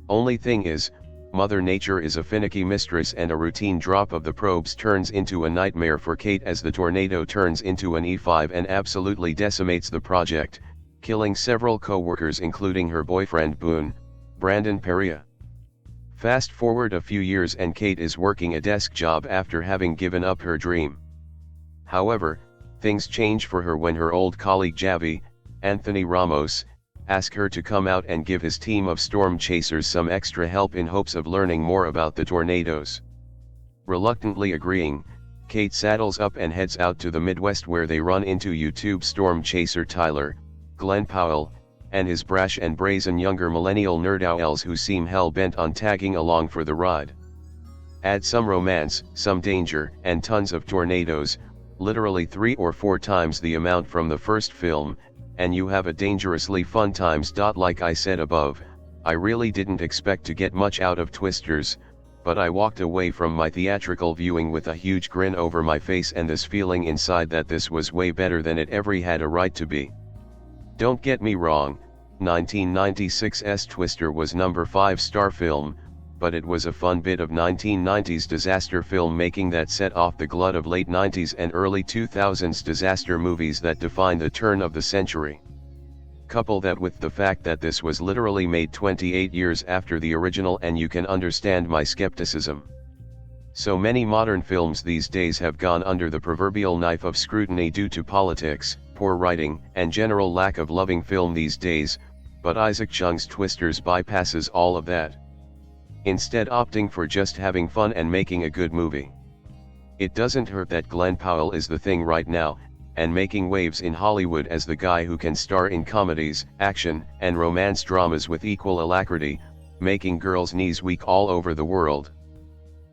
Only thing is, Mother Nature is a finicky mistress, and a routine drop of the probes turns into a nightmare for Kate as the tornado turns into an E5 and absolutely decimates the project, killing several co-workers including her boyfriend Boone, Brandon Perea. Fast forward a few years and Kate is working a desk job after having given up her dream. However, things change for her when her old colleague Javi, Anthony Ramos, asks her to come out and give his team of storm chasers some extra help in hopes of learning more about the tornadoes. Reluctantly agreeing, Kate saddles up and heads out to the Midwest, where they run into YouTube storm chaser Tyler, Glen Powell, and his brash and brazen younger millennial nerdowls who seem hell-bent on tagging along for the ride. Add some romance, some danger, and tons of tornadoes, literally 3 or 4 times the amount from the first film, and you have a dangerously fun times. Like I said above, I really didn't expect to get much out of Twisters, but I walked away from my theatrical viewing with a huge grin over my face and this feeling inside that this was way better than it ever had a right to be. Don't get me wrong, 1996's Twister was number 5-star film, but it was a fun bit of 1990s disaster filmmaking that set off the glut of late 90s and early 2000s disaster movies that defined the turn of the century. Couple that with the fact that this was literally made 28 years after the original and you can understand my skepticism. So many modern films these days have gone under the proverbial knife of scrutiny due to politics, poor writing, and general lack of loving film these days, but Isaac Chung's Twisters bypasses all of that, instead opting for just having fun and making a good movie. It doesn't hurt that Glen Powell is the thing right now, and making waves in Hollywood as the guy who can star in comedies, action, and romance dramas with equal alacrity, making girls' knees weak all over the world.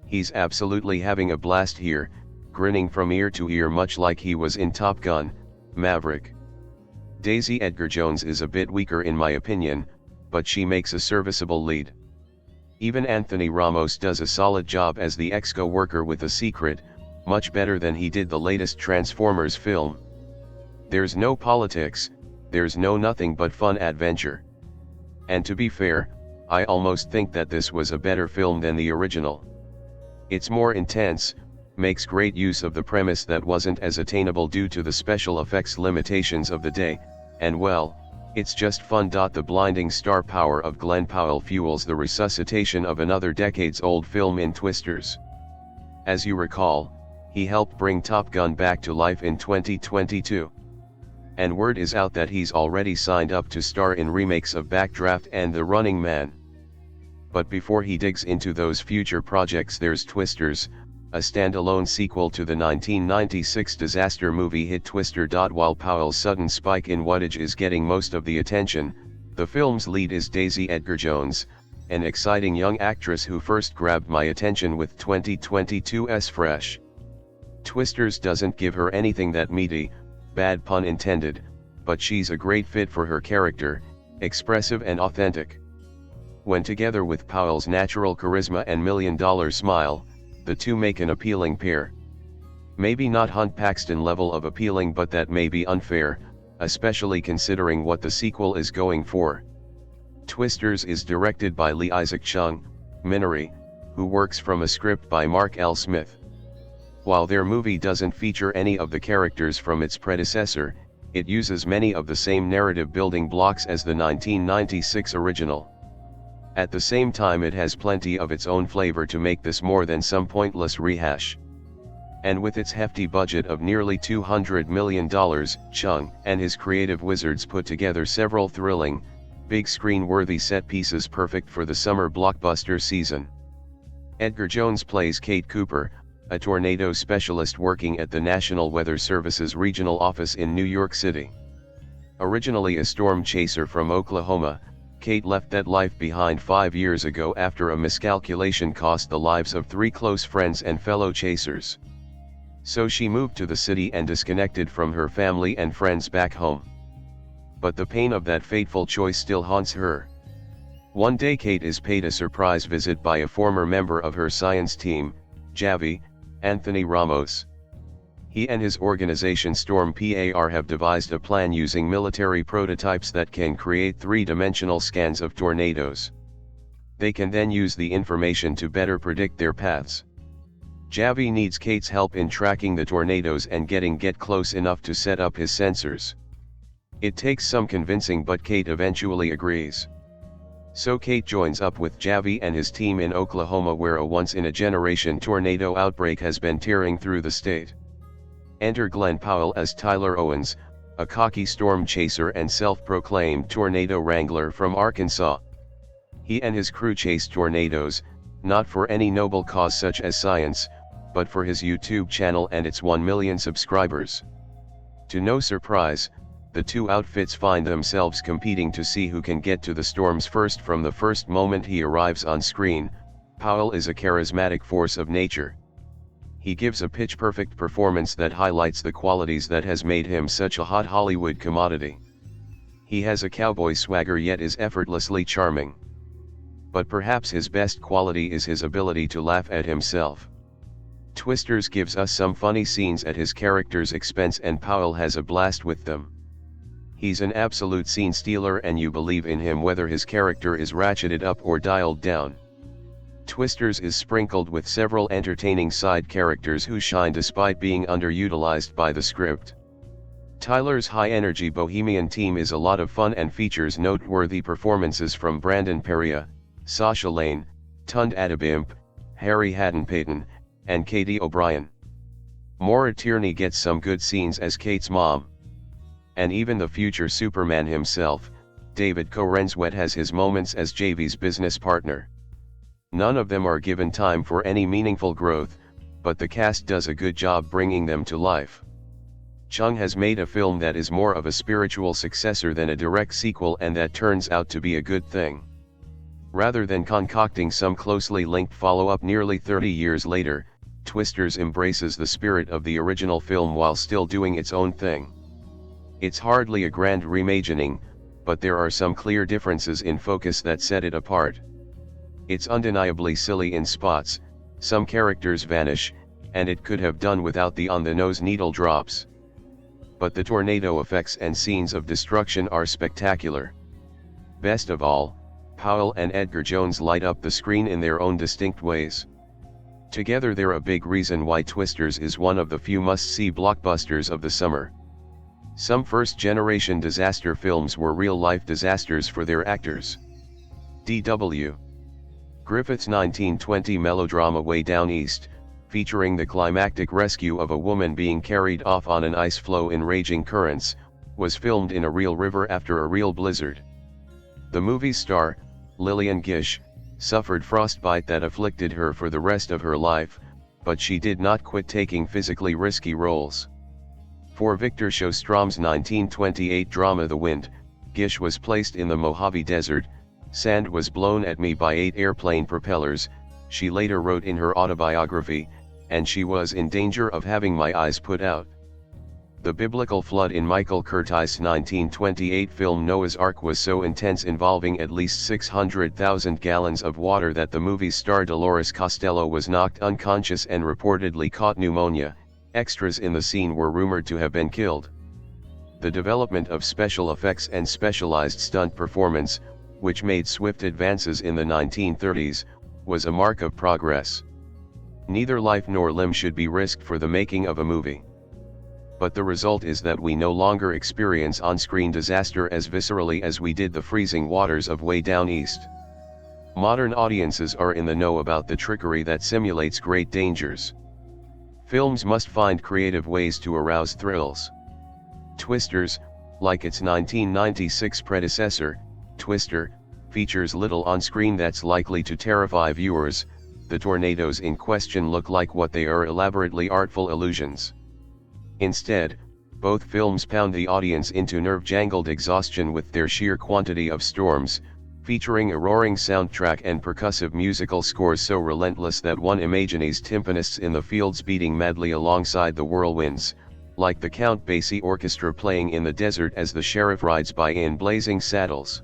He's absolutely having a blast here, grinning from ear to ear much like he was in Top Gun: Maverick. Daisy Edgar-Jones is a bit weaker in my opinion, but she makes a serviceable lead. Even Anthony Ramos does a solid job as the ex-co-worker with a secret, much better than he did the latest Transformers film. There's no politics, there's no nothing but fun adventure. And to be fair, I almost think that this was a better film than the original. It's more intense, makes great use of the premise that wasn't as attainable due to the special effects limitations of the day, and well, it's just fun. The blinding star power of Glen Powell fuels the resuscitation of another decades-old film in Twisters. As you recall, he helped bring Top Gun back to life in 2022. And word is out that he's already signed up to star in remakes of Backdraft and The Running Man. But before he digs into those future projects, there's Twisters, a standalone sequel to the 1996 disaster movie hit Twister. While Powell's sudden spike in wattage is getting most of the attention, the film's lead is Daisy Edgar-Jones, an exciting young actress who first grabbed my attention with 2022's Fresh. Twisters doesn't give her anything that meaty, bad pun intended, but she's a great fit for her character, expressive and authentic. When together with Powell's natural charisma and million-dollar smile, the two make an appealing pair. Maybe not Hunt Paxton level of appealing, but that may be unfair, especially considering what the sequel is going for. Twisters is directed by Lee Isaac Chung, Minari, who works from a script by Mark L. Smith. While their movie doesn't feature any of the characters from its predecessor, it uses many of the same narrative building blocks as the 1996 original. At the same time, it has plenty of its own flavor to make this more than some pointless rehash. And with its hefty budget of nearly $200 million, Chung and his creative wizards put together several thrilling, big-screen-worthy set pieces perfect for the summer blockbuster season. Edgar-Jones plays Kate Cooper, a tornado specialist working at the National Weather Service's regional office in New York City. Originally a storm chaser from Oklahoma, Kate left that life behind 5 years ago after a miscalculation cost the lives of 3 close friends and fellow chasers. So she moved to the city and disconnected from her family and friends back home. But the pain of that fateful choice still haunts her. One day Kate is paid a surprise visit by a former member of her science team, Javi, Anthony Ramos. He and his organization Storm PAR have devised a plan using military prototypes that can create 3-dimensional scans of tornadoes. They can then use the information to better predict their paths. Javi needs Kate's help in tracking the tornadoes and get close enough to set up his sensors. It takes some convincing, but Kate eventually agrees. So Kate joins up with Javi and his team in Oklahoma, where a once-in-a-generation tornado outbreak has been tearing through the state. Enter Glen Powell as Tyler Owens, a cocky storm chaser and self-proclaimed tornado wrangler from Arkansas. He and his crew chase tornadoes, not for any noble cause such as science, but for his YouTube channel and its 1 million subscribers. To no surprise, the two outfits find themselves competing to see who can get to the storms first. From the first moment he arrives on screen, Powell is a charismatic force of nature. He gives a pitch-perfect performance that highlights the qualities that has made him such a hot Hollywood commodity. He has a cowboy swagger yet is effortlessly charming. But perhaps his best quality is his ability to laugh at himself. Twisters gives us some funny scenes at his character's expense, and Powell has a blast with them. He's an absolute scene stealer, and you believe in him whether his character is ratcheted up or dialed down. Twisters is sprinkled with several entertaining side characters who shine despite being underutilized by the script. Tyler's high-energy bohemian team is a lot of fun and features noteworthy performances from Brandon Perea, Sasha Lane, Tund Adabimp, Harry Haddon-Payton, and Katie O'Brien. Maura Tierney gets some good scenes as Kate's mom. And even the future Superman himself, David Corenswet, has his moments as JV's business partner. None of them are given time for any meaningful growth, but the cast does a good job bringing them to life. Chung has made a film that is more of a spiritual successor than a direct sequel, and that turns out to be a good thing. Rather than concocting some closely linked follow-up nearly 30 years later, Twisters embraces the spirit of the original film while still doing its own thing. It's hardly a grand reimagining, but there are some clear differences in focus that set it apart. It's undeniably silly in spots, some characters vanish, and it could have done without the on-the-nose needle drops. But the tornado effects and scenes of destruction are spectacular. Best of all, Powell and Edgar-Jones light up the screen in their own distinct ways. Together they're a big reason why Twisters is one of the few must-see blockbusters of the summer. Some first-generation disaster films were real-life disasters for their actors. D.W. Griffith's 1920 melodrama Way Down East, featuring the climactic rescue of a woman being carried off on an ice floe in raging currents, was filmed in a real river after a real blizzard. The movie's star, Lillian Gish, suffered frostbite that afflicted her for the rest of her life, but she did not quit taking physically risky roles. For Victor Sjostrom's 1928 drama The Wind, Gish was placed in the Mojave Desert. Sand was blown at me by 8 airplane propellers, she later wrote in her autobiography, and she was in danger of having my eyes put out. The biblical flood in Michael Curtiz's 1928 film Noah's Ark was so intense, involving at least 600,000 gallons of water, that the movie's star Dolores Costello was knocked unconscious and reportedly caught pneumonia. Extras in the scene were rumored to have been killed. The development of special effects and specialized stunt performance, which made swift advances in the 1930s, was a mark of progress. Neither life nor limb should be risked for the making of a movie. But the result is that we no longer experience on-screen disaster as viscerally as we did the freezing waters of Way Down East. Modern audiences are in the know about the trickery that simulates great dangers. Films must find creative ways to arouse thrills. Twisters, like its 1996 predecessor, Twister, features little on-screen that's likely to terrify viewers. The tornadoes in question look like what they are: elaborately artful illusions. Instead, both films pound the audience into nerve-jangled exhaustion with their sheer quantity of storms, featuring a roaring soundtrack and percussive musical scores so relentless that one imagines timpanists in the fields beating madly alongside the whirlwinds, like the Count Basie Orchestra playing in the desert as the sheriff rides by in blazing saddles.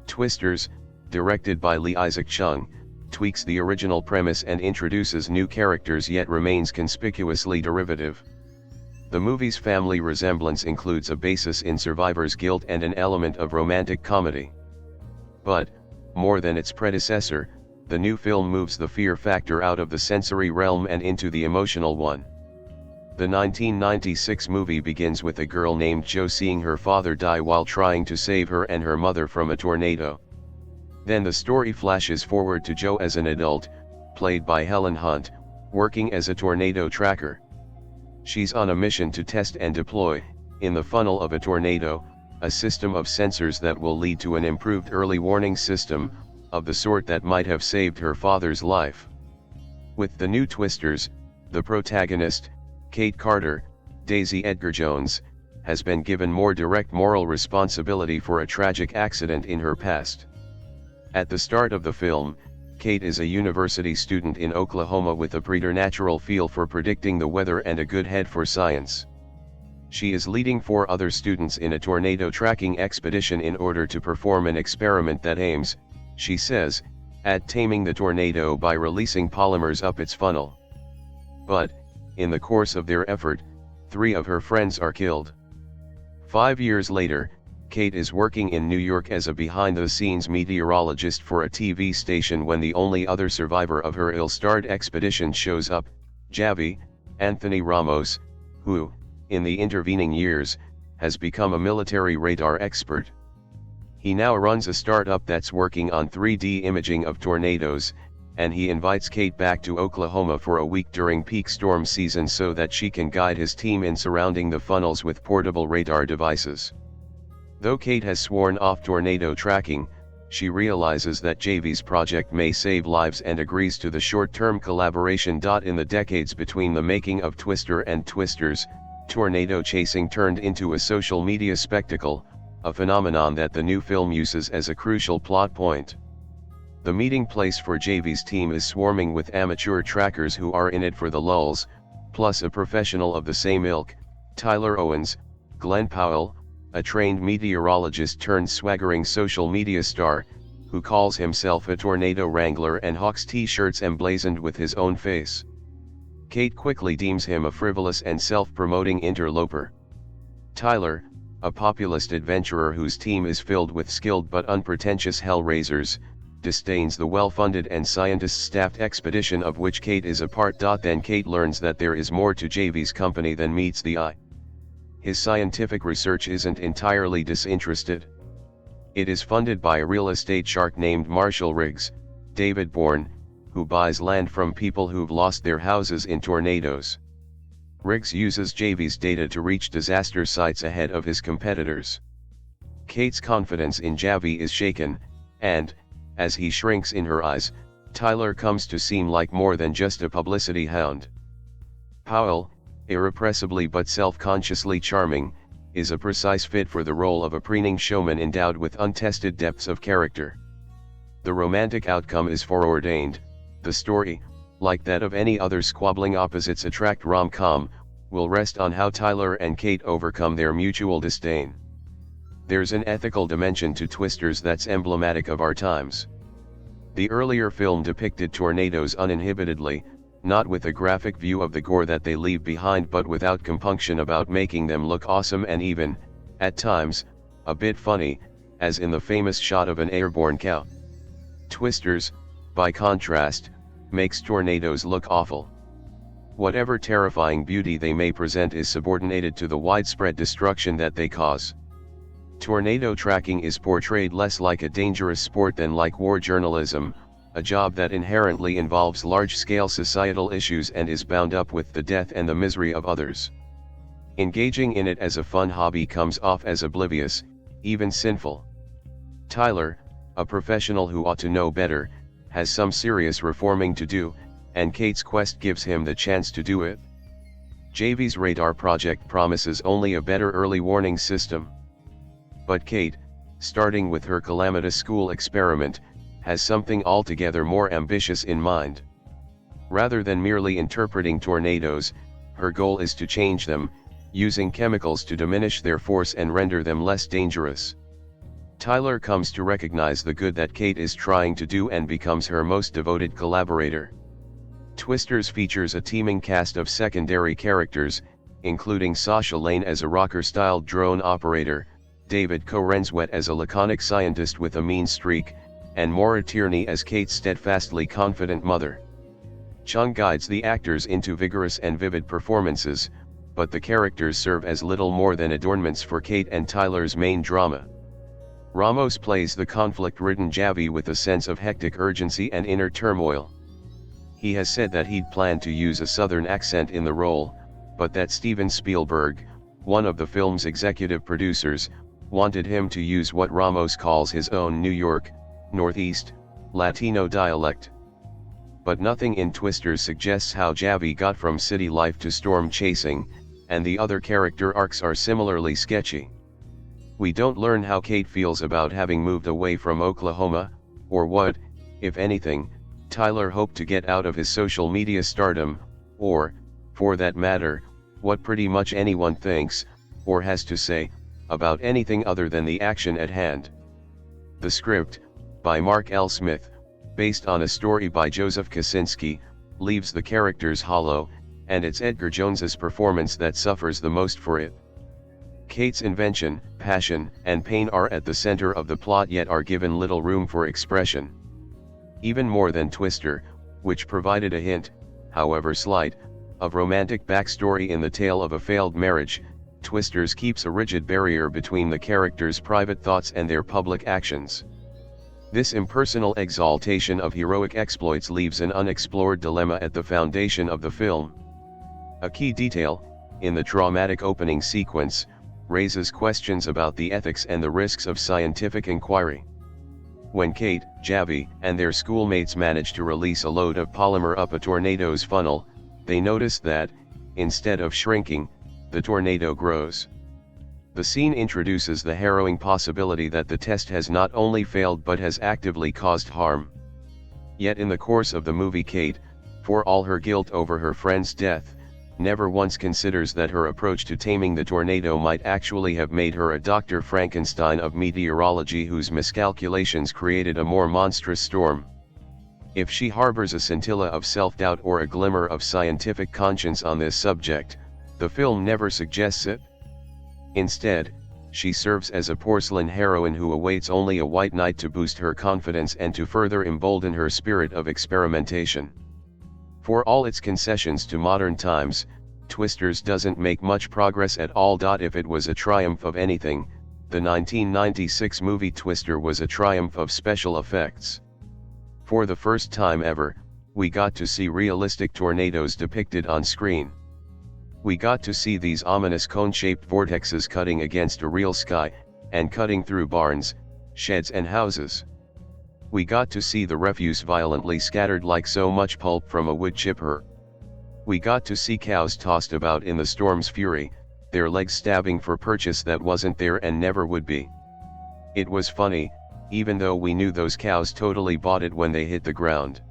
Twisters, directed by Lee Isaac Chung, tweaks the original premise and introduces new characters, yet remains conspicuously derivative. The movie's family resemblance includes a basis in survivor's guilt and an element of romantic comedy. But, more than its predecessor, the new film moves the fear factor out of the sensory realm and into the emotional one. The 1996 movie begins with a girl named Jo seeing her father die while trying to save her and her mother from a tornado. Then the story flashes forward to Jo as an adult, played by Helen Hunt, working as a tornado tracker. She's on a mission to test and deploy, in the funnel of a tornado, a system of sensors that will lead to an improved early warning system, of the sort that might have saved her father's life. With the new Twisters, the protagonist, Kate Carter, Daisy Edgar-Jones, has been given more direct moral responsibility for a tragic accident in her past. At the start of the film, Kate is a university student in Oklahoma with a preternatural feel for predicting the weather and a good head for science. She is leading 4 other students in a tornado tracking expedition in order to perform an experiment that aims, she says, at taming the tornado by releasing polymers up its funnel. But, in the course of their effort, 3 of her friends are killed. 5 years later, Kate is working in New York as a behind-the-scenes meteorologist for a TV station when the only other survivor of her ill-starred expedition shows up, Javi, Anthony Ramos, who, in the intervening years, has become a military radar expert. He now runs a startup that's working on 3D imaging of tornadoes, and he invites Kate back to Oklahoma for a week during peak storm season so that she can guide his team in surrounding the funnels with portable radar devices. Though Kate has sworn off tornado tracking, she realizes that Javi's project may save lives and agrees to the short-term collaboration. In the decades between the making of Twister and Twisters, tornado chasing turned into a social media spectacle, a phenomenon that the new film uses as a crucial plot point. The meeting place for JV's team is swarming with amateur trackers who are in it for the lulz, plus a professional of the same ilk, Tyler Owens, Glen Powell, a trained meteorologist turned swaggering social media star, who calls himself a tornado wrangler and hawks t-shirts emblazoned with his own face. Kate quickly deems him a frivolous and self-promoting interloper. Tyler, a populist adventurer whose team is filled with skilled but unpretentious hellraisers, disdains the well-funded and scientist-staffed expedition of which Kate is a part. Then Kate learns that there is more to JV's company than meets the eye. His scientific research isn't entirely disinterested. It is funded by a real estate shark named Marshall Riggs, David Bourne, who buys land from people who've lost their houses in tornadoes. Riggs uses JV's data to reach disaster sites ahead of his competitors. Kate's confidence in JV is shaken, and, as he shrinks in her eyes, Tyler comes to seem like more than just a publicity hound. Powell, irrepressibly but self-consciously charming, is a precise fit for the role of a preening showman endowed with untested depths of character. The romantic outcome is foreordained. The story, like that of any other squabbling opposites attract rom-com, will rest on how Tyler and Kate overcome their mutual disdain. There's an ethical dimension to Twisters that's emblematic of our times. The earlier film depicted tornadoes uninhibitedly, not with a graphic view of the gore that they leave behind but without compunction about making them look awesome and even, at times, a bit funny, as in the famous shot of an airborne cow. Twisters, by contrast, makes tornadoes look awful. Whatever terrifying beauty they may present is subordinated to the widespread destruction that they cause. Tornado tracking is portrayed less like a dangerous sport than like war journalism, a job that inherently involves large-scale societal issues and is bound up with the death and the misery of others. Engaging in it as a fun hobby comes off as oblivious, even sinful. Tyler, a professional who ought to know better, has some serious reforming to do, and Kate's quest gives him the chance to do it. JV's radar project promises only a better early warning system. But Kate, starting with her calamitous school experiment, has something altogether more ambitious in mind. Rather than merely interpreting tornadoes, her goal is to change them, using chemicals to diminish their force and render them less dangerous. Tyler comes to recognize the good that Kate is trying to do and becomes her most devoted collaborator. Twisters features a teeming cast of secondary characters, including Sasha Lane as a rocker-styled drone operator, David Corenswet as a laconic scientist with a mean streak, and Maura Tierney as Kate's steadfastly confident mother. Chung guides the actors into vigorous and vivid performances, but the characters serve as little more than adornments for Kate and Tyler's main drama. Ramos plays the conflict-ridden Javi with a sense of hectic urgency and inner turmoil. He has said that he'd planned to use a southern accent in the role, but that Steven Spielberg, one of the film's executive producers, wanted him to use what Ramos calls his own New York, Northeast, Latino dialect. But nothing in Twisters suggests how Javi got from city life to storm chasing, and the other character arcs are similarly sketchy. We don't learn how Kate feels about having moved away from Oklahoma, or what, if anything, Tyler hoped to get out of his social media stardom, or, for that matter, what pretty much anyone thinks, or has to say, about anything other than the action at hand. The script, by Mark L. Smith, based on a story by Joseph Kosinski, leaves the characters hollow, and it's Edgar-Jones's performance that suffers the most for it. Kate's invention, passion, and pain are at the center of the plot yet are given little room for expression. Even more than Twister, which provided a hint, however slight, of romantic backstory in the tale of a failed marriage, Twisters keeps a rigid barrier between the characters' private thoughts and their public actions. This impersonal exaltation of heroic exploits leaves an unexplored dilemma at the foundation of the film. A key detail, in the dramatic opening sequence, raises questions about the ethics and the risks of scientific inquiry. When Kate, Javi, and their schoolmates manage to release a load of polymer up a tornado's funnel, they notice that, instead of shrinking, the tornado grows. The scene introduces the harrowing possibility that the test has not only failed but has actively caused harm. Yet in the course of the movie Kate, for all her guilt over her friend's death, never once considers that her approach to taming the tornado might actually have made her a Dr. Frankenstein of meteorology whose miscalculations created a more monstrous storm. If she harbors a scintilla of self-doubt or a glimmer of scientific conscience on this subject, the film never suggests it. Instead, she serves as a porcelain heroine who awaits only a white knight to boost her confidence and to further embolden her spirit of experimentation. For all its concessions to modern times, Twisters doesn't make much progress at all. If it was a triumph of anything, the 1996 movie Twister was a triumph of special effects. For the first time ever, we got to see realistic tornadoes depicted on screen. We got to see these ominous cone-shaped vortexes cutting against a real sky, and cutting through barns, sheds and houses. We got to see the refuse violently scattered like so much pulp from a wood chipper. We got to see cows tossed about in the storm's fury, their legs stabbing for purchase that wasn't there and never would be. It was funny, even though we knew those cows totally bought it when they hit the ground.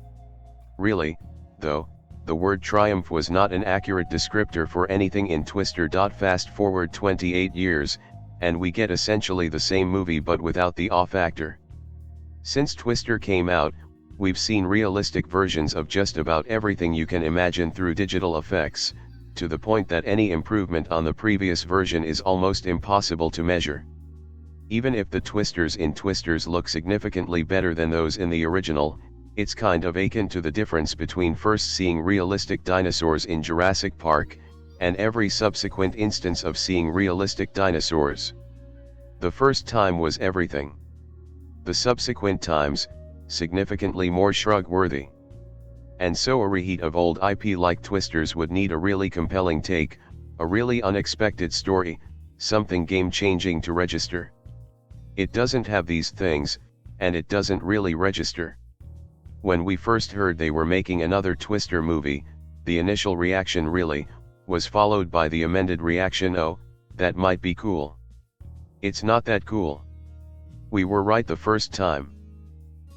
Really, though, the word triumph was not an accurate descriptor for anything in Twister. Fast forward 28 years, and we get essentially the same movie but without the awe factor. Since Twister came out, we've seen realistic versions of just about everything you can imagine through digital effects, to the point that any improvement on the previous version is almost impossible to measure. Even if the Twisters in Twisters look significantly better than those in the original, it's kind of akin to the difference between first seeing realistic dinosaurs in Jurassic Park, and every subsequent instance of seeing realistic dinosaurs. The first time was everything. The subsequent times, significantly more shrug-worthy. And so a reheat of old IP like Twisters would need a really compelling take, a really unexpected story, something game-changing to register. It doesn't have these things, and it doesn't really register. When we first heard they were making another Twister movie, the initial reaction really was followed by the amended reaction, oh, that might be cool. It's not that cool. We were right the first time.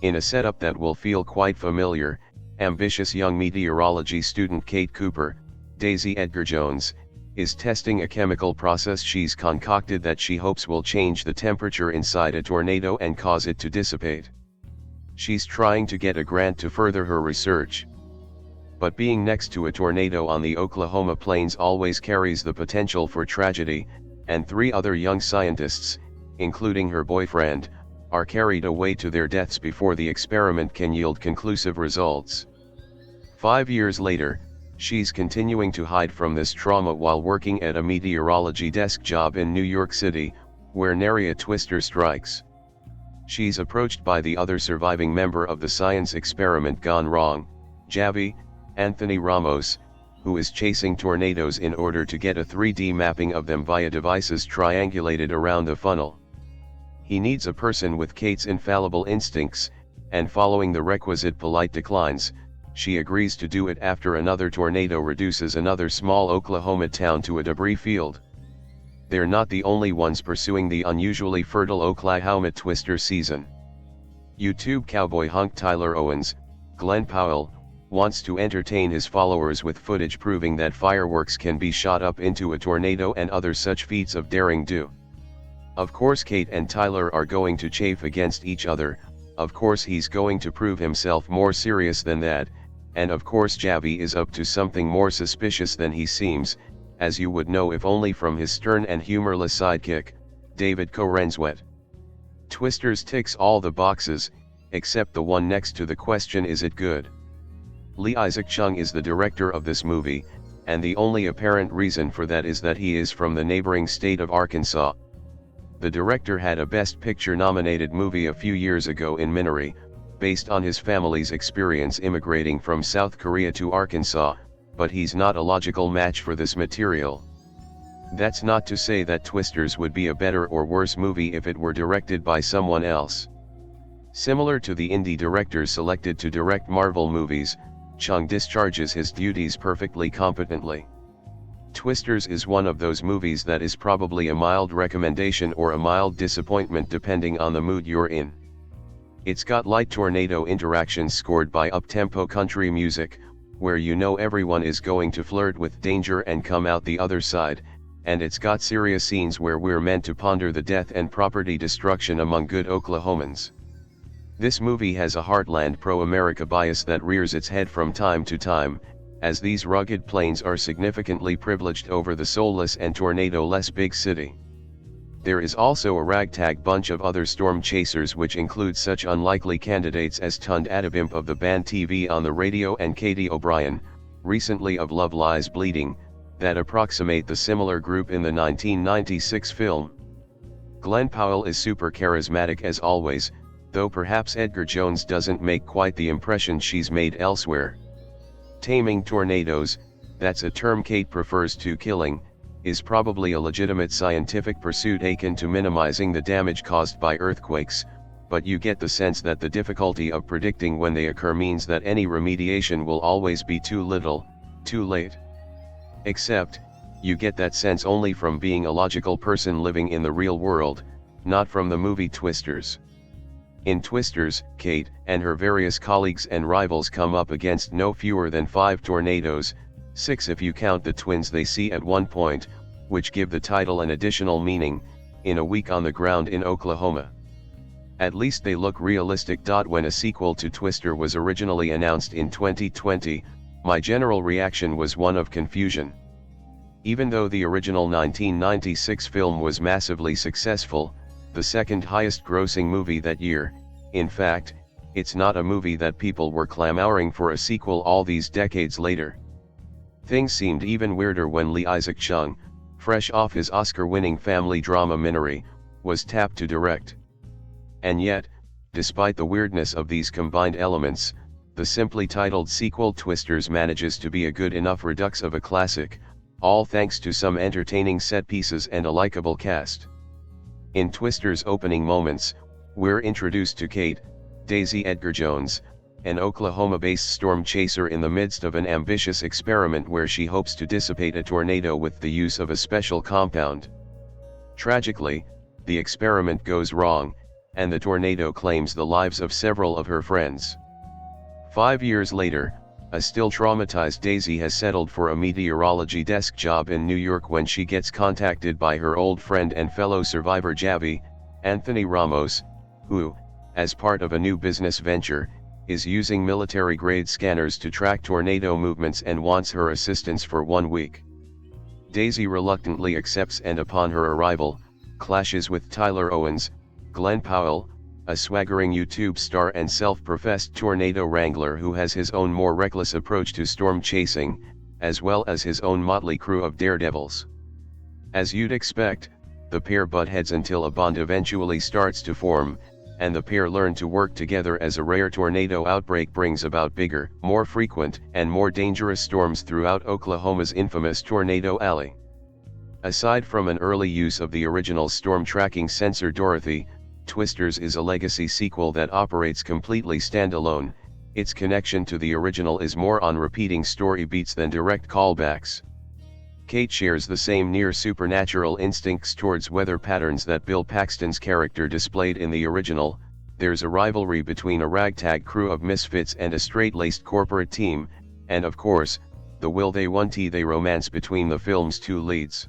In a setup that will feel quite familiar, ambitious young meteorology student Kate Cooper, Daisy Edgar-Jones, is testing a chemical process she's concocted that she hopes will change the temperature inside a tornado and cause it to dissipate. She's trying to get a grant to further her research. But being next to a tornado on the Oklahoma plains always carries the potential for tragedy, and 3 other young scientists, including her boyfriend, are carried away to their deaths before the experiment can yield conclusive results. 5 years later, she's continuing to hide from this trauma while working at a meteorology desk job in New York City, where nary a Twister strikes. She's approached by the other surviving member of the science experiment gone wrong, Javi, Anthony Ramos, who is chasing tornadoes in order to get a 3D mapping of them via devices triangulated around the funnel. He needs a person with Kate's infallible instincts, and following the requisite polite declines, she agrees to do it after another tornado reduces another small Oklahoma town to a debris field. They're not the only ones pursuing the unusually fertile Oklahoma Twister season. YouTube cowboy hunk Tyler Owens, Glen Powell, wants to entertain his followers with footage proving that fireworks can be shot up into a tornado and other such feats of daring do. Of course Kate and Tyler are going to chafe against each other, of course he's going to prove himself more serious than that, and of course Javi is up to something more suspicious than he seems, as you would know if only from his stern and humorless sidekick, David Corenswet. Twisters ticks all the boxes, except the one next to the question, is it good? Lee Isaac Chung is the director of this movie, and the only apparent reason for that is that he is from the neighboring state of Arkansas. The director had a Best Picture nominated movie a few years ago in Minari, based on his family's experience immigrating from South Korea to Arkansas, but he's not a logical match for this material. That's not to say that Twisters would be a better or worse movie if it were directed by someone else. Similar to the indie directors selected to direct Marvel movies, Chung discharges his duties perfectly competently. Twisters is one of those movies that is probably a mild recommendation or a mild disappointment depending on the mood you're in. It's got light tornado interactions scored by up-tempo country music, where you know everyone is going to flirt with danger and come out the other side, and it's got serious scenes where we're meant to ponder the death and property destruction among good Oklahomans. This movie has a heartland pro-America bias that rears its head from time to time, as these rugged plains are significantly privileged over the soulless and tornado-less big city. There is also a ragtag bunch of other storm chasers, which include such unlikely candidates as Tund Adabimp of the band TV on the Radio and Katie O'Brien, recently of Love Lies Bleeding, that approximate the similar group in the 1996 film. Glen Powell is super charismatic as always, though perhaps Edgar-Jones doesn't make quite the impression she's made elsewhere. Taming tornadoes, that's a term Kate prefers to killing, is probably a legitimate scientific pursuit akin to minimizing the damage caused by earthquakes, but you get the sense that the difficulty of predicting when they occur means that any remediation will always be too little, too late. Except, you get that sense only from being a logical person living in the real world, not from the movie Twisters. In Twisters, Kate and her various colleagues and rivals come up against no fewer than 5 tornadoes, 6 if you count the twins they see at one point, which give the title an additional meaning, in a week on the ground in Oklahoma. At least they look realistic. When a sequel to Twister was originally announced in 2020, my general reaction was one of confusion. Even though the original 1996 film was massively successful, the second highest grossing movie that year, in fact, it's not a movie that people were clamoring for a sequel all these decades later. Things seemed even weirder when Lee Isaac Chung, fresh off his Oscar-winning family drama Minari, was tapped to direct. And yet, despite the weirdness of these combined elements, the simply titled sequel Twisters manages to be a good enough redux of a classic, all thanks to some entertaining set pieces and a likable cast. In Twisters' opening moments, we're introduced to Kate, Daisy Edgar-Jones, an Oklahoma-based storm chaser in the midst of an ambitious experiment where she hopes to dissipate a tornado with the use of a special compound. Tragically, the experiment goes wrong, and the tornado claims the lives of several of her friends. 5 years later, a still traumatized Daisy has settled for a meteorology desk job in New York when she gets contacted by her old friend and fellow survivor Javi, Anthony Ramos, who, as part of a new business venture, is using military-grade scanners to track tornado movements and wants her assistance for 1 week. Daisy reluctantly accepts and upon her arrival, clashes with Tyler Owens, Glen Powell, a swaggering YouTube star and self-professed tornado wrangler who has his own more reckless approach to storm chasing, as well as his own motley crew of daredevils. As you'd expect, the pair butt heads until a bond eventually starts to form, and the pair learn to work together as a rare tornado outbreak brings about bigger, more frequent, and more dangerous storms throughout Oklahoma's infamous Tornado Alley. Aside from an early use of the original storm tracking sensor Dorothy, Twisters is a legacy sequel that operates completely standalone. Its connection to the original is more on repeating story beats than direct callbacks. Kate shares the same near-supernatural instincts towards weather patterns that Bill Paxton's character displayed in the original. There's a rivalry between a ragtag crew of misfits and a straight-laced corporate team, and of course, the will they won't they romance between the film's 2 leads.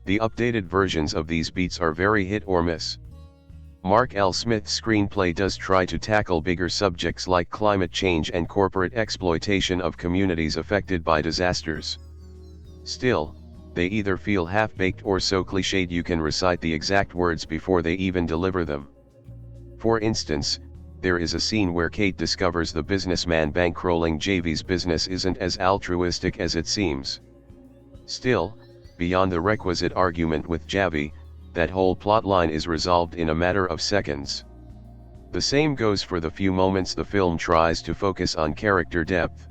The updated versions of these beats are very hit or miss. Mark L. Smith's screenplay does try to tackle bigger subjects like climate change and corporate exploitation of communities affected by disasters. Still, they either feel half-baked or so cliched you can recite the exact words before they even deliver them. For instance, there is a scene where Kate discovers the businessman bankrolling Javi's business isn't as altruistic as it seems. Still, beyond the requisite argument with Javi, that whole plotline is resolved in a matter of seconds. The same goes for the few moments the film tries to focus on character depth.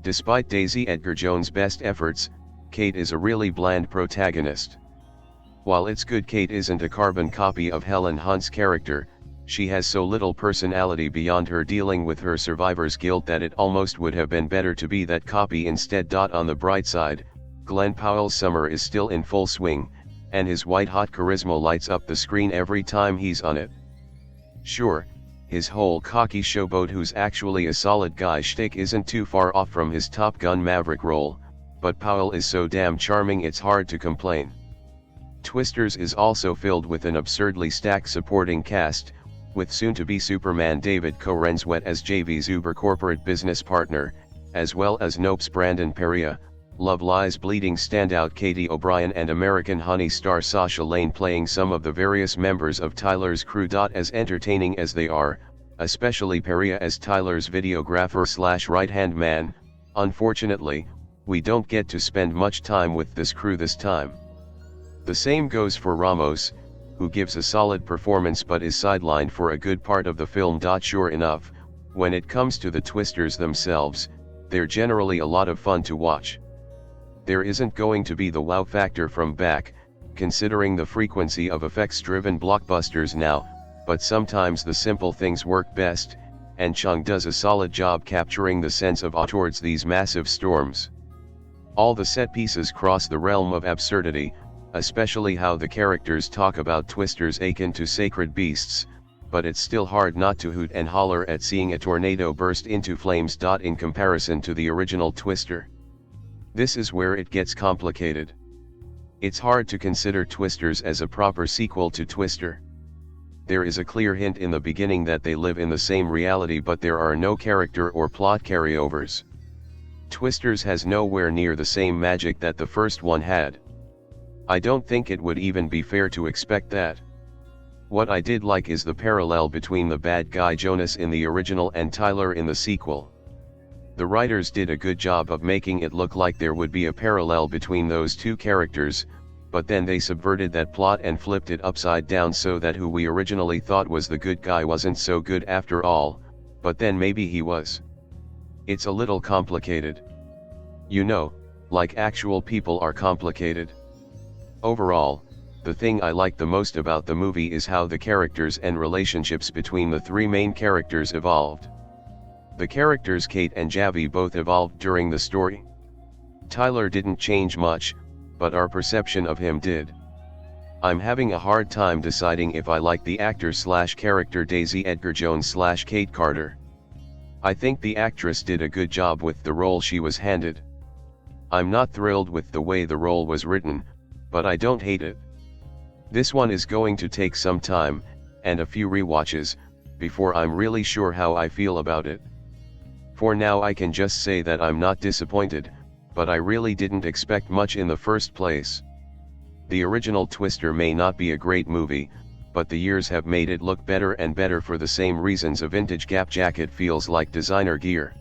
Despite Daisy Edgar-Jones' best efforts, Kate is a really bland protagonist. While it's good Kate isn't a carbon copy of Helen Hunt's character, she has so little personality beyond her dealing with her survivor's guilt that it almost would have been better to be that copy instead. On the bright side, Glen Powell's summer is still in full swing, and his white-hot charisma lights up the screen every time he's on it. Sure, his whole cocky showboat who's actually a solid guy shtick isn't too far off from his Top Gun Maverick role, but Powell is so damn charming it's hard to complain. Twisters is also filled with an absurdly stacked supporting cast, with soon-to-be Superman David Corenswet as JV's uber corporate business partner, as well as Nope's Brandon Perea, Love Lies Bleeding standout Katie O'Brien and American Honey star Sasha Lane playing some of the various members of Tyler's crew. As entertaining as they are, especially Perea as Tyler's videographer / right-hand man, unfortunately, we don't get to spend much time with this crew this time. The same goes for Ramos, who gives a solid performance but is sidelined for a good part of the film. Sure enough, when it comes to the Twisters themselves, they're generally a lot of fun to watch. There isn't going to be the wow factor from back, considering the frequency of effects-driven blockbusters now, but sometimes the simple things work best, and Chung does a solid job capturing the sense of awe towards these massive storms. All the set pieces cross the realm of absurdity, especially how the characters talk about Twisters akin to sacred beasts, but it's still hard not to hoot and holler at seeing a tornado burst into flames. In comparison to the original Twister, this is where it gets complicated. It's hard to consider Twisters as a proper sequel to Twister. There is a clear hint in the beginning that they live in the same reality, but there are no character or plot carryovers. Twisters has nowhere near the same magic that the first one had. I don't think it would even be fair to expect that. What I did like is the parallel between the bad guy Jonas in the original and Tyler in the sequel. The writers did a good job of making it look like there would be a parallel between those two characters, but then they subverted that plot and flipped it upside down so that who we originally thought was the good guy wasn't so good after all, but then maybe he was. It's a little complicated. You know, like actual people are complicated. Overall, the thing I like the most about the movie is how the characters and relationships between the three main characters evolved. The characters Kate and Javi both evolved during the story. Tyler didn't change much, but our perception of him did. I'm having a hard time deciding if I like the actor/character Daisy Edgar-Jones/Kate Carter. I think the actress did a good job with the role she was handed. I'm not thrilled with the way the role was written, but I don't hate it. This one is going to take some time, and a few rewatches, before I'm really sure how I feel about it. For now I can just say that I'm not disappointed, but I really didn't expect much in the first place. The original Twister may not be a great movie, but the years have made it look better and better for the same reasons a vintage Gap jacket feels like designer gear.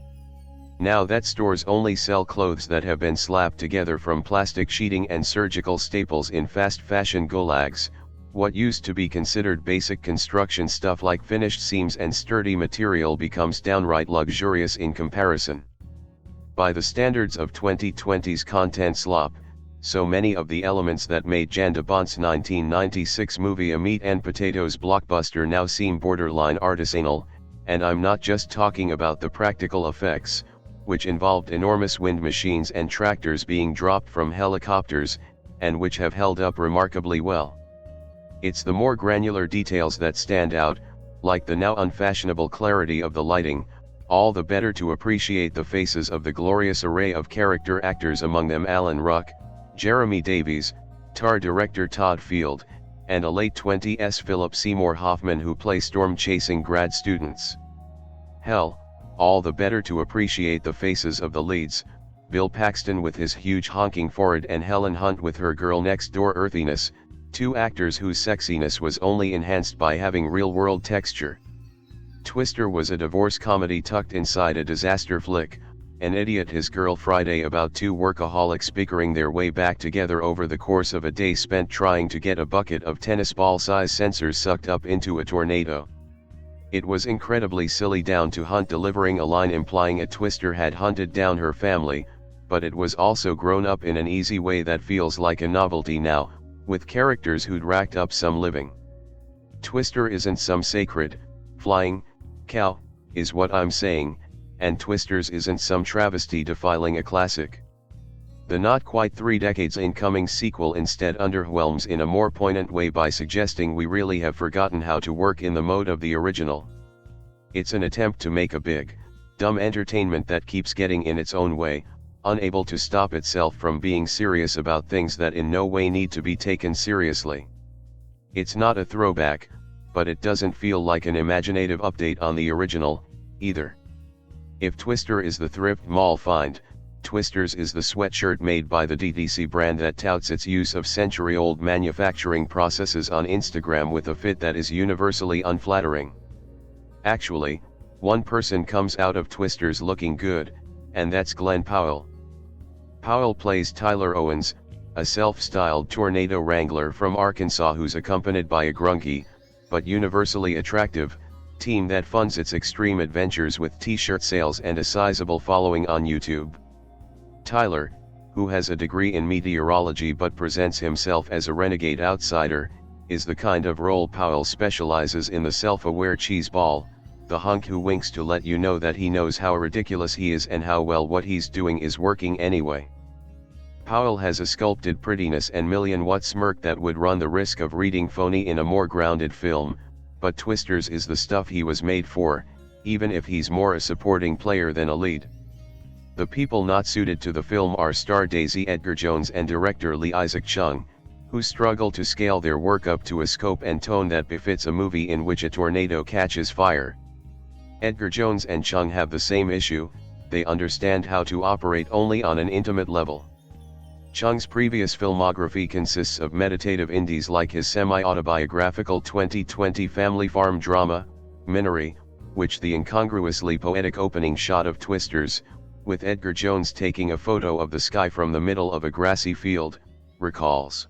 Now that stores only sell clothes that have been slapped together from plastic sheeting and surgical staples in fast fashion gulags, what used to be considered basic construction stuff like finished seams and sturdy material becomes downright luxurious in comparison. By the standards of 2020's content slop, so many of the elements that made Jan de Bont's 1996 movie a meat and potatoes blockbuster now seem borderline artisanal, and I'm not just talking about the practical effects, which involved enormous wind machines and tractors being dropped from helicopters, and which have held up remarkably well. It's the more granular details that stand out, like the now unfashionable clarity of the lighting, all the better to appreciate the faces of the glorious array of character actors, among them Alan Ruck, Jeremy Davies, TAR director Todd Field, and a late 20s Philip Seymour Hoffman who play storm-chasing grad students. Hell, all the better to appreciate the faces of the leads, Bill Paxton with his huge honking forehead and Helen Hunt with her girl-next-door earthiness, two actors whose sexiness was only enhanced by having real-world texture. Twister was a divorce comedy tucked inside a disaster flick, An Idiot His Girl Friday about two workaholics bickering their way back together over the course of a day spent trying to get a bucket of tennis ball-size sensors sucked up into a tornado. It was incredibly silly down to Hunt delivering a line implying a Twister had hunted down her family, but it was also grown up in an easy way that feels like a novelty now, with characters who'd racked up some living. Twister isn't some sacred, flying cow, is what I'm saying, and Twisters isn't some travesty defiling a classic. The not quite 3 decades incoming sequel instead underwhelms in a more poignant way by suggesting we really have forgotten how to work in the mode of the original. It's an attempt to make a big, dumb entertainment that keeps getting in its own way, unable to stop itself from being serious about things that in no way need to be taken seriously. It's not a throwback, but it doesn't feel like an imaginative update on the original, either. If Twister is the thrift mall find, Twisters is the sweatshirt made by the DTC brand that touts its use of century-old manufacturing processes on Instagram with a fit that is universally unflattering. Actually, one person comes out of Twisters looking good, and that's Glen Powell. Powell plays Tyler Owens, a self-styled tornado wrangler from Arkansas who's accompanied by a grungy, but universally attractive, team that funds its extreme adventures with t-shirt sales and a sizable following on YouTube. Tyler, who has a degree in meteorology but presents himself as a renegade outsider, is the kind of role Powell specializes in, the self-aware cheeseball, the hunk who winks to let you know that he knows how ridiculous he is and how well what he's doing is working anyway. Powell has a sculpted prettiness and million-watt smirk that would run the risk of reading phony in a more grounded film, but Twisters is the stuff he was made for, even if he's more a supporting player than a lead. The people not suited to the film are star Daisy Edgar-Jones and director Lee Isaac Chung, who struggle to scale their work up to a scope and tone that befits a movie in which a tornado catches fire. Edgar-Jones and Chung have the same issue: they understand how to operate only on an intimate level. Chung's previous filmography consists of meditative indies like his semi-autobiographical 2020 family farm drama, Minery, which the incongruously poetic opening shot of Twisters, with Edgar-Jones taking a photo of the sky from the middle of a grassy field, recalls.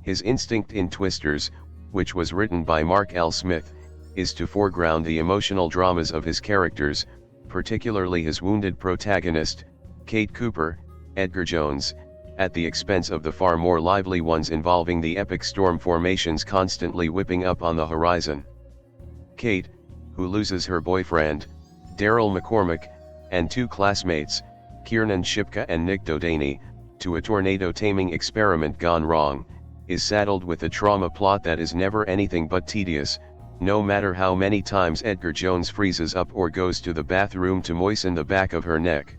His instinct in Twisters, which was written by Mark L. Smith, is to foreground the emotional dramas of his characters, particularly his wounded protagonist, Kate Cooper, Edgar-Jones, at the expense of the far more lively ones involving the epic storm formations constantly whipping up on the horizon. Kate, who loses her boyfriend, Daryl McCormick, and two classmates, Kiernan Shipka and Nick Dodaney, to a tornado-taming experiment gone wrong, is saddled with a trauma plot that is never anything but tedious, no matter how many times Edgar-Jones freezes up or goes to the bathroom to moisten the back of her neck.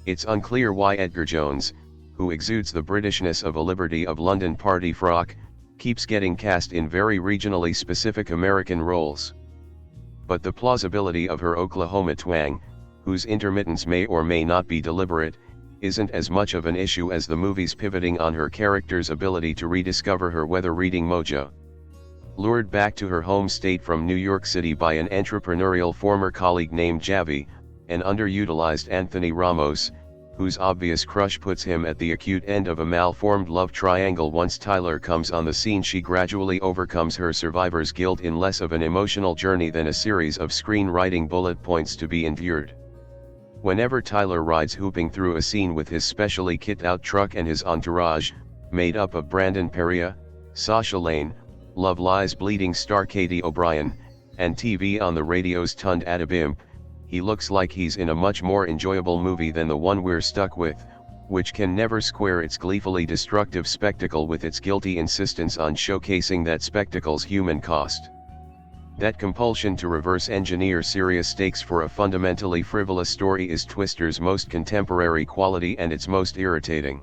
It's unclear why Edgar-Jones, who exudes the Britishness of a Liberty of London party frock, keeps getting cast in very regionally specific American roles. But the plausibility of her Oklahoma twang, whose intermittence may or may not be deliberate, isn't as much of an issue as the movie's pivoting on her character's ability to rediscover her weather-reading mojo. Lured back to her home state from New York City by an entrepreneurial former colleague named Javi, an underutilized Anthony Ramos, whose obvious crush puts him at the acute end of a malformed love triangle. Once Tyler comes on the scene, she gradually overcomes her survivor's guilt in less of an emotional journey than a series of screenwriting bullet points to be endured. Whenever Tyler rides whooping through a scene with his specially kit-out truck and his entourage, made up of Brandon Perea, Sasha Lane, Love Lies bleeding star Katie O'Brien, and TV on the radio's Tund Adabimp, he looks like he's in a much more enjoyable movie than the one we're stuck with, which can never square its gleefully destructive spectacle with its guilty insistence on showcasing that spectacle's human cost. That compulsion to reverse engineer serious stakes for a fundamentally frivolous story is Twister's most contemporary quality and its most irritating.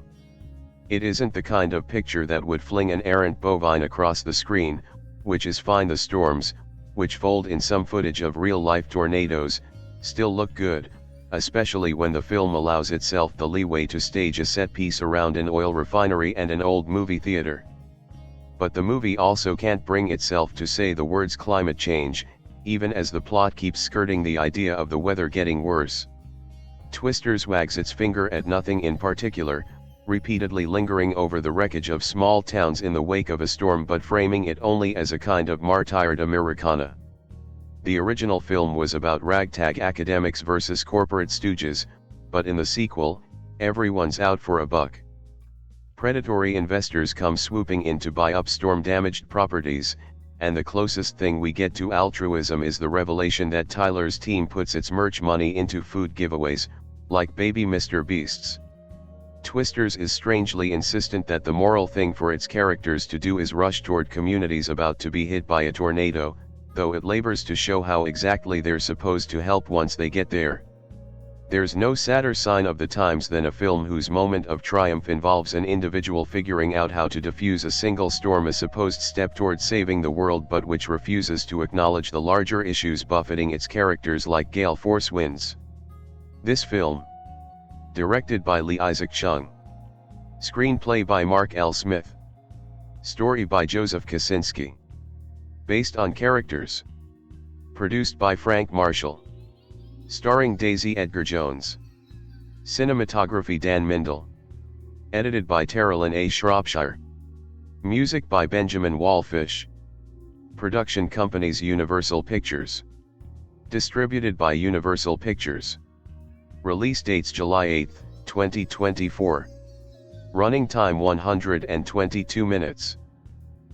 It isn't the kind of picture that would fling an errant bovine across the screen, which is fine. The storms, which fold in some footage of real-life tornadoes, still look good, especially when the film allows itself the leeway to stage a set piece around an oil refinery and an old movie theater. But the movie also can't bring itself to say the words climate change, even as the plot keeps skirting the idea of the weather getting worse. Twisters wags its finger at nothing in particular, repeatedly lingering over the wreckage of small towns in the wake of a storm but framing it only as a kind of martyred Americana. The original film was about ragtag academics versus corporate stooges, but in the sequel, everyone's out for a buck. Predatory investors come swooping in to buy up storm-damaged properties, and the closest thing we get to altruism is the revelation that Tyler's team puts its merch money into food giveaways, like baby Mr. Beasts. Twisters is strangely insistent that the moral thing for its characters to do is rush toward communities about to be hit by a tornado, though it labors to show how exactly they're supposed to help once they get there. There's no sadder sign of the times than a film whose moment of triumph involves an individual figuring out how to diffuse a single storm, a supposed step toward saving the world, but which refuses to acknowledge the larger issues buffeting its characters like gale force winds. This film, directed by Lee Isaac Chung, screenplay by Mark L. Smith, story by Joseph Kosinski, based on characters, produced by Frank Marshall, starring Daisy Edgar-Jones, cinematography Dan Mindel, edited by Terrellin A. Shropshire, music by Benjamin Wallfish, production companies Universal Pictures, distributed by Universal Pictures, release dates July 8, 2024, running time 122 minutes,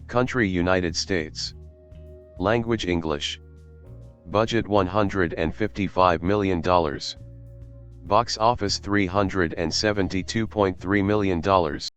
country United States, language English, budget $155 million, box office $372.3 million.